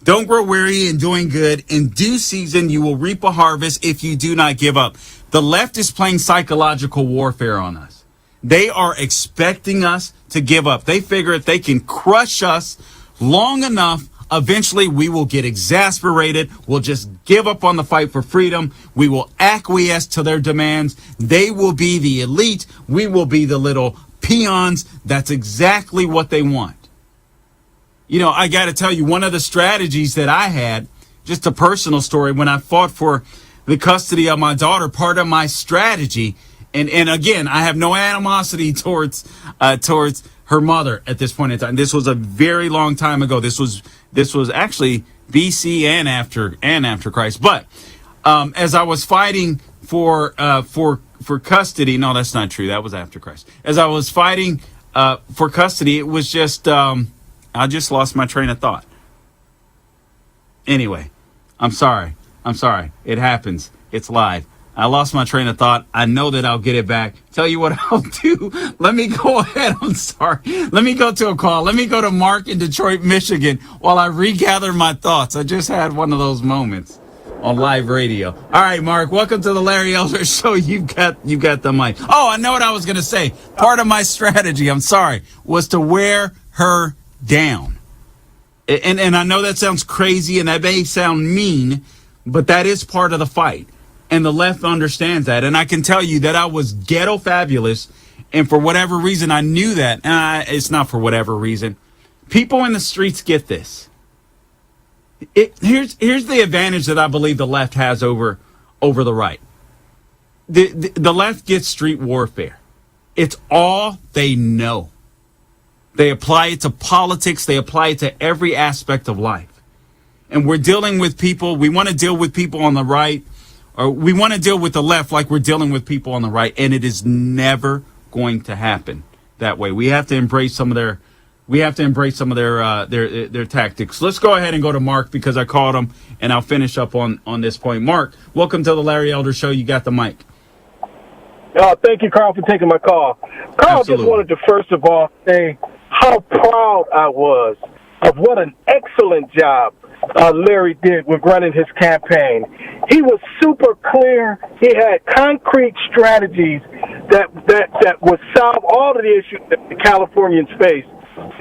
Don't grow weary in doing good. In due season, you will reap a harvest if you do not give up. The left is playing psychological warfare on us. They are expecting us to give up. They figure if they can crush us long enough, eventually we will get exasperated. We'll just give up on the fight for freedom. We will acquiesce to their demands. They will be the elite. We will be the little peons. That's exactly what they want. You know, I got to tell you, one of the strategies that I had, just a personal story, when I fought for the custody of my daughter, part of my strategy, and again, I have no animosity towards her mother at this point in time. This was a very long time ago. This was actually BC and after Christ. But as I was fighting for custody, no, that's not true. That was after Christ. As I was fighting for custody, it was just I just lost my train of thought. Anyway, I'm sorry. It happens. It's live. I lost my train of thought. I know that I'll get it back. Tell you what I'll do. Let me go ahead. I'm sorry. Let me go to a call. Let me go to Mark in Detroit, Michigan, while I regather my thoughts. I just had one of those moments on live radio. All right, Mark, welcome to the Larry Elder Show. You've got the mic. Oh, I know what I was going to say. Part of my strategy, I'm sorry, was to wear her down. And I know that sounds crazy and that may sound mean, but that is part of the fight. And the left understands that. And I can tell you that I was ghetto fabulous. And for whatever reason, I knew that. It's not for whatever reason. People in the streets get this. Here's the advantage that I believe the left has over the right. The left gets street warfare. It's all they know. They apply it to politics. They apply it to every aspect of life. And we're dealing with people. We want to deal with people on the right. Or we want to deal with the left like we're dealing with people on the right, and it is never going to happen that way. We have to embrace some of their tactics. Let's go ahead and go to Mark because I called him, and I'll finish up on this point. Mark, welcome to the Larry Elder Show. You got the mic. Thank you, Carl, for taking my call. Carl, Absolutely. just wanted to first of all say how proud I was of what an excellent job Larry did with running his campaign. He was super clear. He had concrete strategies that would solve all of the issues that the Californians face.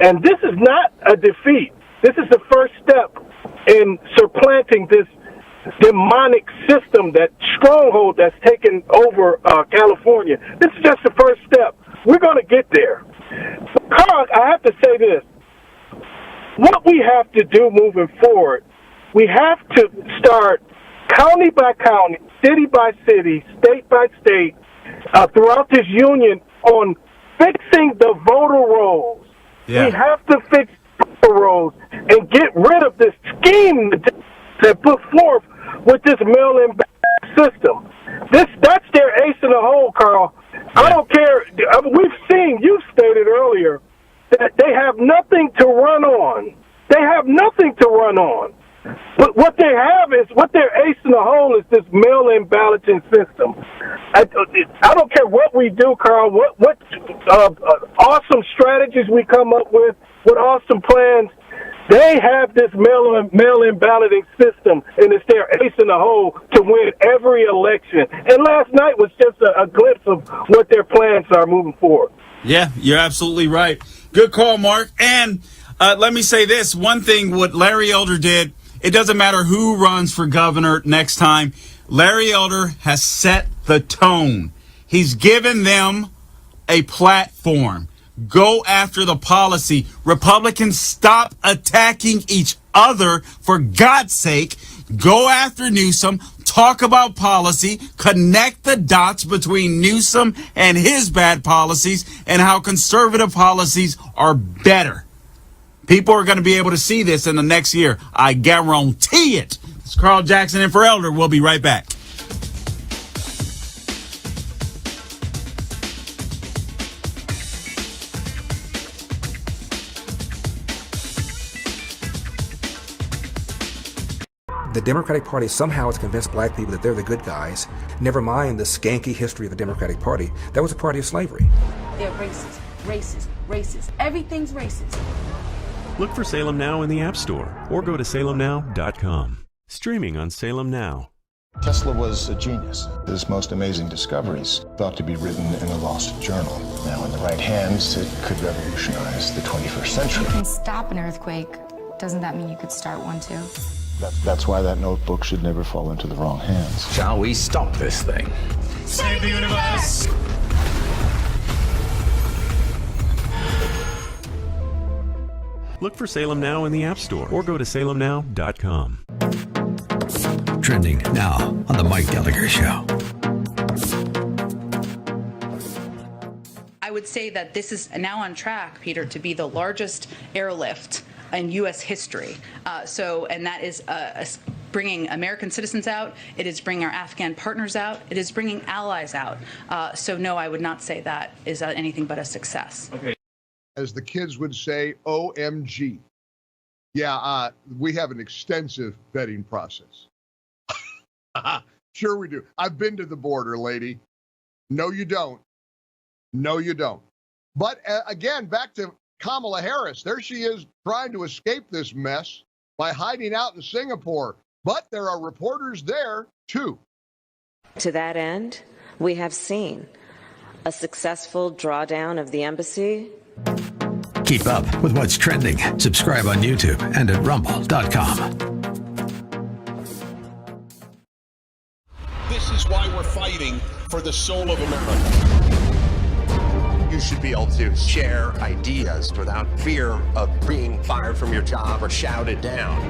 And this is not a defeat. This is the first step in supplanting this demonic system, that stronghold that's taken over California. This is just the first step. We're going to get there. Carl, I have to say this. What we have to do moving forward, we have to start county by county, city by city, state by state, throughout this union on fixing the voter rolls. Yeah. We have to fix the rolls and get rid of this scheme that put forth with this mail-in system. That's their ace in the hole, Carl. I don't care. We've seen, you stated earlier, that they have nothing to run on. They have nothing to run on. But what they have is, what their ace in the hole is this mail-in balloting system. I don't care what we do, Carl, what awesome strategies we come up with, what awesome plans. They have this mail-in balloting system, and it's their ace in the hole to win every election. And last night was just a glimpse of what their plans are moving forward. Yeah, you're absolutely right. Good call, Mark. And let me say this. One thing, what Larry Elder did, it doesn't matter who runs for governor next time. Larry Elder has set the tone. He's given them a platform. Go after the policy. Republicans, stop attacking each other. For God's sake, go after Newsom. Talk about policy. Connect the dots between Newsom and his bad policies and how conservative policies are better. People are going to be able to see this in the next year. I guarantee it. It's Carl Jackson in for Elder. We'll be right back. The Democratic Party somehow has convinced black people that they're the good guys. Never mind the skanky history of the Democratic Party. That was a party of slavery. They're racist, racist, racist. Everything's racist. Look for Salem Now in the App Store or go to salemnow.com. Streaming on Salem Now. Tesla was a genius. His most amazing discoveries thought to be written in a lost journal. Now, in the right hands, it could revolutionize the 21st century. You can stop an earthquake. Doesn't that mean you could start one too? That's why that notebook should never fall into the wrong hands. Shall we stop this thing? Save the universe! Look for Salem Now in the App Store or go to salemnow.com. Trending now on The Mike Gallagher Show. I would say that this is now on track, Peter, to be the largest airlift in U.S. history. And that is bringing American citizens out. It is bringing our Afghan partners out. It is bringing allies out. So no, I would not say that is anything but a success. Okay. As the kids would say, OMG. Yeah, we have an extensive vetting process. Sure we do. I've been to the border, lady. No, you don't. No, you don't. But again, back to Kamala Harris. There she is trying to escape this mess by hiding out in Singapore. But there are reporters there, too. To that end, we have seen a successful drawdown of the embassy. Keep up with what's trending. Subscribe on YouTube and at rumble.com. This is why we're fighting for the soul of America. You should be able to share ideas without fear of being fired from your job or shouted down.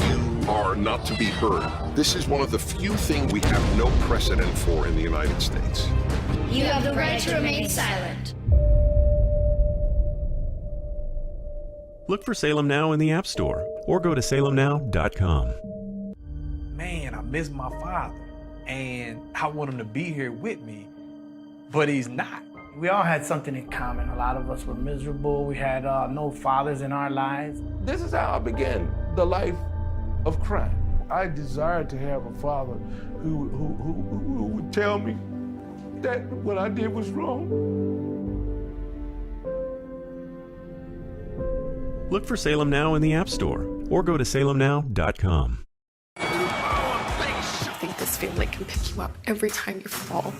You are not to be heard. This is one of the few things we have no precedent for in the United States. You have the right to remain silent. Look for Salem Now in the App Store or go to salemnow.com. Man, I miss my father, and I want him to be here with me, but he's not. We all had something in common. A lot of us were miserable. We had no fathers in our lives. This is how I began the life of crime. I desired to have a father who would tell me that what I did was wrong. Look for Salem Now in the App Store or go to salemnow.com. I think this family can pick you up every time you fall.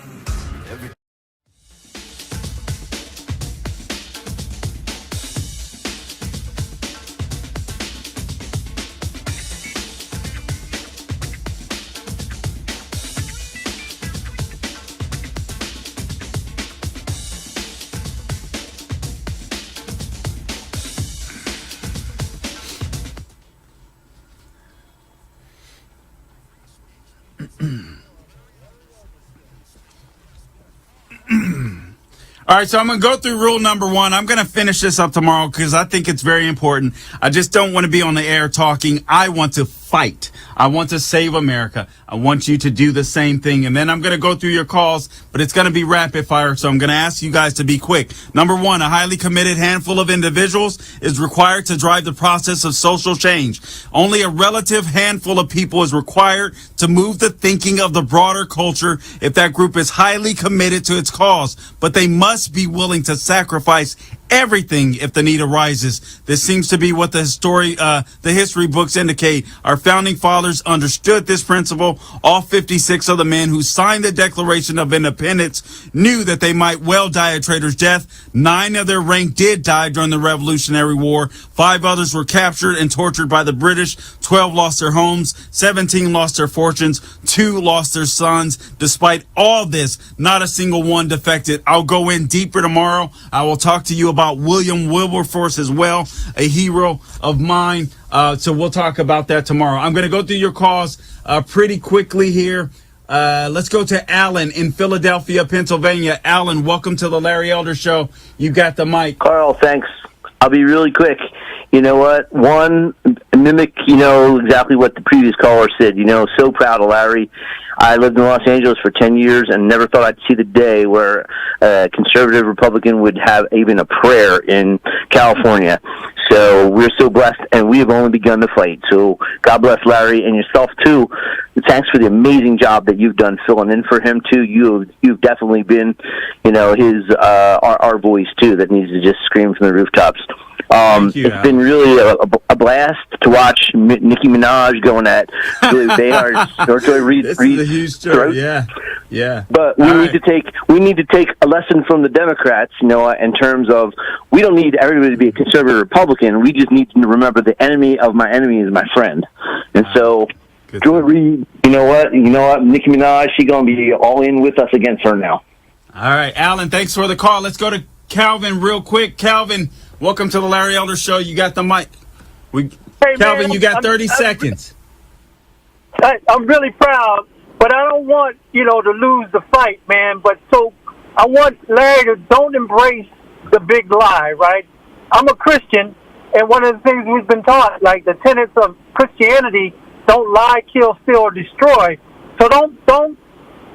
All right, so I'm going to go through rule number 1. I'm going to finish this up tomorrow because I think it's very important. I just don't want to be on the air talking. I want to fight. I want to save America. I want you to do the same thing. And then I'm going to go through your calls, but it's going to be rapid fire. So I'm going to ask you guys to be quick. Number 1, a highly committed handful of individuals is required to drive the process of social change. Only a relative handful of people is required to move the thinking of the broader culture if that group is highly committed to its cause. But they must be willing to sacrifice everything if the need arises. This seems to be what the history books indicate. Our founding fathers understood this principle. All 56 of the men who signed the Declaration of Independence knew that they might well die a traitor's death. 9 of their rank did die during the Revolutionary War. 5 others were captured and tortured by the British. 12 lost their homes. 17 lost their fortunes. 2 lost their sons. Despite all this, not a single one defected. I'll go in deeper tomorrow. I will talk to you about William Wilberforce as well, a hero of mine. So we'll talk about that tomorrow. I'm going to go through your calls pretty quickly here. Let's go to Alan in Philadelphia, Pennsylvania. Alan, welcome to the Larry Elder Show. You got the mic. Carl, thanks. I'll be really quick. You know what? One, mimic, exactly what the previous caller said. So proud of Larry. I lived in Los Angeles for 10 years and never thought I'd see the day where a conservative Republican would have even a prayer in California. So we're so blessed, and we have only begun to fight. So God bless Larry and yourself, too. Thanks for the amazing job that you've done filling in for him, too. You've definitely been, our voice, too, that needs to just scream from the rooftops. It's been really a blast to watch Nicki Minaj going at Joy Behar or Joy Reid. This is a huge story. Yeah. But we need to take a lesson from the Democrats, in terms of we don't need everybody to be a conservative Republican. We just need to remember the enemy of my enemy is my friend. And so, Joy Reid, you know what, Nicki Minaj, she's gonna be all in with us against her now. All right, Alan, thanks for the call. Let's go to Calvin real quick. Calvin, welcome to the Larry Elder Show. You got the mic. Calvin, man, you got 30 seconds. I'm really proud, but I don't want, to lose the fight, man. But so I want Larry to don't embrace the big lie, right? I'm a Christian, and one of the things we've been taught, like the tenets of Christianity, don't lie, kill, steal, or destroy. So don't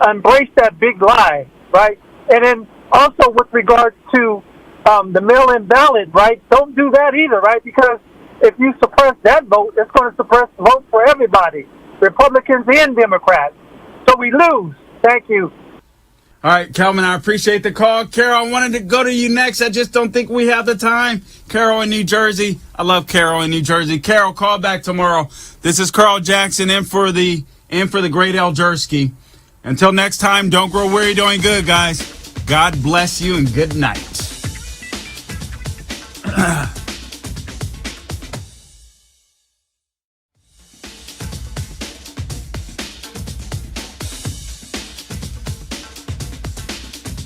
embrace that big lie, right? And then also with regards to the mail-in ballot, right? Don't do that either, right? Because if you suppress that vote, it's going to suppress vote for everybody, Republicans and Democrats. So we lose. Thank you. All right, Calvin, I appreciate the call. Carol, I wanted to go to you next. I just don't think we have the time. Carol in New Jersey. I love Carol in New Jersey. Carol, call back tomorrow. This is Carl Jackson in for the great El Jersky. Until next time, don't grow weary doing good, guys. God bless you and good night.